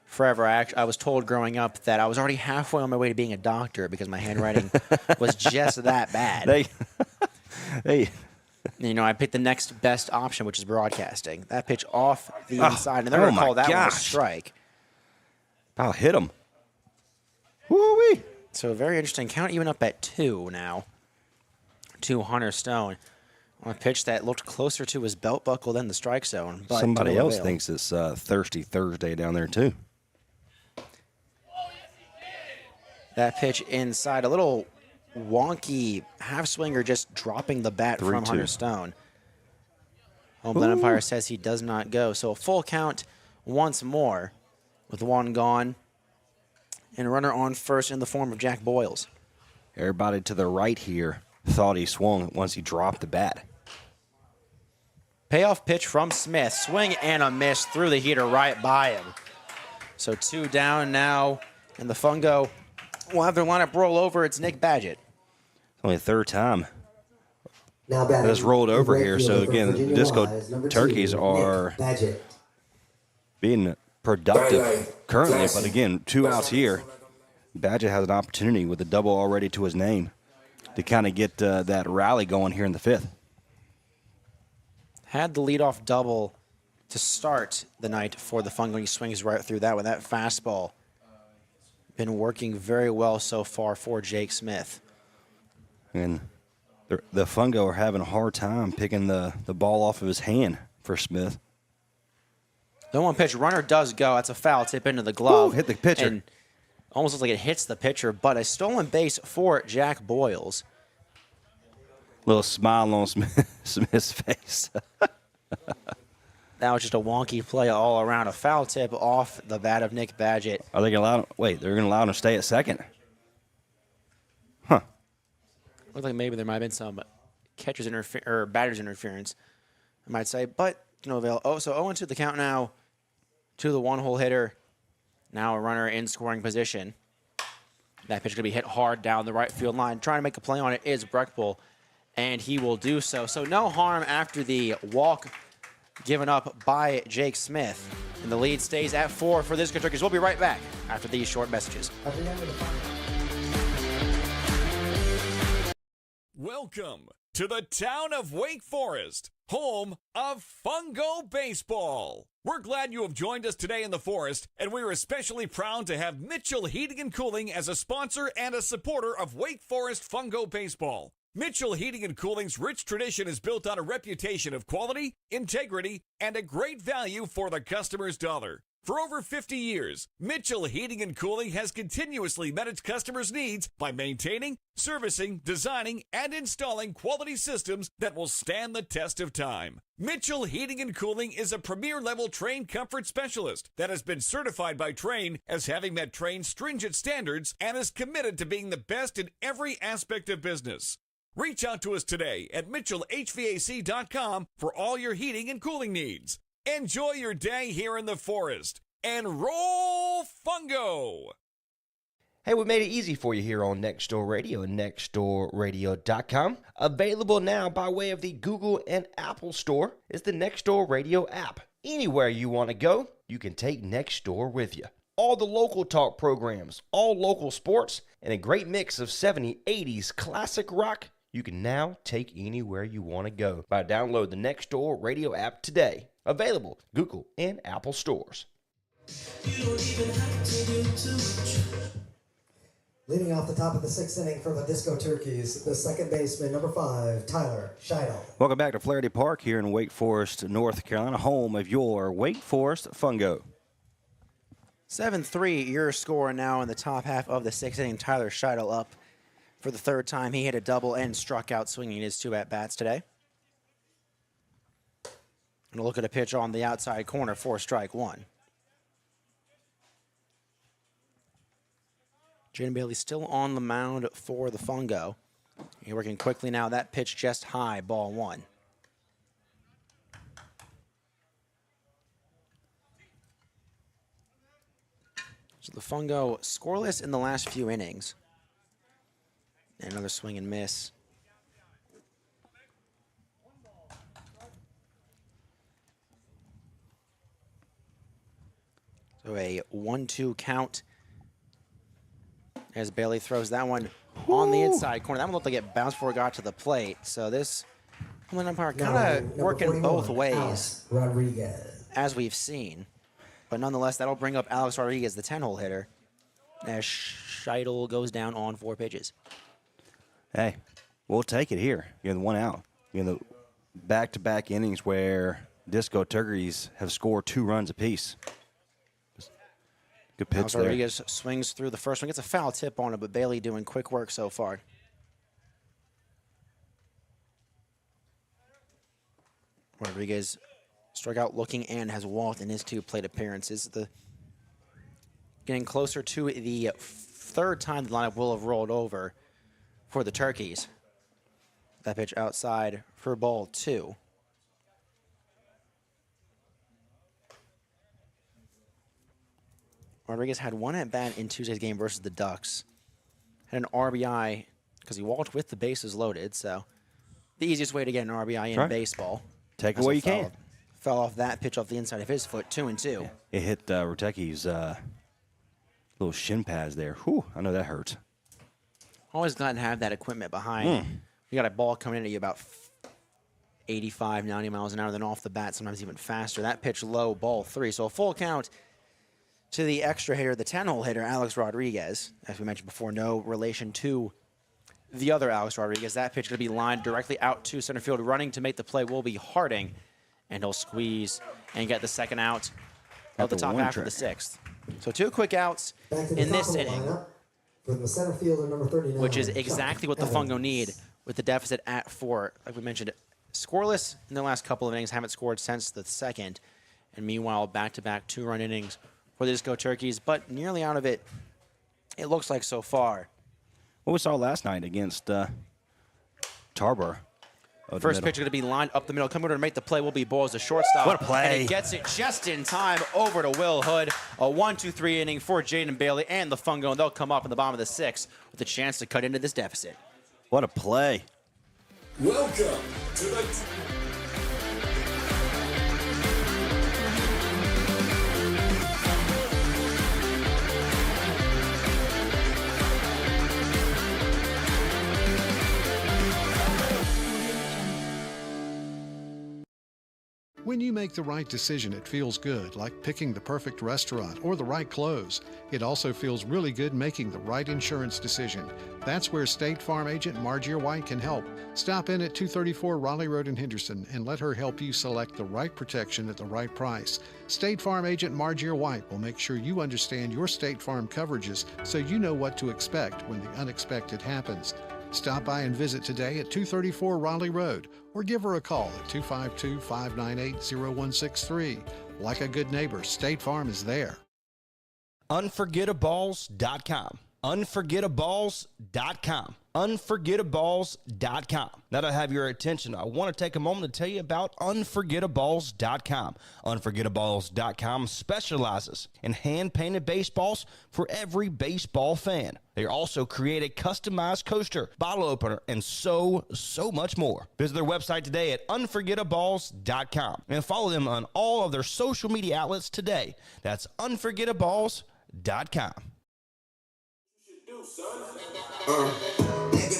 forever. I was told growing up that I was already halfway on my way to being a doctor because my handwriting was just that bad. Hey. You know, I picked the next best option, which is broadcasting. That pitch off the inside, and they're going to call that one a strike. I'll hit him. Woo-wee. So a very interesting count, even up at 2 now. To Hunter Stone on a pitch that looked closer to his belt buckle than the strike zone. But somebody else thinks it's Thirsty Thursday down there, too. That pitch inside, a little wonky half swinger just dropping the bat from Hunter Stone. Home plate umpire says he does not go. So a full count once more with one gone. And a runner on first in the form of Jack Boyles. Everybody to the right here thought he swung once he dropped the bat. Payoff pitch from Smith. Swing and a miss through the heater right by him. So 2 down now. And the Fungo will have their lineup roll over. It's Nick Badgett. Only the third time Now that's rolled over here. So again, the Disco Turkeys are being productive currently. But again, 2 outs here. Badgett has an opportunity with a double already to his name to kind of get that rally going here in the 5th. Had the leadoff double to start the night for the Fungo. He swings right through that with that fastball. Been working very well so far for Jake Smith. And the Fungo are having a hard time picking the ball off of his hand for Smith. The 1 pitch, runner does go. That's a foul tip into the glove. Ooh, hit the pitcher. And almost looks like it hits the pitcher, but a stolen base for Jack Boyles. Little smile on Smith's face. That was just a wonky play all around. A foul tip off the bat of Nick Badgett. Are they going to allow him? Wait, they're going to allow him to stay at second? Huh. Looked like maybe there might have been some catcher's or batter's interference, I might say, but no avail. Oh, so 0-2 the count now to the 1-hole hitter. Now a runner in scoring position. That pitch is going to be hit hard down the right field line. Trying to make a play on it is Breckbull, and he will do so. So no harm after the walk given up by Jake Smith. And the lead stays at 4 for the Disco Turkeys. We'll be right back after these short messages. Welcome to the town of Wake Forest, home of Fungo Baseball. We're glad you have joined us today in the Forest, and we're especially proud to have Mitchell Heating and Cooling as a sponsor and a supporter of Wake Forest Fungo Baseball. Mitchell Heating and Cooling's rich tradition is built on a reputation of quality, integrity, and a great value for the customer's dollar. For over 50 years, Mitchell Heating and Cooling has continuously met its customers' needs by maintaining, servicing, designing, and installing quality systems that will stand the test of time. Mitchell Heating and Cooling is a premier-level Trane comfort specialist that has been certified by Trane as having met Trane's stringent standards and is committed to being the best in every aspect of business. Reach out to us today at MitchellHVAC.com for all your heating and cooling needs. Enjoy your day here in the Forest and roll Fungo! Hey, we made it easy for you here on Next Door Radio and nextdoorradio.com. Available now by way of the Google and Apple Store is the Next Door Radio app. Anywhere you want to go, you can take Next Door with you. All the local talk programs, all local sports, and a great mix of 70s, 80s classic rock you can now take anywhere you want to go by download the Next Door Radio app today. Available Google and Apple stores. Leading off the top of the 6th inning for the Disco Turkeys, the second baseman, number 5, Tyler Scheidel. Welcome back to Flaherty Park here in Wake Forest, North Carolina, home of your Wake Forest Fungo. 7-3 your score now in the top half of the 6th inning. Tyler Scheidel up for the third time. He hit a double and struck out swinging his 2 at-bats today. And a look at a pitch on the outside corner for strike 1. Jaden Bailey still on the mound for the Fungo. He's working quickly now. That pitch just high, ball 1. So the Fungo scoreless in the last few innings. And another swing and miss. So a 1-2 count as Bailey throws that one on the inside corner. That one looked like it bounced before it got to the plate. So this home umpire kind of working both ways, Rodriguez. as we've seen. But nonetheless, that'll bring up Alex Rodriguez, the 10-hole hitter, as Scheidel goes down on 4 pitches. Hey, we'll take it here. You're the 1 out. You're the back-to-back innings where Disco Turkeys have scored 2 runs apiece. Good pitch Alex there. Rodriguez swings through the first one, gets a foul tip on it, but Bailey doing quick work so far. Rodriguez struck out looking and has walked in his 2 plate appearances. Getting closer to the 3rd time the lineup will have rolled over for the Turkeys. That pitch outside for ball 2. Rodriguez had 1 at-bat in Tuesday's game versus the Ducks. Had an RBI because he walked with the bases loaded, so the easiest way to get an RBI in baseball. Take it where you can. Fell off that pitch off the inside of his foot, 2-2. It hit Ruteki's little shin pads there. Whew, I know that hurts. Always glad to have that equipment behind. You got a ball coming in at you about 85, 90 miles an hour, then off the bat, sometimes even faster. That pitch low, ball 3. So a full count to the extra hitter, the 10-hole hitter, Alex Rodriguez. As we mentioned before, no relation to the other Alex Rodriguez. That pitch going to be lined directly out to center field. Running to make the play will be Harding, and he'll squeeze and get the second out of the top half of the 6th. So 2 quick outs in this inning, From the center fielder, number 39, which is exactly what the Fungo need with the deficit at 4. Like we mentioned, scoreless in the last couple of innings, haven't scored since the 2nd. And meanwhile, back-to-back 2-run innings for the Disco Turkeys, but nearly out of it, it looks like so far. What we saw last night against Tarboro. First pitch going to be lined up the middle. Coming over to make the play will be Boyles, the shortstop. What a play. And he gets it just in time over to Will Hood. A 1-2-3 inning for Jaden Bailey and the Fungo, and they'll come up in the bottom of the 6th with a chance to cut into this deficit. What a play. Welcome to the... When you make the right decision, it feels good, like picking the perfect restaurant or the right clothes. It also feels really good making the right insurance decision. That's where State Farm agent Margier White can help. Stop in at 234 Raleigh Road in Henderson and let her help you select the right protection at the right price. State Farm agent Margier White will make sure you understand your State Farm coverages so you know what to expect when the unexpected happens. Stop by and visit today at 234 Raleigh Road or give her a call at 252-598-0163. Like a good neighbor, State Farm is there. Unforgettaballs.com. Unforgettaballs.com. Unforgettaballs.com. Now that I have your attention, I want to take a moment to tell you about Unforgettaballs.com. Unforgettaballs.com specializes in hand-painted baseballs for every baseball fan. They also create a customized coaster, bottle opener, and so much more. Visit their website today at Unforgettaballs.com and follow them on all of their social media outlets today. That's Unforgettaballs.com.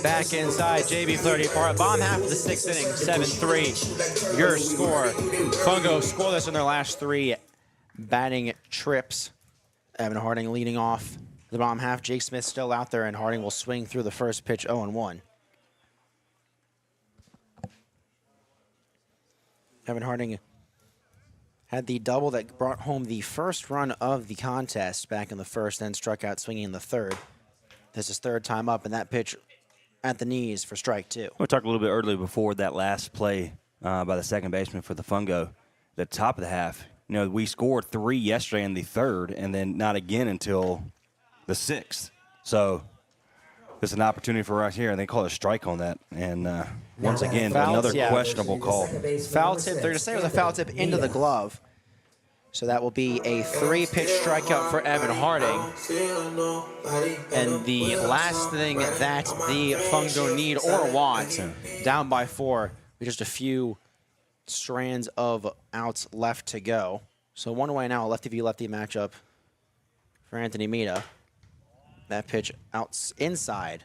Back inside, JB Flaherty. Bottom half of the 6th inning, 7-3. Your score. Fungo scoreless in their last 3 batting trips. Evan Harding leading off the bottom half. Jake Smith still out there, and Harding will swing through the first pitch 0-1. Evan Harding had the double that brought home the first run of the contest back in the first, then struck out swinging in the third. This is third time up, and that pitch at the knees for strike 2. We talked a little bit earlier before that last play by the second baseman for the Fungo, the top of the half. You know, we scored 3 yesterday in the third, and then not again until the 6th. So there's an opportunity for right here, and they call it a strike on that. And once again, another questionable call. Foul tip. They're going to say it was a foul tip into the glove. So that will be a 3-pitch strikeout for Evan Harding. And the last thing that the Fungo need or want, down by 4, with just a few strands of outs left to go. So one away now, a lefty-v-lefty matchup for Anthony Mita. That pitch out inside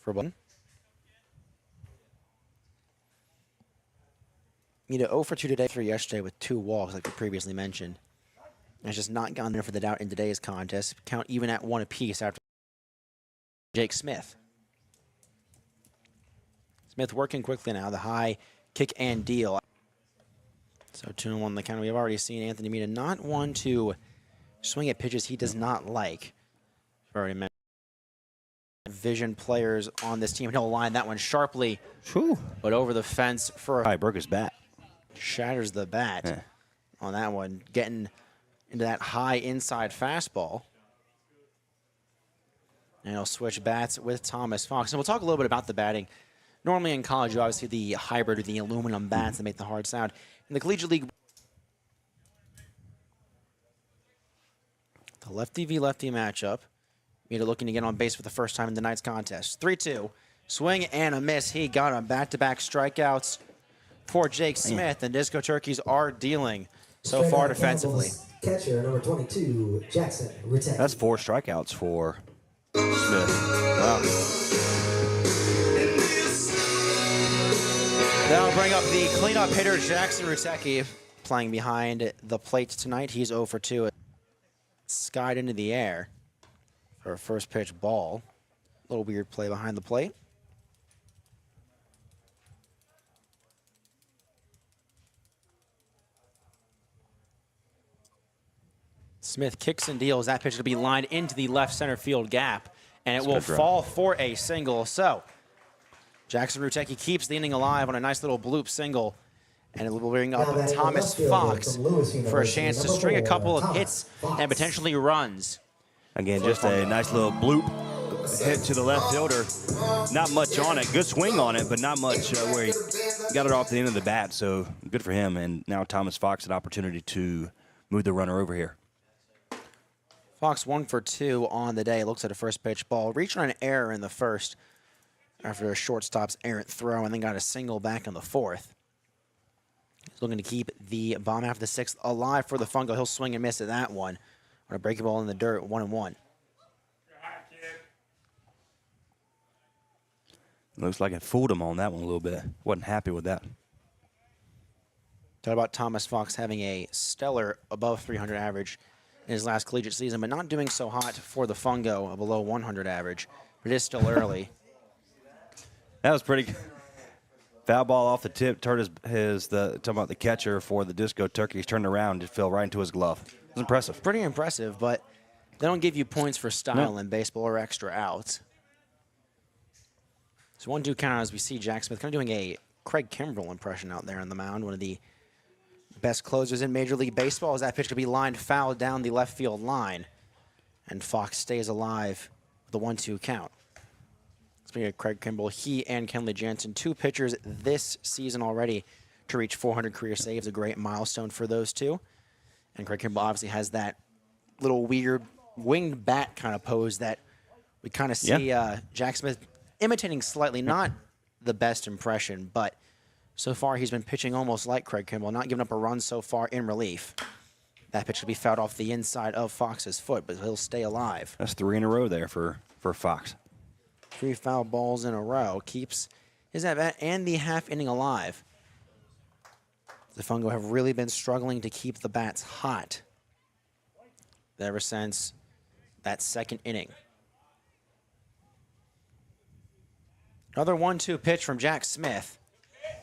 for Button. Mita 0 for 2 today, 3 yesterday with 2 walks, like we previously mentioned. Has just not gone there for the doubt in today's contest. Count even at 1 apiece after Jake Smith. Smith working quickly now. The high kick and deal. So 2-1 the count. We have already seen Anthony Mita not one to swing at pitches he does not like. I've already mentioned vision players on this team. He'll line that one sharply, but over the fence for I broke his bat. Shatters the bat on that one, getting into that high inside fastball. And he'll switch bats with Thomas Fox. And we'll talk a little bit about the batting. Normally in college, you obviously the hybrid or the aluminum bats that make the hard sound. In the Collegiate League, the lefty-v-lefty matchup. Mita looking to get on base for the first time in tonight's contest. 3-2. Swing and a miss. He got on back-to-back strikeouts for Jake Smith, and Disco Turkeys are dealing so far defensively. Catcher number 22, Jackson Rutecki. That's 4 strikeouts for Smith. Wow. That'll bring up the cleanup hitter, Jackson Rutecki, playing behind the plate tonight. He's 0 for 2. Skied into the air for a first pitch ball. A little weird play behind the plate. Smith kicks and deals. That pitch will be lined into the left center field gap, and it will fall for a single. So Jackson Rutecki keeps the inning alive on a nice little bloop single, and it will bring up Thomas Fox for a chance to string a couple of hits and potentially runs. Again, just a nice little bloop hit to the left fielder. Not much on it. Good swing on it, but not much where he got it off the end of the bat. So good for him. And now Thomas Fox an opportunity to move the runner over here. Fox 1 for 2 on the day. Looks at a first pitch ball. Reached on an error in the first after a shortstop's errant throw, and then got a single back in the 4th. He's looking to keep the bottom half of the 6th alive for the Fungo. He'll swing and miss at that one. On a breaking ball in the dirt, 1-1. Looks like it fooled him on that one a little bit. Wasn't happy with that. Talk about Thomas Fox having a stellar above 300 average in his last collegiate season, but not doing so hot for the Fungo, a below 100 average. But it is still early. That was pretty good. Foul ball off the tip, turned talking about the catcher for the Disco Turkeys, turned around, just fell right into his glove. It was impressive. Pretty impressive, but they don't give you points for style in baseball or extra outs. So 1-2 count as we see Jack Smith kind of doing a Craig Kimbrell impression out there on the mound, one of the best closers in Major League Baseball, as that pitch could be lined foul down the left field line. And Fox stays alive with a 1-2 count. Speaking of Craig Kimbrell, he and Kenley Jansen, 2 pitchers this season already to reach 400 career saves, a great milestone for those two. And Craig Kimbrell obviously has that little weird winged bat kind of pose that we kind of see Jack Smith imitating slightly. Not the best impression, but so far he's been pitching almost like Craig Kimbrell, not giving up a run so far in relief. That pitch will be fouled off the inside of Fox's foot, but he'll stay alive. That's 3 in a row there for Fox. 3 foul balls in a row. Keeps his at-bat and the half inning alive. The Fungo have really been struggling to keep the bats hot ever since that second inning. Another 1-2 pitch from Jack Smith.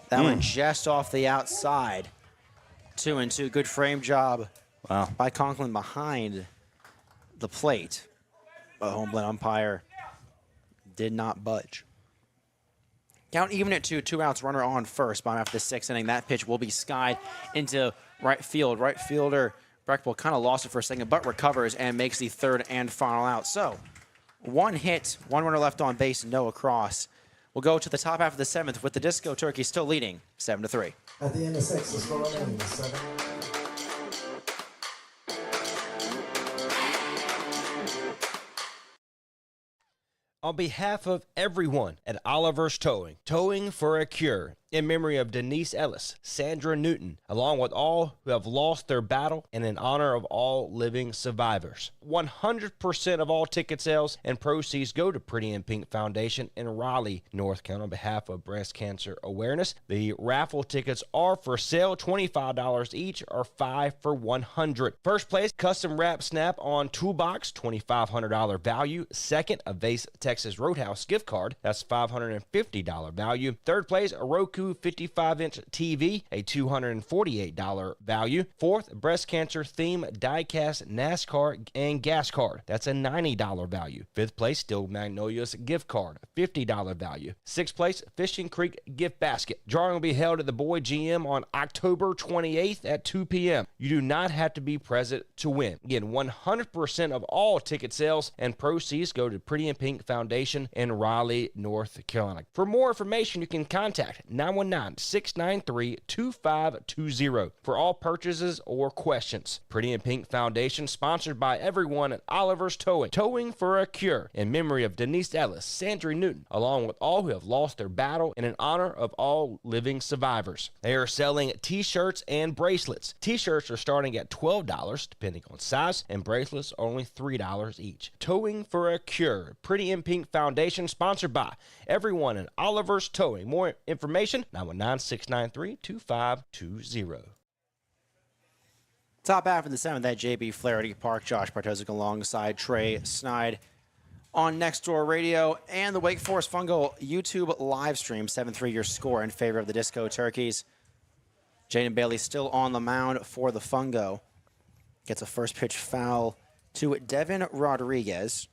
That one just off the outside. 2-2. Good frame job by Conklin behind the plate. But home plate umpire did not budge. Count even at 2, 2 outs, runner on first. Bottom after the 6th inning, that pitch will be skied into right field. Right fielder Breckville kind of lost it for a second, but recovers and makes the 3rd and final out. So, 1 hit, 1 runner left on base, no across. We'll go to the top half of the 7th with the Disco Turkey still leading 7-3. At the end of 6, the score remains 7. On behalf of everyone at Oliver's Towing for a Cure, in memory of Denise Ellis, Sandra Newton, along with all who have lost their battle and in honor of all living survivors. 100% of all ticket sales and proceeds go to Pretty in Pink Foundation in Raleigh, North Carolina on behalf of breast cancer awareness. The raffle tickets are for sale, $25 each or 5 for $100. First place, custom wrap snap-on toolbox, $2,500 value. Second, a Vase Texas Roadhouse gift card, that's $550 value. Third place, a Roku 55-inch TV, a $248 value. Fourth, breast cancer theme die-cast NASCAR and gas card. That's a $90 value. Fifth place, Still Magnolias gift card, $50 value. Sixth place, Fishing Creek gift basket. Drawing will be held at the Boyd GM on October 28th at 2 p.m. You do not have to be present to win. Again, 100% of all ticket sales and proceeds go to Pretty in Pink Foundation in Raleigh, North Carolina. For more information, you can contact 919-693-2520 for all purchases or questions. Pretty in Pink Foundation, sponsored by everyone at Oliver's Towing for a Cure, in memory of Denise Ellis, Sandra Newton, along with all who have lost their battle and in honor of all living survivors. They are selling t-shirts and bracelets. T-shirts are starting at $12 depending on size, and bracelets are only $3 each. Towing for a Cure, Pretty in Pink Foundation, sponsored by everyone at Oliver's Towing. More information, 919-693-2520. Top half of the 7th at JB Flaherty Park. Josh Bartosic alongside Trey Snide on Nextdoor Radio and the Wake Forest Fungo YouTube live stream. 7-3 your score in favor of the Disco Turkeys. Jaden Bailey still on the mound for the Fungo. Gets a first pitch foul to Devin Rodriguez,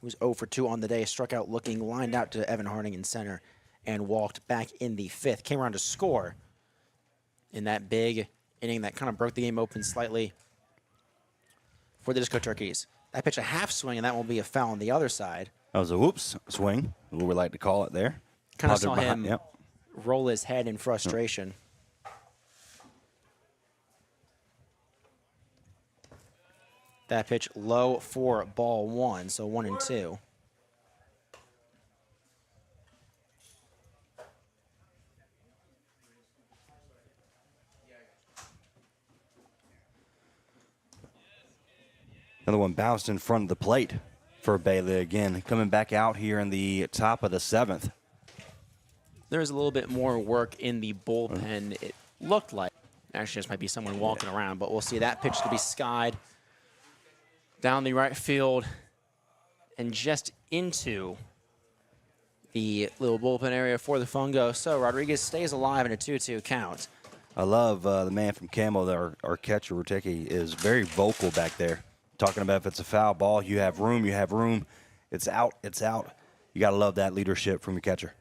who's 0 for 2 on the day. Struck out looking, lined out to Evan Harding in center, and walked back in the 5th. Came around to score in that big inning that kind of broke the game open slightly for the Disco Turkeys. That pitch a half swing, and that will be a foul on the other side. That was a whoops swing, what we like to call it there. Kind of saw him Yep. roll his head in frustration. That pitch low for ball 1, so 1-2. Another one bounced in front of the plate for Bailey again, coming back out here in the top of the 7th. There's a little bit more work in the bullpen, it looked like. Actually, just might be someone walking around, but we'll see. That pitch to be skied down the right field and just into the little bullpen area for the Fungo. So Rodriguez stays alive in a 2-2 count. I love the man from Camo, our catcher, Rutecki, is very vocal back there. Talking about if it's a foul ball, you have room, it's out, it's out. You got to love that leadership from your catcher.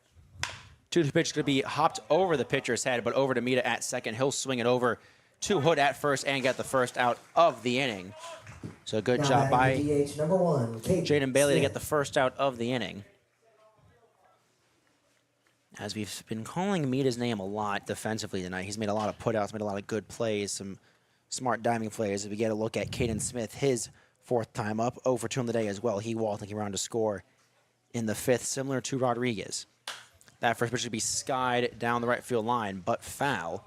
2-2 pitch going to be hopped over the pitcher's head, but over to Mita at second. He'll swing it over to Hood at first and get the first out of the inning. So good job by Jaden Bailey to get the first out of the inning. As we've been calling Mita's name a lot defensively tonight, he's made a lot of putouts, made a lot of good plays, some smart diving plays. If we get a look at Caden Smith, his 4th time up, 0 for 2 on the day as well. He walked and came around to score in the 5th, similar to Rodriguez. That first pitch should be skied down the right field line, but foul.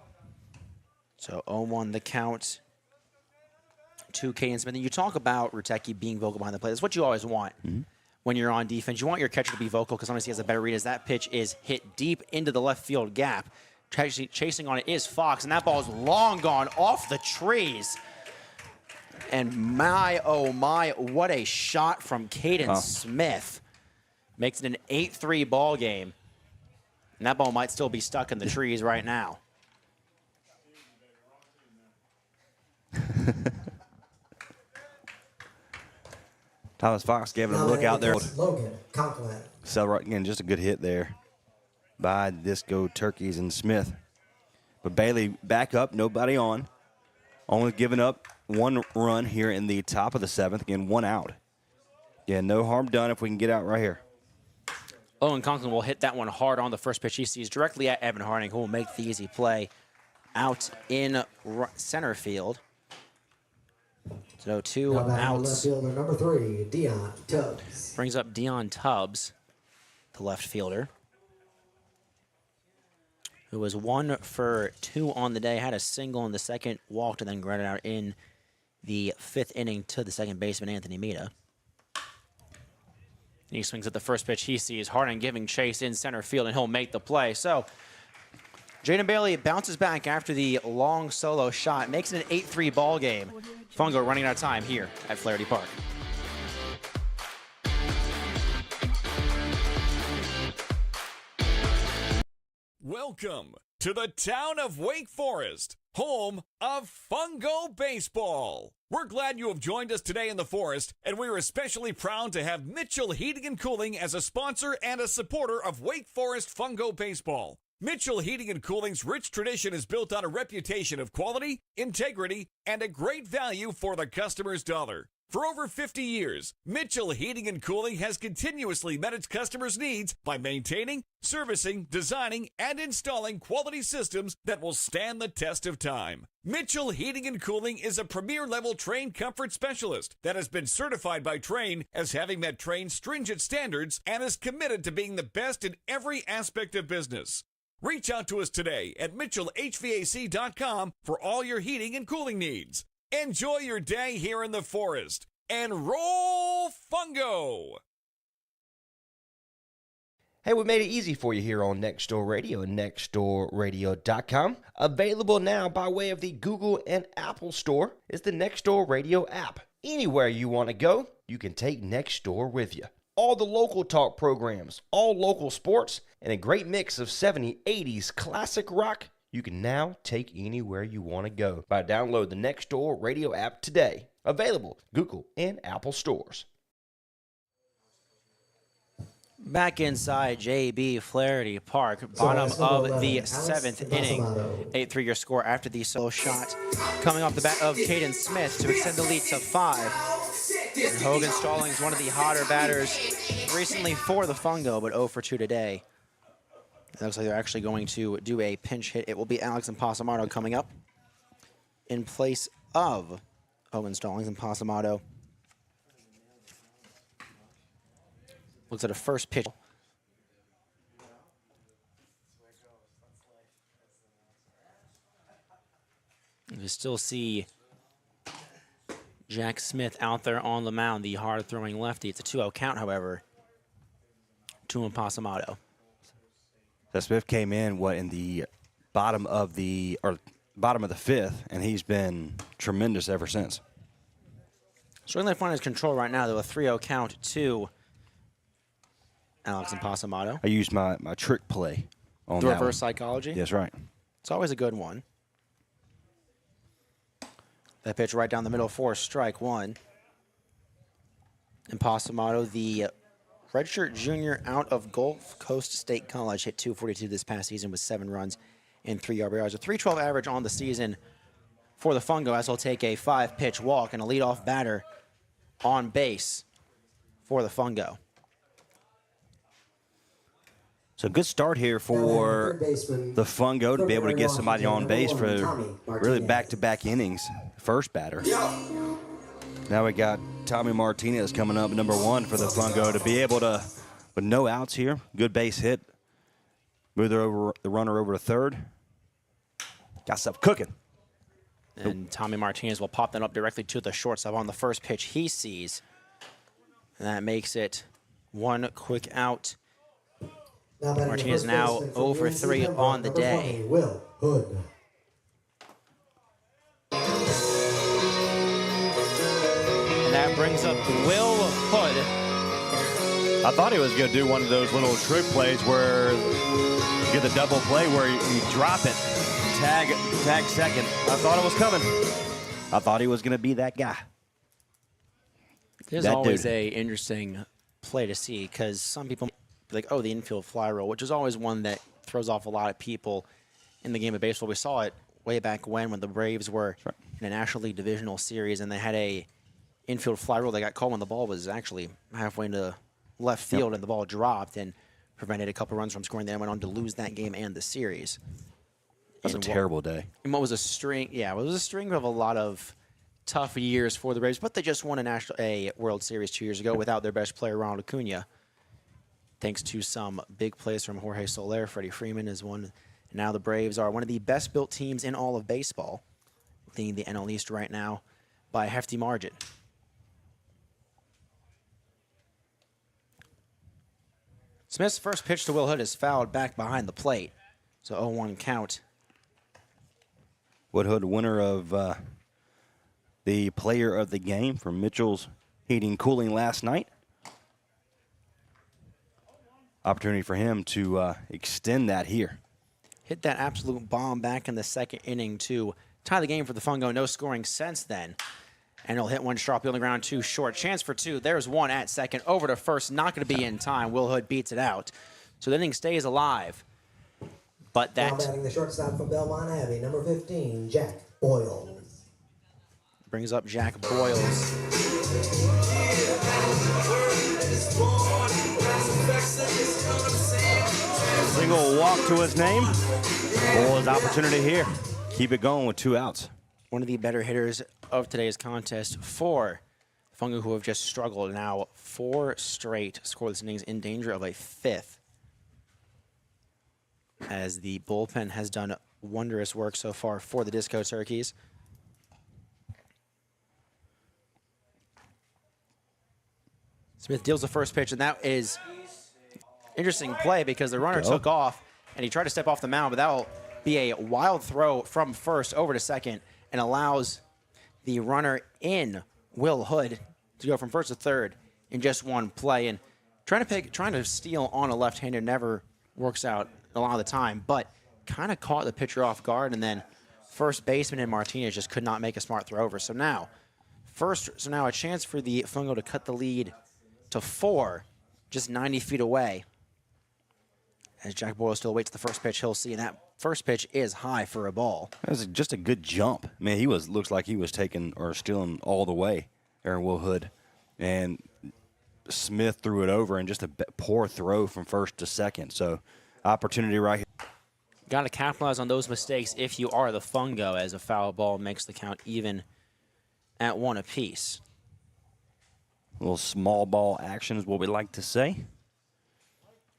So 0-1 the count to Caden Smith. And you talk about Rutecki being vocal behind the plate. That's what you always want. when you're on defense. You want your catcher to be vocal because honestly he has a better read as that pitch is hit deep into the left field gap. Chasing on it is Fox, and that ball is long gone off the trees. And my, oh my, what a shot from Caden Smith. Makes it an 8-3 ball game. And that ball might still be stuck in the trees right now. Thomas Fox gave it a look out there. Logan Conklin. So right again, just a good hit there by Disco Turkeys and Smith. But Bailey back up, nobody on. Only giving up 1 run here in the top of the 7th. Again, 1 out. Yeah, no harm done if we can get out right here. Owen Conklin will hit that one hard on the first pitch he sees directly at Evan Harding, who will make the easy play out in center field. So 2 outs. Left fielder number 3, Dion Tubbs. Brings up Dion Tubbs, the left fielder, who was 1 for 2 on the day, had a single in the second, walked, and then grounded out in the 5th inning to the second baseman, Anthony Mita. And he swings at the first pitch he sees. Harding giving chase in center field, and he'll make the play. So Jaden Bailey bounces back after the long solo shot, makes it an 8-3 ball game. Fungo running out of time here at Flaherty Park. Welcome to the town of Wake Forest, home of Fungo Baseball. We're glad you have joined us today in the Forest, and we're especially proud to have Mitchell Heating and Cooling as a sponsor and a supporter of Wake Forest Fungo Baseball. Mitchell Heating and Cooling's rich tradition is built on a reputation of quality, integrity, and a great value for the customer's dollar. For over 50 years, Mitchell Heating and Cooling has continuously met its customers' needs by maintaining, servicing, designing, and installing quality systems that will stand the test of time. Mitchell Heating and Cooling is a premier-level Trane comfort specialist that has been certified by Trane as having met Trane's stringent standards and is committed to being the best in every aspect of business. Reach out to us today at mitchellhvac.com for all your heating and cooling needs. Enjoy your day here in the Forest and roll Fungo! Hey, we made it easy for you here on Next Door Radio and nextdoorradio.com. Available now by way of the Google and Apple Store is the Next Door Radio app. Anywhere you want to go, you can take Next Door with you. All the local talk programs, all local sports, and a great mix of 70s, 80s classic rock you can now take anywhere you want to go by download the Next Door Radio app today. Available Google and Apple stores. Back inside JB Flaherty Park, bottom of the 7th inning. 8-3 your score after the solo shot. Coming off the bat of Caden Smith to extend the lead to 5. And Hogan Stallings, one of the hotter batters recently for the Fungo, but 0 for 2 today. It looks like they're actually going to do a pinch hit. It will be Alex Impasamato coming up in place of Hogan Stallings. Impasamato looks at a first pitch. You still see Jack Smith out there on the mound, the hard-throwing lefty. It's a 2-0 count, however, to Impasamato. So Smith came in in the bottom of the 5th, and he's been tremendous ever since. Certainly finding his control right now, though. A 3-0 count to Alex Impasamato. I used my trick play on The that reverse one. psychology? That's right. It's always a good one. That pitch right down the middle for strike 1. Impasamato, the redshirt junior out of Gulf Coast State College, hit .242 this past season with 7 runs and 3 RBIs. A .312 average on the season for the Fungo, as he'll take a 5-pitch walk and a leadoff batter on base for the Fungo. So good start here for the Fungo to be able to get somebody on base for really back-to-back innings. First batter. Now we got Tommy Martinez coming up, number 1 for the Fungo, to be able to, with no outs here, good base hit, move the runner over to third. Got stuff cooking. And Tommy Martinez will pop that up directly to the shortstop on the first pitch he sees. And that makes it One quick out. Now batting the Martinez first now baseman for over UNC 3 Pembroke, on the number day. 20, Will Hood. And that brings up Will Hood. I thought he was going to do one of those little trick plays where you get the double play where you drop it, tag second. I thought it was coming. I thought he was going to be that guy. There's That always dude. a interesting play to see because some people be like, oh, the infield fly roll, which is always one that throws off a lot of people in the game of baseball. We saw it way back when the Braves were in a National League divisional series and they had a infield fly roll that got called when the ball was actually halfway into left field and the ball dropped and prevented a couple runs from scoring. They went on to lose that game and the series. That was a terrible day. And what was a string? Yeah, it was a string of a lot of tough years for the Braves, but they just won a World Series 2 years ago without their best player, Ronald Acuna. Thanks to some big plays from Jorge Soler, Freddie Freeman is one. And now the Braves are one of the best built teams in all of baseball, leading the NL East right now by a hefty margin. Smith's first pitch to Will Hood is fouled back behind the plate, so 0-1 count. Will Hood, winner of the player of the game from Mitchell's Heating Cooling last night. Opportunity for him to extend that here. Hit that absolute bomb back in the second inning to tie the game for the Fungo. No scoring since then. And he'll hit one sharply on the ground, 2 short. Chance for 2. There's one at second. Over to first. Not going to be in time. Will Hood beats it out. So the inning stays alive. But Now that batting the shortstop from Belmont Abbey, number 15, Jack Boyle. brings up Jack Boyles. Single walk to his name. Boyle's opportunity here. Keep it going with 2 outs. One of the better hitters of today's contest for Fungo, who have just struggled now 4 straight scoreless innings, in danger of a 5th. As the bullpen has done wondrous work so far for the Disco Turkeys. Smith deals the first pitch, and that is interesting play because the runner took off, and he tried to step off the mound, but that will be a wild throw from first over to second and allows the runner in, Will Hood, to go from first to third in just one play. And trying to steal on a left-hander never works out a lot of the time, but kind of caught the pitcher off guard, and then first baseman and Martinez just could not make a smart throw over. So now a chance for the Fungo to cut the lead to 4, just 90 feet away. As Jack Boyle still waits the first pitch he'll see, and that first pitch is high for a ball. That was just a good jump. I mean, looks like he was taking or stealing all the way, Aaron Will Hood. And Smith threw it over, and just a poor throw from first to second. So opportunity right here. Got to capitalize on those mistakes if you are the Fungo, as a foul ball makes the count even at 1 apiece. A little small ball action is what we like to say.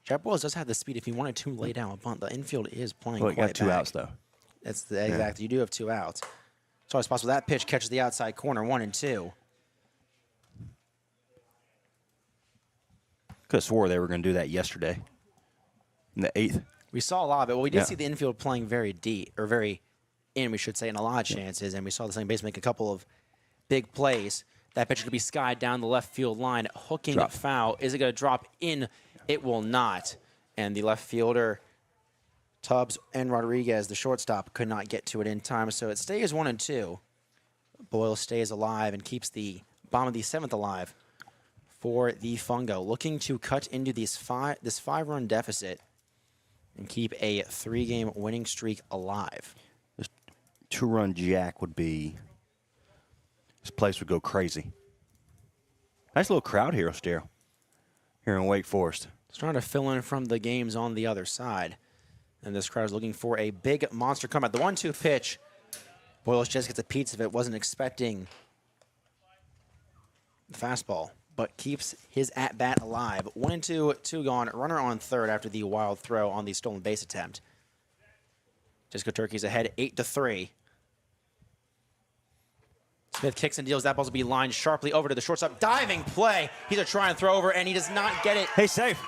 Jack Boyles does have the speed if he wanted to lay down a bunt. The infield is playing Well, he quite got 2 back. outs, though. That's exactly. You do have 2 outs. So it's possible that pitch catches the outside corner, 1-2. Could have swore they were going to do that yesterday in the 8th. We saw a lot of it. Well, we did see the infield playing very deep, or very in, we should say, in a lot of chances, and we saw the second base make a couple of big plays. That pitch could be skied down the left field line, hooking foul. Is it going to drop in? It will not. And the left fielder, Tubbs and Rodriguez, the shortstop, could not get to it in time. So it stays 1-2. Boyle stays alive and keeps the bottom of the 7th alive for the Fungo, looking to cut into this 5-run deficit and keep a 3-game winning streak alive. This 2-run jack would be, this place would go crazy. Nice little crowd here, still, here in Wake Forest. Just trying to fill in from the games on the other side. And this crowd is looking for a big monster comeback. The 1-2 pitch, Boyles just gets a piece of it. Wasn't expecting the fastball, but keeps his at-bat alive. 1-2, 2 gone. Runner on third after the wild throw on the stolen base attempt. Disco Turkeys ahead 8-3. Smith kicks and deals. That ball's to be lined sharply over to the shortstop. Diving play. He's a try and throw over, and he does not get it. Hey, safe.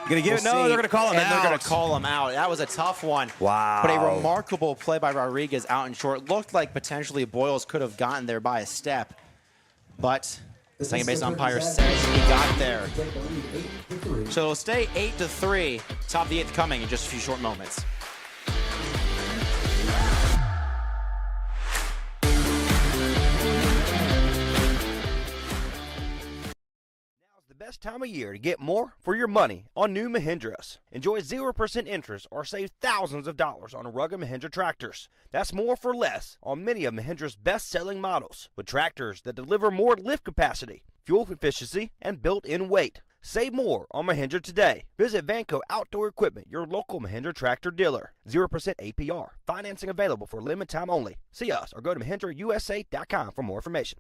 Going to give it? No, see. they're going to call him out. And they're going to call him out. That was a tough one. Wow. But a remarkable play by Rodriguez out in short. Looked like potentially Boyles could have gotten there by a step. But the second base umpire says he got there. So it'll stay 8-3. Top of the 8th coming in just a few short moments. Best time of year to get more for your money on new Mahindras. Enjoy 0% interest or save thousands of dollars on rugged Mahindra tractors. That's more for less on many of Mahindra's best-selling models, with tractors that deliver more lift capacity, fuel efficiency, and built-in weight. Save more on Mahindra today. Visit Vanco Outdoor Equipment, your local Mahindra tractor dealer. 0% APR. Financing available for limited time only. See us or go to MahindraUSA.com for more information.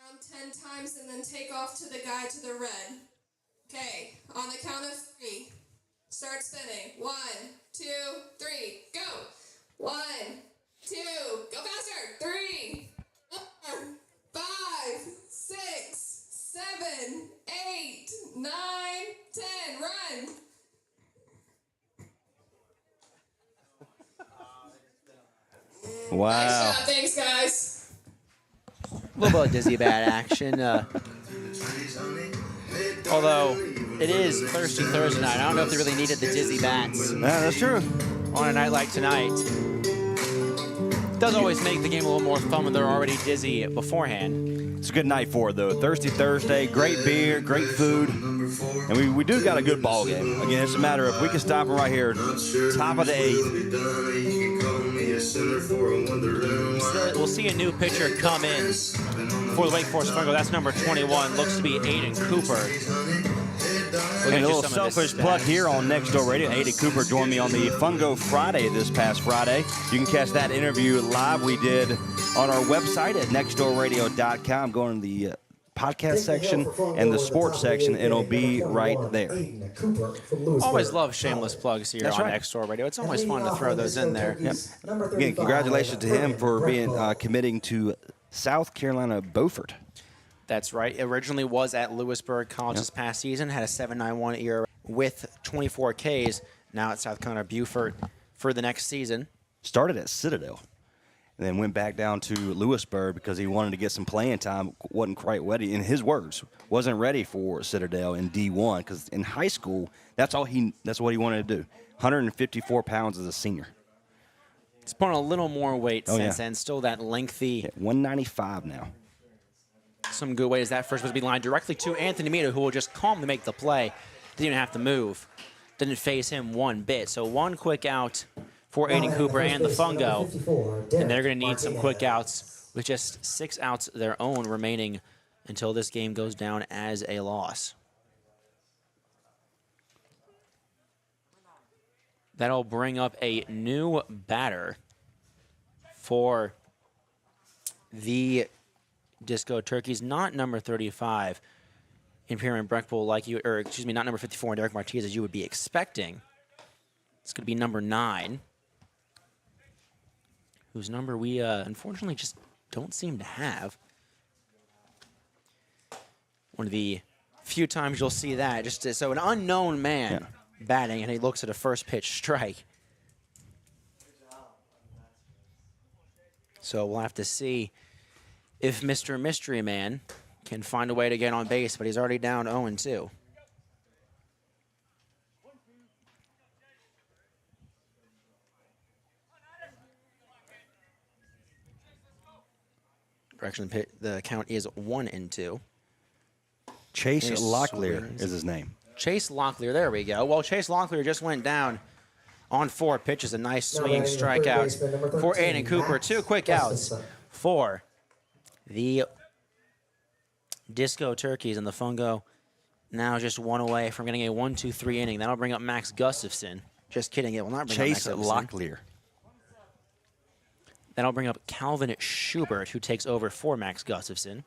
Around 10 times and then take off to the guy to the red. Okay, on the count of 3. Start spinning. 1, 2, 3, go. 1, 2, go faster. 3, 4, 5, 6, 7, 8, 9, 10. Run. Wow. Nice job. Thanks, guys. A little bit of dizzy bat action. Although it is Thirsty Thursday night. I don't know if they really needed the dizzy bats. Yeah, that's true. On a night like tonight. Does always make the game a little more fun when they're already dizzy beforehand. It's a good night for it, though. Thirsty Thursday, great beer, great food. And we do got a good ball game. Again, it's a matter of we can stop them right here, top of the 8th. We'll see a new pitcher come in for the Wake Forest Fungo. That's number 21. Looks to be Aiden Cooper. And a little selfish plug here on Next Door Radio. Aiden Cooper joined me on the Fungo Friday this past Friday. You can catch that interview live we did on our website at nextdoorradio.com. Go in the podcast section and the sports section. It'll be right there. Always love shameless plugs here on Next Door Radio. It's always fun to throw those in there. Yep. Again, congratulations to him for being committing to South Carolina Beaufort. That's right. Originally was at Lewisburg College this past season. Had a 7.91 ERA with 24 Ks. Now at South Carolina Beaufort for the next season. Started at Citadel. And then went back down to Lewisburg because he wanted to get some playing time. Wasn't quite ready, in his words, wasn't ready for Citadel in D1 because in high school, that's what he wanted to do. 154 pounds as a senior. He's put on a little more weight since then. Still that lengthy. 195 now. Some good ways. That first was to be lined directly to Anthony Mita, who will just calmly make the play. Didn't even have to move. Didn't phase him one bit. So one quick out for Aiden Cooper and the Fungo. And they're going to need some quick outs with just 6 outs of their own remaining until this game goes down as a loss. That'll bring up a new batter for the Disco Turkeys. Not number 35 in Pyramid Breckpool not number 54 in Derek Martinez as you would be expecting. It's going to be number 9. Whose number we unfortunately just don't seem to have. One of the few times you'll see that. So an unknown man batting, and he looks at a first pitch strike. So we'll have to see if Mr. Mystery Man can find a way to get on base, but he's already down 0-2. Direction the count is 1-2. Chase Locklear is his name. Chase Locklear, there we go. Well, Chase Locklear just went down on 4 pitches. A nice swinging strikeout for Aiden Cooper. 2 quick outs for the Disco Turkeys, and the Fungo now just 1 away from getting a 1-2-3 inning. That'll bring up Max Gustafson. Just kidding, it will not bring Chase up Max Gustafson. Locklear. That'll bring up Calvin Schubert, who takes over for Max Gustafson.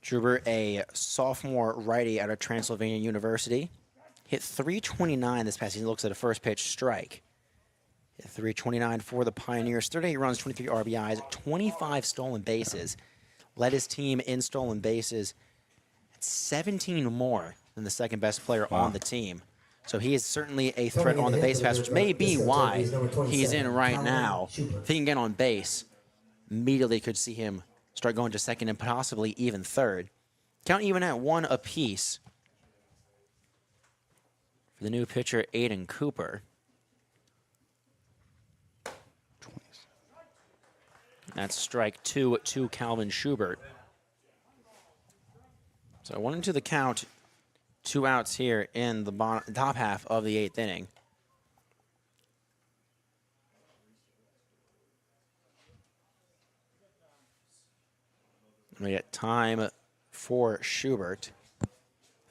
Schubert, a sophomore righty out of Transylvania University, hit .329 this past season. Looks at a first pitch strike. Hit .329 for the Pioneers. 38 runs, 23 RBIs, 25 stolen bases. Led his team in stolen bases at 17 more than the second best player on the team. So he is certainly a threat on the base pass, which may be why he's in right now. If he can get on base, immediately could see him start going to second and possibly even third. Count even at 1 apiece for the new pitcher, Aiden Cooper. That's strike 2 to Calvin Schubert. So 1-2 the count. 2 outs here in the top half of the 8th inning. We get time for Schubert.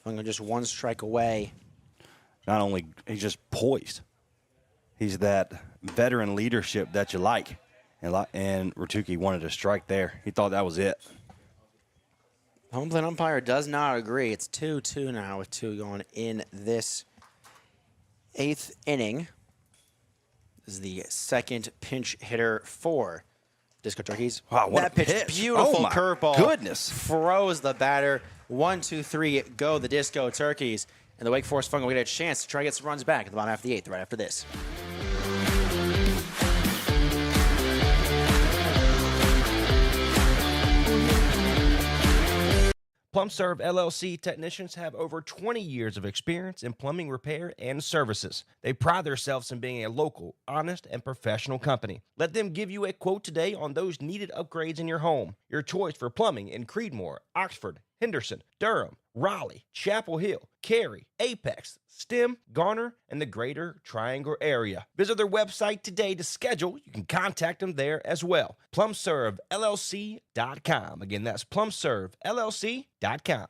Fungo just 1 strike away. Not only, he's just poised. He's that veteran leadership that you like. And Ratuki wanted to strike there. He thought that was it. Home plate umpire does not agree. It's 2-2 now with 2 going in this 8th inning. This is the second pinch hitter for Disco Turkeys. Wow, what that a pitch. pitch. Beautiful Oh, my curveball. goodness. Froze the batter. 1, 2, 3, go the Disco Turkeys. And the Wake Forest Fungo will get a chance to try to get some runs back at the bottom half of the 8th right after this. PlumServe LLC technicians have over 20 years of experience in plumbing repair and services. They pride themselves in being a local, honest, and professional company. Let them give you a quote today on those needed upgrades in your home. Your choice for plumbing in Creedmoor, Oxford, Henderson, Durham, Raleigh, Chapel Hill, Cary, Apex, Stem, Garner, and the greater Triangle area. Visit their website today to schedule. You can contact them there as well. PlumServeLLC.com. Again, that's PlumServeLLC.com.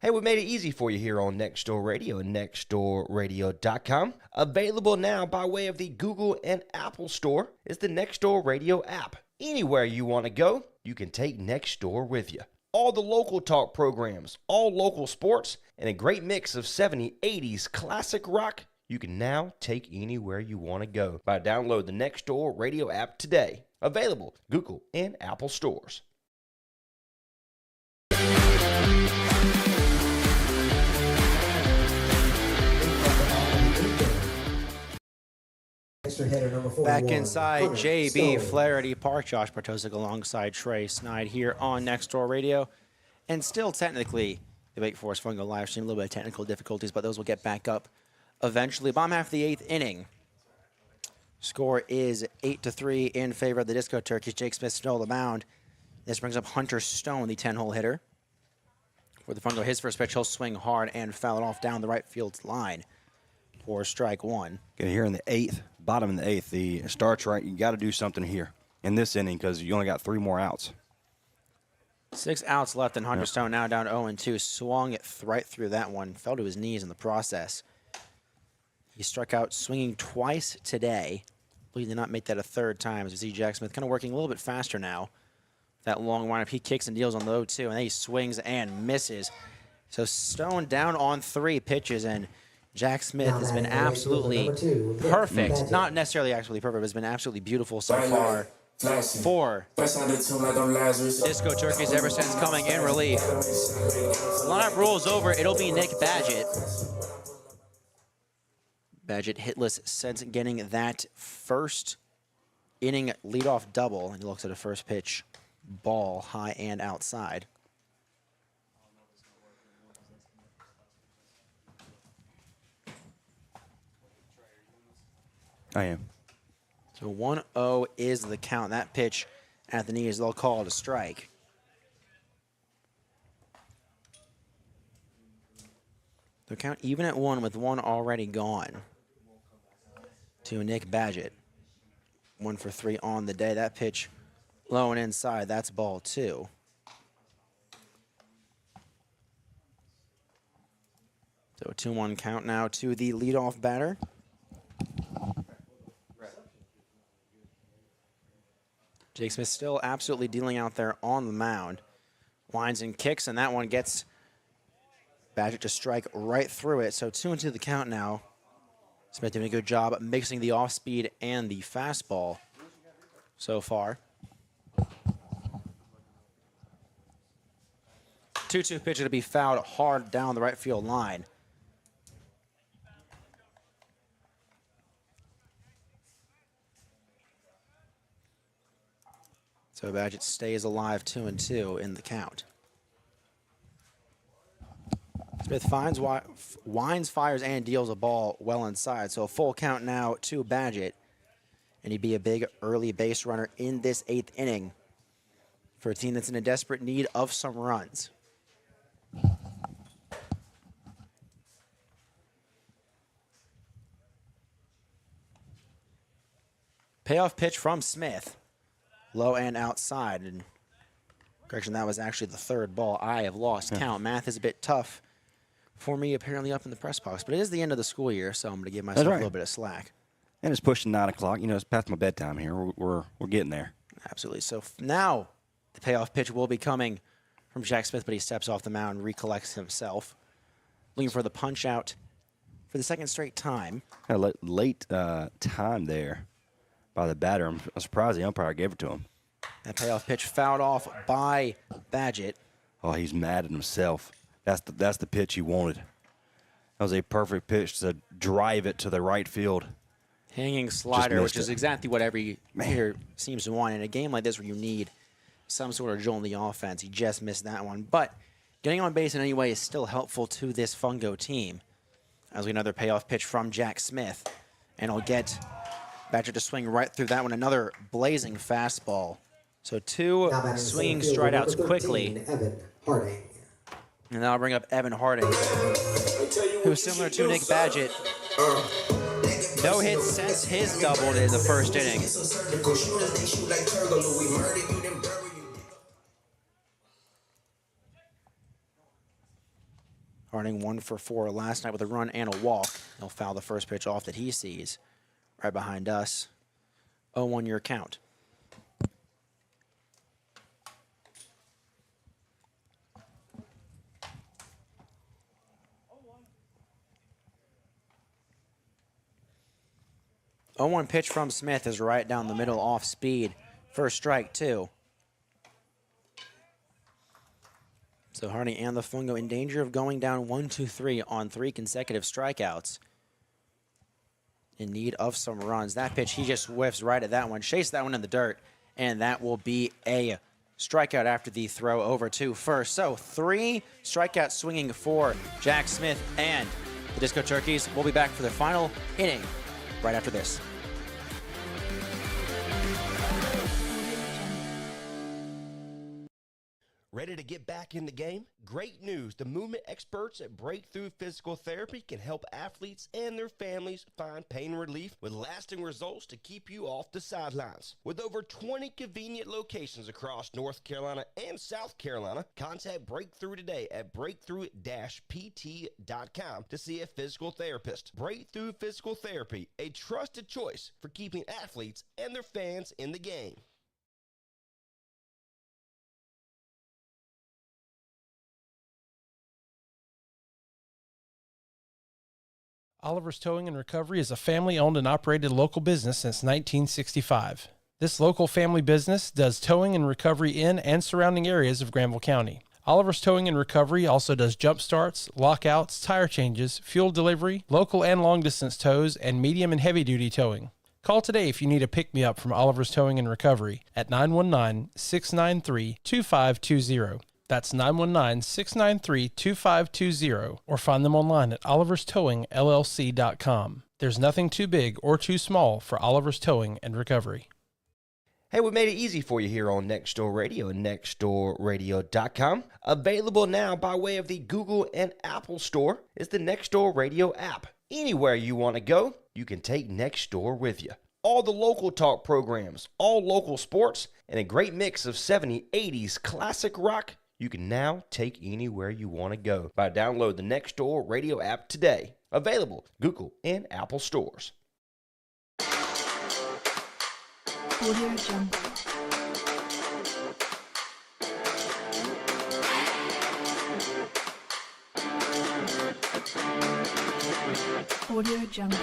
Hey, we made it easy for you here on Next Door Radio and NextDoorRadio.com. Available now by way of the Google and Apple Store is the Next Door Radio app. Anywhere you want to go, you can take Next Door with you. All the local talk programs, all local sports, and a great mix of 70s, 80s classic rock you can now take anywhere you want to go by download the Next Door Radio app today. Available Google and Apple stores. Back inside JB Flaherty Park, Josh Bartosik alongside Trey Snide here on Next Door Radio. And still technically the Wake Forest Fungo live stream, a little bit of technical difficulties, but those will get back up eventually. Bottom half of the 8th inning. Score is 8-3 in favor of the Disco Turkeys. Jake Smith still the mound. This brings up Hunter Stone, the 10-hole hitter. For the Fungo, his first pitch, he'll swing hard and foul it off down the right field line for strike 1. Get here in the 8th, bottom of the 8th, the starts right. You got to do something here in this inning because you only got 3 more outs. 6 outs left, and Hunter Stone now down 0-2. Swung it right through that one. Fell to his knees in the process. He struck out swinging twice today. He did not make that a 3rd time. As we see Jack Smith kind of working a little bit faster now. That long windup, he kicks and deals on the 0-2, and then he swings and misses. So Stone down on 3 pitches, and Jack Smith has been absolutely perfect. Not necessarily absolutely perfect, but has been absolutely beautiful so far for Disco Turkeys ever since coming in relief. The lineup rolls over. It'll be Nick Badgett. Badgett hitless since getting that first inning leadoff double. And he looks at a first pitch ball high and outside. I am. So 1-0 is the count. That pitch at the knees, they'll call it a strike. The count even at 1 with 1 already gone to Nick Badgett. 1 for 3 on the day. That pitch low and inside. That's ball 2. So a 2-1 count now to the leadoff batter. Jake Smith still absolutely dealing out there on the mound. Winds and kicks, and that one gets Badgett to strike right through it. So 2-2 the count now. Smith doing a good job mixing the off-speed and the fastball so far. 2-2 pitcher to be fouled hard down the right field line. So Badgett stays alive 2-2 in the count. Smith winds, fires, and deals a ball well inside. So a full count now to Badgett. And he'd be a big early base runner in this 8th inning for a team that's in a desperate need of some runs. Payoff pitch from Smith. Low and outside. And correction, that was actually the 3rd ball. I have lost count. Math is a bit tough for me, apparently, up in the press box. But it is the end of the school year, so I'm going to give myself a little bit of slack. And it's pushing 9 o'clock. You know, it's past my bedtime here. We're getting there. Absolutely. So now the payoff pitch will be coming from Jack Smith, but he steps off the mound and recollects himself. Looking for the punch out for the 2nd straight time. Late time there by the batter. I'm surprised the umpire gave it to him. That payoff pitch fouled off by Badgett. Oh, he's mad at himself. That's the pitch he wanted. That was a perfect pitch to drive it to the right field. Hanging slider, which is exactly what every hitter seems to want in a game like this where you need some sort of jolt in the offense. He just missed that one. But getting on base in any way is still helpful to this Fungo team. As we get another payoff pitch from Jack Smith. And he'll get Badgett to swing right through that one. Another blazing fastball. So 2 swinging strikeouts quickly. Evan Harding. And that'll bring up Evan Harding, who's similar to Nick Badgett. No hits since his double in the 1st inning. Harding 1 for 4 last night with a run and a walk. He'll foul the first pitch off that he sees right behind us. 0-1 your count. Oh, 1 pitch from Smith is right down the middle off speed. First strike, 2. So Harding and the Fungo in danger of going down 1-2-3 on 3 consecutive strikeouts. In need of some runs. That pitch, he just whiffs right at that one. Chased that one in the dirt. And that will be a strikeout after the throw over to first. So 3 strikeouts swinging for Jack Smith and the Disco Turkeys. We'll be back for the final inning right after this. Ready to get back in the game? Great news. The movement experts at Breakthrough Physical Therapy can help athletes and their families find pain relief with lasting results to keep you off the sidelines. With over 20 convenient locations across North Carolina and South Carolina, contact Breakthrough today at breakthrough-pt.com to see a physical therapist. Breakthrough Physical Therapy, a trusted choice for keeping athletes and their fans in the game. Oliver's Towing and Recovery is a family-owned and operated local business since 1965. This local family business does towing and recovery in and surrounding areas of Granville County. Oliver's Towing and Recovery also does jump starts, lockouts, tire changes, fuel delivery, local and long-distance tows, and medium and heavy-duty towing. Call today if you need a pick-me-up from Oliver's Towing and Recovery at 919-693-2520. That's 919-693-2520, or find them online at oliverstowingllc.com. There's nothing too big or too small for Oliver's Towing and Recovery. Hey, we made it easy for you here on Next Door Radio and nextdoorradio.com. Available now by way of the Google and Apple Store is the Next Door Radio app. Anywhere you want to go, you can take Next Door with you. All the local talk programs, all local sports, and a great mix of 70s, 80s classic rock you can now take anywhere you want to go by download the Next Door Radio app today. Available Google and Apple stores. Audio Jungle. Audio Jungle.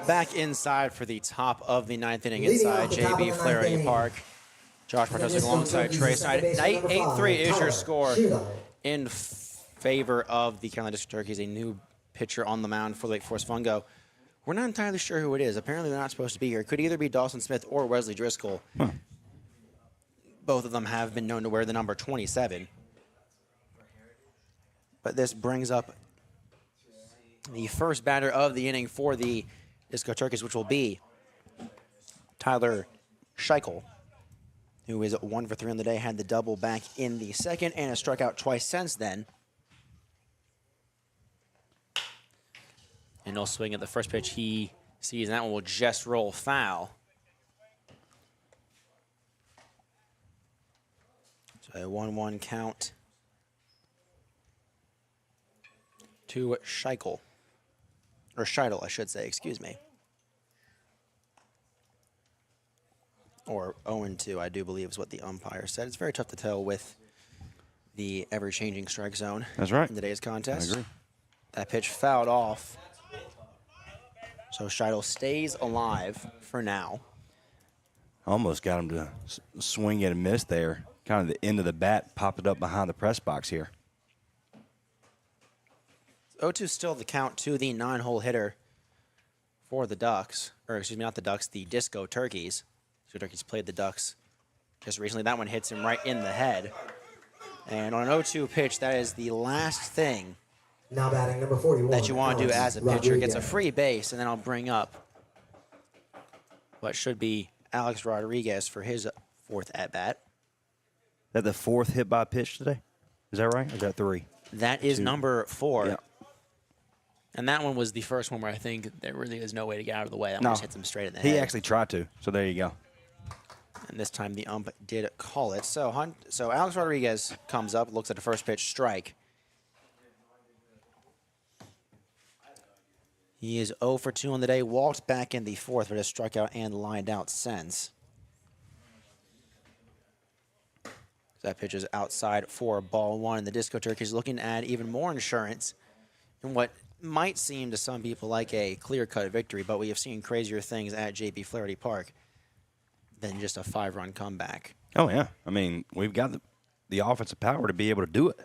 Back inside for the top of the ninth inning Leading inside off the top of JB the ninth Flaherty inning. Park. Josh Bartosik alongside Trey Snyder. 8-3 is your score in favor of the Carolina District Turkeys. A new pitcher on the mound for Lake Forest Fungo. We're not entirely sure who it is. Apparently they're not supposed to be here. It could either be Dawson Smith or Wesley Driscoll. Both of them have been known to wear the number 27. But this brings up the first batter of the inning for the Disco Turkeys, which will be Tyler Scheichel, who is 1 for 3 on the day, had the double back in the second and has struck out twice since then. And no swing at the first pitch he sees, and that one will just roll foul. So a 1-1 count to Scheichel. Or Scheidel, I should say, excuse me. Or 0-2, I do believe is what the umpire said. It's very tough to tell with the ever-changing strike zone. That's right. In today's contest. I agree. That pitch fouled off. So Scheidel stays alive for now. Almost got him to swing and miss there. Kind of the end of the bat popped it up behind the press box here. 0-2 still the count to the 9-hole hitter for the Ducks. Or excuse me, not the Ducks, the Disco Turkeys. Disco Turkeys played the Ducks just recently. That one hits him right in the head. And on an 0-2 pitch, that is the last thing Now batting number 41. that you want to do Alex as a pitcher. Gets a Rodriguez. free base, and then I'll bring up what should be Alex Rodriguez for his 4th at-bat. Is that the 4th hit by pitch today? Is that right? Or is that 3? That is 2. number 4. Yeah. And that one was the first one where I think there really is no way to get out of the way. That No. one just hits him straight in the He head. actually tried to, so there you go. And this time the ump did call it. So Alex Rodriguez comes up, looks at the first pitch, strike. He is 0 for 2 on the day, walked back in the 4th, but has struck out and lined out since. That pitch is outside for ball 1, and the Disco Turkeys looking to add even more insurance in what might seem to some people like a clear-cut victory, but we have seen crazier things at JB Flaherty Park than just a 5-run comeback. Oh, yeah. I mean, we've got the offensive power to be able to do it.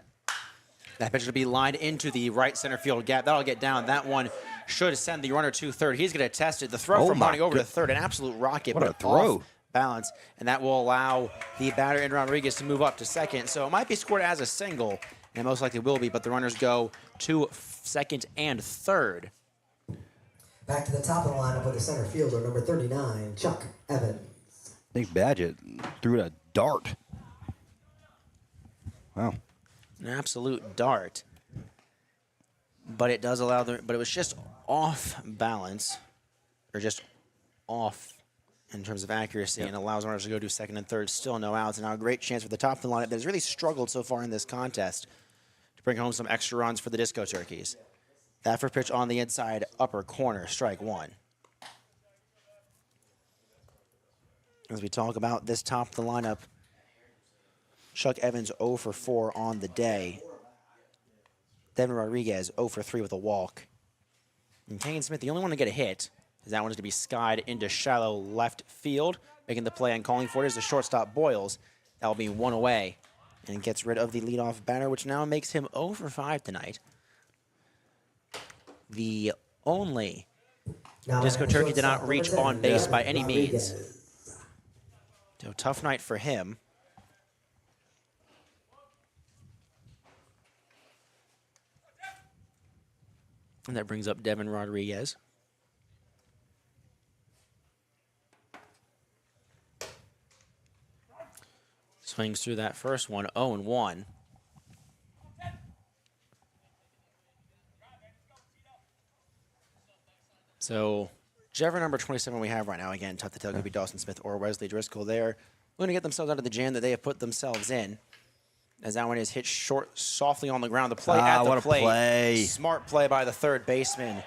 That pitch will be lined into the right center field gap. That'll get down. That one should send the runner to third. He's going to test it. The throw from running over to third, an absolute rocket. What a but throw. off balance, and that will allow the batter in Rodriguez to move up to second. So it might be scored as a single, and it most likely will be, but the runners go to second and third. Back to the top of the lineup with the center fielder, number 39, Chuck Evans. Big Badgett threw a dart. Wow. An absolute dart. But it does allow but it was just off balance, or just off in terms of accuracy, and allows runners to go to second and third. Still no outs, and now a great chance for the top of the lineup that has really struggled so far in this contest to bring home some extra runs for the Disco Turkeys. That first pitch on the inside upper corner, strike 1. As we talk about this top of the lineup, Chuck Evans 0 for 4 on the day. Devin Rodriguez 0 for 3 with a walk. And Kane Smith, the only one to get a hit, as that one is to be skied into shallow left field. Making the play and calling for it is the shortstop Boyles. That will be 1 away and gets rid of the leadoff batter, which now makes him 0 for 5 tonight. The only Disco Turkey did not reach on base by any means. So tough night for him. And that brings up Devin Rodriguez. Swings through that first one, 0-1. So, whichever number 27 we have right now, again, tough to tell, could be Dawson Smith or Wesley Driscoll. They're going to get themselves out of the jam that they have put themselves in. As that one is hit short, softly on the ground. The play at the what a plate. play. Smart play by the third baseman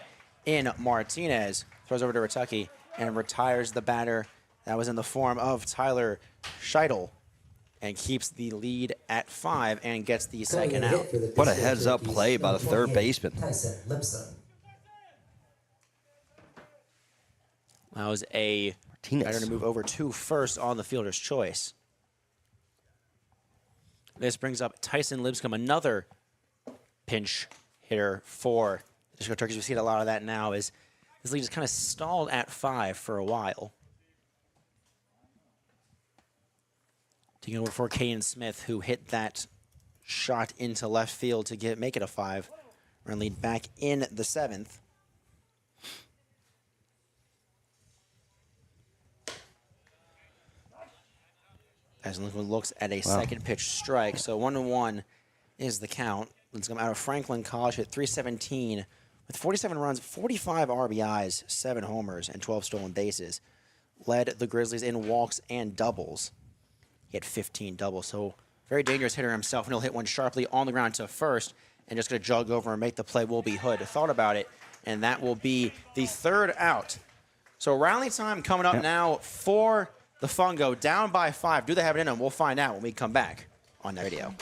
in Martinez. Throws over to Rittucki and retires the batter. That was in the form of Tyler Scheidel. And keeps the lead at 5 and gets the second out. What a heads-up play by the third baseman. Tyson Limpson. That was a Martinez. batter to move over to first on the fielder's choice. This brings up Tyson Lipscomb, another pinch hitter for the Disco Turkeys. We see a lot of that now as this lead is kind of stalled at 5 for a while. Taking over for Caden Smith, who hit that shot into left field to make it a 5-run lead back in the 7th. As Lincoln looks at a second pitch strike. So 1-1 is the count. Lincecum out of Franklin College hit .317 with 47 runs, 45 RBIs, 7 homers, and 12 stolen bases. Led the Grizzlies in walks and doubles. He had 15 doubles, so very dangerous hitter himself, and he'll hit one sharply on the ground to first and just going to jog over and make the play. Will be Hood. Thought about it, and that will be the third out. So rally time coming up now for the Fungo, down by 5. Do they have it in them? We'll find out when we come back on the radio.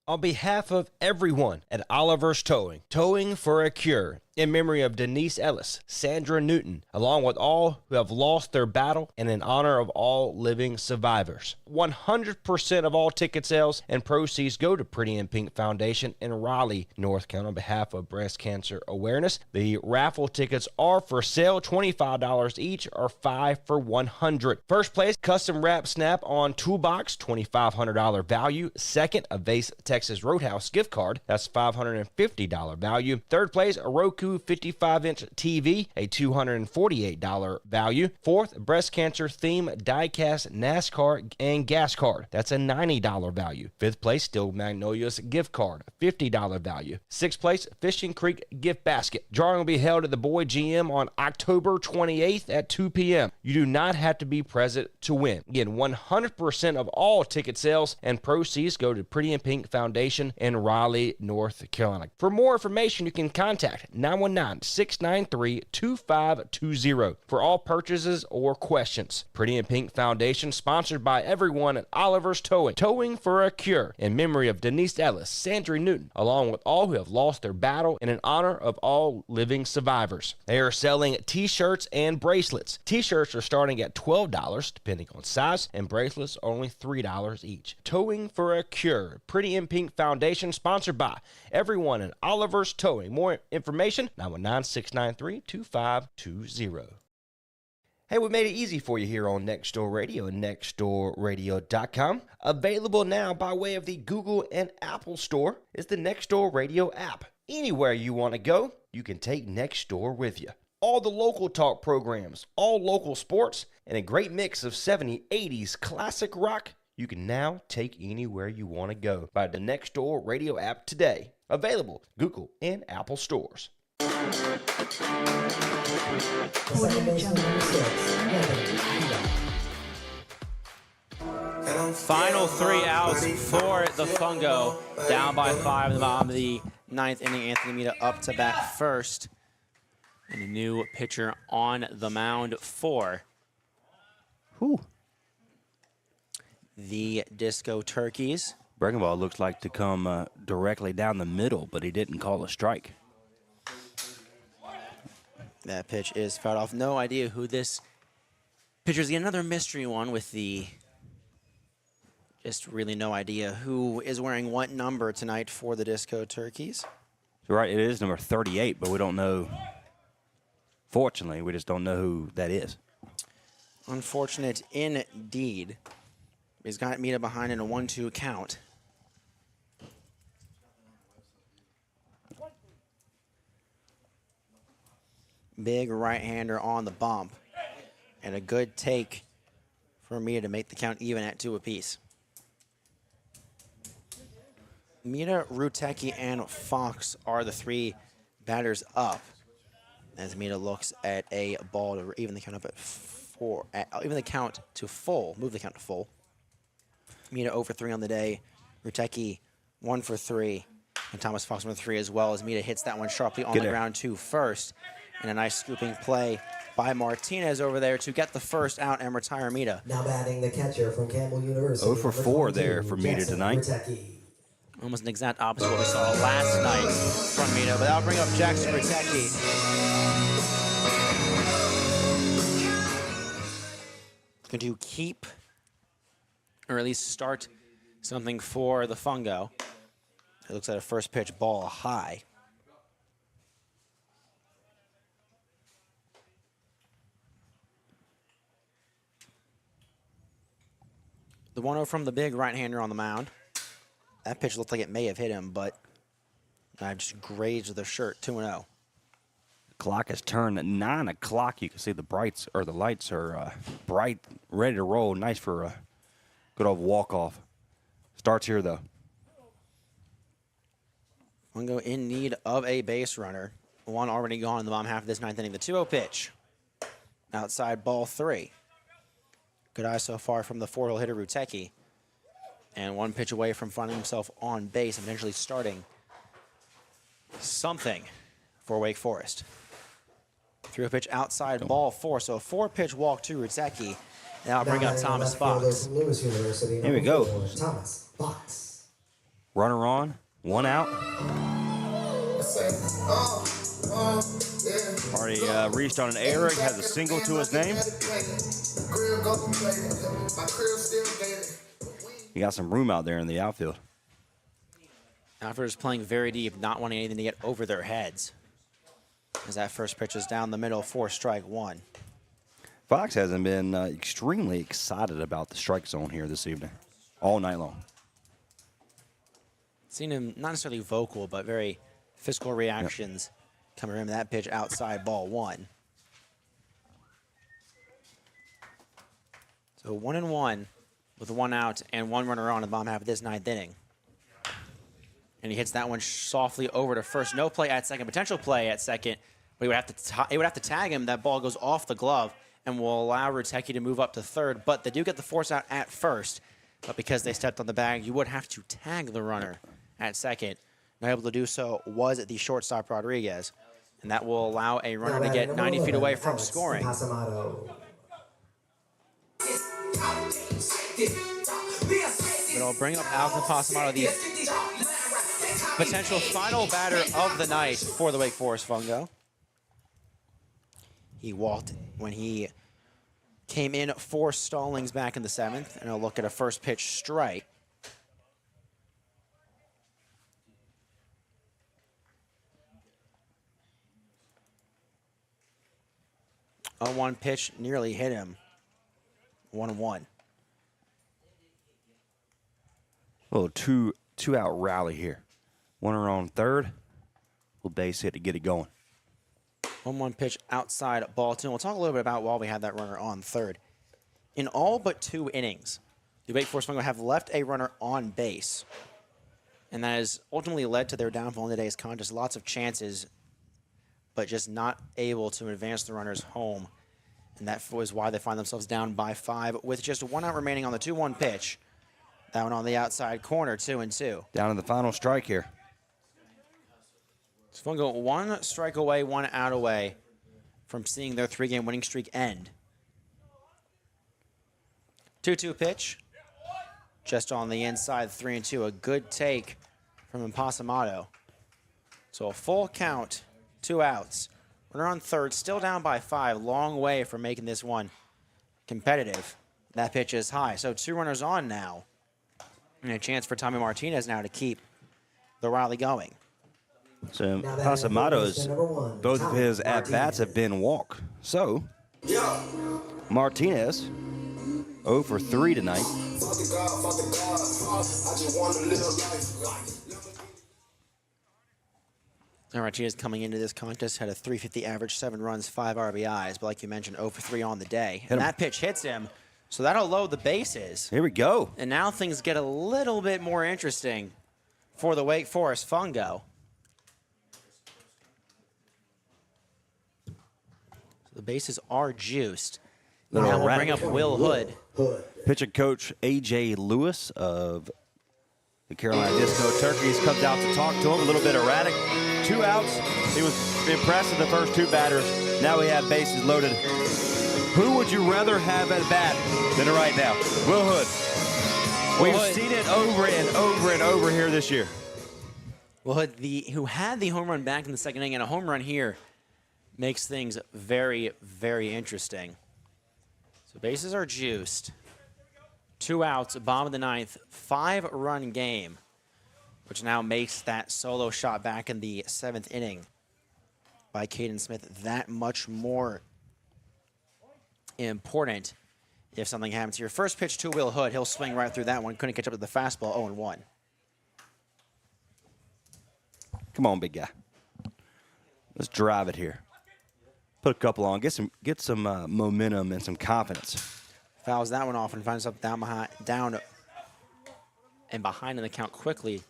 On behalf of everyone at Oliver's Towing, Towing for a Cure, in memory of Denise Ellis, Sandra Newton, along with all who have lost their battle and in honor of all living survivors. 100% of all ticket sales and proceeds go to Pretty in Pink Foundation in Raleigh, North Carolina on behalf of breast cancer awareness. The raffle tickets are for sale, $25 each or 5 for $100. First place, custom wrap snap on toolbox, $2,500 value. Second, a Vase Texas Roadhouse gift card, that's $550 value. Third place, a Roku 55-inch TV, a $248 value. Fourth, breast cancer theme die-cast NASCAR and gas card. That's a $90 value. Fifth place, Steel Magnolias gift card, $50 value. Sixth place, Fishing Creek gift basket. Drawing will be held at the Boyd GM on October 28th at 2 p.m. You do not have to be present to win. Again, 100% of all ticket sales and proceeds go to Pretty in Pink Foundation in Raleigh, North Carolina. For more information, you can contact 919-693-2520 for all purchases or questions. Pretty in Pink Foundation, sponsored by everyone at Oliver's Towing. Towing for a Cure, in memory of Denise Ellis, Sandra Newton, along with all who have lost their battle and in honor of all living survivors. They are selling t-shirts and bracelets. T-shirts are starting at $12, depending on size, and bracelets are only $3 each. Towing for a Cure, Pretty in Pink Foundation, sponsored by everyone at Oliver's Towing. More information, 919-693-2520. Hey, we made it easy for you here on Next Door Radio and nextdoorradio.com. Available now by way of the Google and Apple Store is the Next Door Radio app. Anywhere you want to go, you can take Next Door with you. All the local talk programs, all local sports, and a great mix of 70s, 80s classic rock you can now take anywhere you want to go by the Next Door Radio app today. Available Google and Apple stores. Final 3 outs for the Fungo. Down by 5 in the bottom of the 9th inning. Anthony Mita up to bat first. And a new pitcher on the mound for the Disco Turkeys. Breckenball looks like to come directly down the middle, but he didn't call a strike. That pitch is fouled off. No idea who this pitcher is. Another mystery one with the just really no idea who is wearing what number tonight for the Disco Turkeys. You're right, it is number 38, but we don't know. Fortunately, we just don't know who that is. Unfortunate indeed. He's got Mita behind in a 1-2 count. Big right-hander on the bump. And a good take for Mita to make the count even at 2 apiece. Mita, Ruteki, and Fox are the 3 batters up. As Mita looks at a ball to even the count up at 4, even the count to full, move the count to full. Mita 0 for 3 on the day. Ruteki 1 for 3. And Thomas Fox 1 for 3 as well, as Mita hits that one sharply on the ground to first. And a nice scooping play by Martinez over there to get the first out and retire Mita. Now batting the catcher from Campbell University. 0 for 4 there for Mita Jackson tonight. Ruteki. Almost an exact opposite of what we saw last night from Mita, but that'll bring up Jackson Ruteki. Going to keep, or at least start something for the Fungo. It looks like a first pitch ball high. The 1-0 from the big right-hander on the mound. That pitch looked like it may have hit him, but I just grazed the shirt. 2-0. Clock has turned at 9 o'clock. You can see the lights are bright, ready to roll. Nice for a good old walk-off. Starts here, though. Fungo in need of a base runner. One already gone in the bottom half of this 9th inning. The 2-0 pitch. Outside ball 3. Good eye so far from the 4-hole hitter Ruteki. And one pitch away from finding himself on base and eventually starting something for Wake Forest. 3-0 pitch outside ball 4. So a 4-pitch walk to Ruteki. Now I'll bring up Thomas Fox. Here we go. Thomas Fox. Runner on, 1 out. Already reached on an error. He has a single to his name. You got some room out there in the outfield. Outfielders playing very deep, not wanting anything to get over their heads. As that first pitch is down the middle for strike 1. Fox hasn't been extremely excited about the strike zone here this evening, all night long. Seen him not necessarily vocal, but very physical reactions coming from that pitch outside ball 1. So 1-1 with 1 out and 1 runner on in the bottom half of this 9th inning. And he hits that one softly over to first. No play at second, potential play at second, but he would have to tag him. That ball goes off the glove and will allow Ruteki to move up to third, but they do get the force out at first. But because they stepped on the bag, you would have to tag the runner at second. Not able to do so was the shortstop Rodriguez, and that will allow a runner to get 90 feet away from scoring. It'll bring up Alex Pasamato, the potential final batter of the night for the Wake Forest Fungo. He walked when he came in for Stallings back in the 7th, and he'll look at a first pitch strike. A 1 pitch nearly hit him. 1-1. Little two out rally here. Runner on third. Little base hit to get it going. 1-1 pitch outside ball 2. We'll talk a little bit about while we had that runner on third. In all but 2 innings, the Wake Forest Fungo have left a runner on base. And that has ultimately led to their downfall in today's contest. Lots of chances, but just not able to advance the runners home. And that was why they find themselves down by 5 with just 1 out remaining on the 2-1 pitch. That one on the outside corner, 2-2. Down to the final strike here. So Fungo 1 strike away, 1 out away from seeing their 3-game winning streak end. 2-2 pitch. Just on the inside, 3-2. A good take from Pasamato. So a full count, 2 outs. Runner on third, still down by 5. Long way from making this one competitive. That pitch is high. So 2 runners on now. And a chance for Tommy Martinez now to keep the rally going. So Pasamato's, both of his at-bats have been walk. So Martinez, 0 for 3 tonight. Martinez coming into this contest had a .350 average, 7 runs, 5 RBIs. But like you mentioned, 0 for 3 on the day. And that pitch hits him. So that'll load the bases. Here we go. And now things get a little bit more interesting for the Wake Forest Fungo. So the bases are juiced. Little Now we'll erratic. bring up Will Hood. Pitching coach A.J. Lewis of the Carolina Disco Turkeys comes out to talk to him. A little bit erratic. 2 outs. He was impressive the first 2 batters. Now we have bases loaded. Who would you rather have at bat than right now? Will Hood. We've seen it over and over and over here this year. Will Hood, who had the home run back in the second inning, and a home run here makes things very, very interesting. So bases are juiced. 2 outs, bottom of the 9th, 5-run game, which now makes that solo shot back in the 7th inning by Caden Smith that much more important if something happens here. First pitch to Will Hood. He'll swing right through that one. Couldn't catch up to the fastball, 0-1. Come on, big guy. Let's drive it here. Put a couple on. Get some momentum and some confidence. Fouls that one off and finds himself down and behind in the count quickly.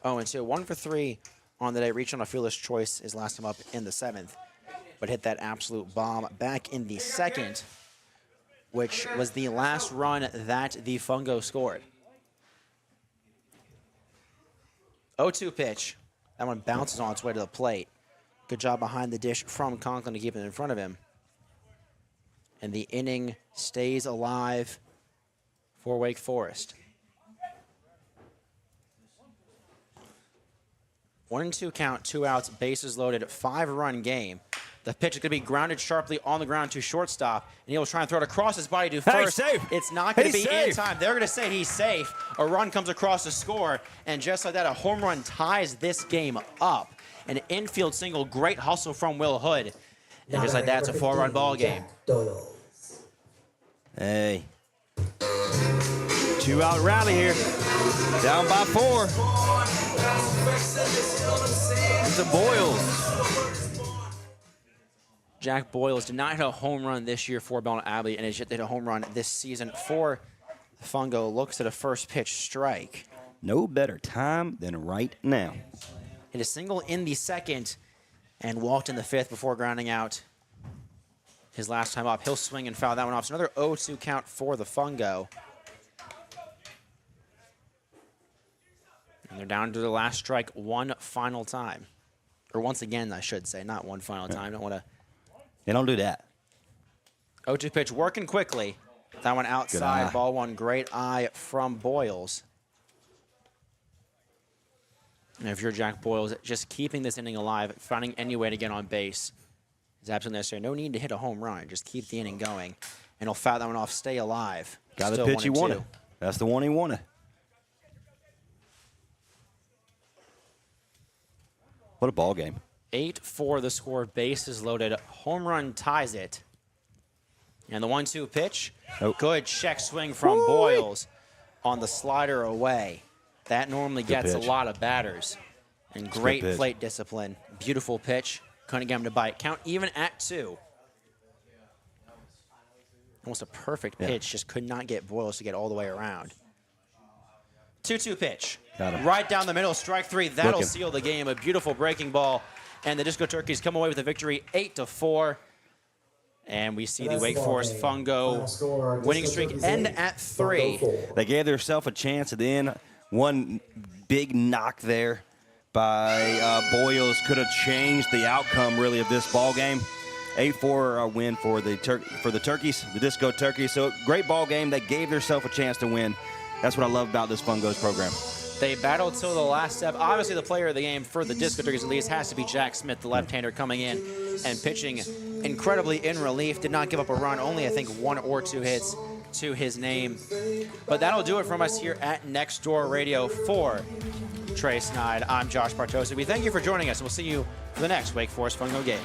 0-2. 1 for 3 on the day. Reached on a fearless choice his last time up in the 7th, but hit that absolute bomb back in the 2nd, which was the last run that the Fungo scored. 0-2 pitch. That one bounces on its way to the plate. Good job behind the dish from Conklin to keep it in front of him. And the inning stays alive for Wake Forest. 1-2 count, 2 outs, bases loaded, 5-run game. The pitch is going to be grounded sharply on the ground to shortstop, and he'll try and throw it across his body to first. Safe. It's not going to He's be safe. in time. They're going to say he's safe. A run comes across to score, and just like that, a home run ties this game up. An infield single, great hustle from Will Hood. And just like that, it's a 4-run ball game. Hey. 2-out rally here. Down by 4. It's a Boyles. Jack Boyles did not hit a home run this year for Belmont Abbey, and has hit a home run this season for Fungo. Looks at a first pitch strike. No better time than right now. Hit a single in the 2nd and walked in the 5th before grounding out his last time up. He'll swing and foul that one off. So another 0-2 count for the Fungo. And they're down to the last strike one final time. Or once again, I should say, not one final time. Don't want to. They don't do that. 0-2 pitch working quickly. That one outside. Ball one. Great eye from Boyles. And if you're Jack Boyles, just keeping this inning alive, finding any way to get on base is absolutely necessary. No need to hit a home run. Just keep the inning going. And he'll foul that one off, stay alive. Got the Still pitch he 1-2. wanted. That's the one he wanted. What a ball game. 8-4 the score. Bases loaded. Home run ties it. And the 1-2 pitch. Nope. Good check swing from Boyles on the slider away. That normally gets pitch. a lot of batters. And great pitch. plate discipline. Beautiful pitch. Couldn't get him to bite. Count even at 2. Almost a perfect pitch. Just could not get Boyles to get all the way around. 2-2 pitch. Got him. Right down the middle. Strike 3. That'll Looking. seal the game. A beautiful breaking ball. And the Disco Turkeys come away with a victory 8-4. And we see the Wake Forest Fungo winning streak end at 3. They gave themselves a chance at the end. One big knock there by Boyles could have changed the outcome, really, of this ball game. 8-4 win for the Turkeys, the Disco Turkeys. So great ball game. They gave themselves a chance to win. That's what I love about this Fungo's program. They battled till the last step. Obviously, the player of the game for the Disco Turkeys, at least, has to be Jack Smith, the left-hander, coming in and pitching incredibly in relief. Did not give up a run. Only, I think, 1 or 2 hits to his name. But that'll do it from us here at Next Door Radio for Trey Snide. I'm Josh Bartosi. We thank you for joining us, and we'll see you for the next Wake Forest Fungo game.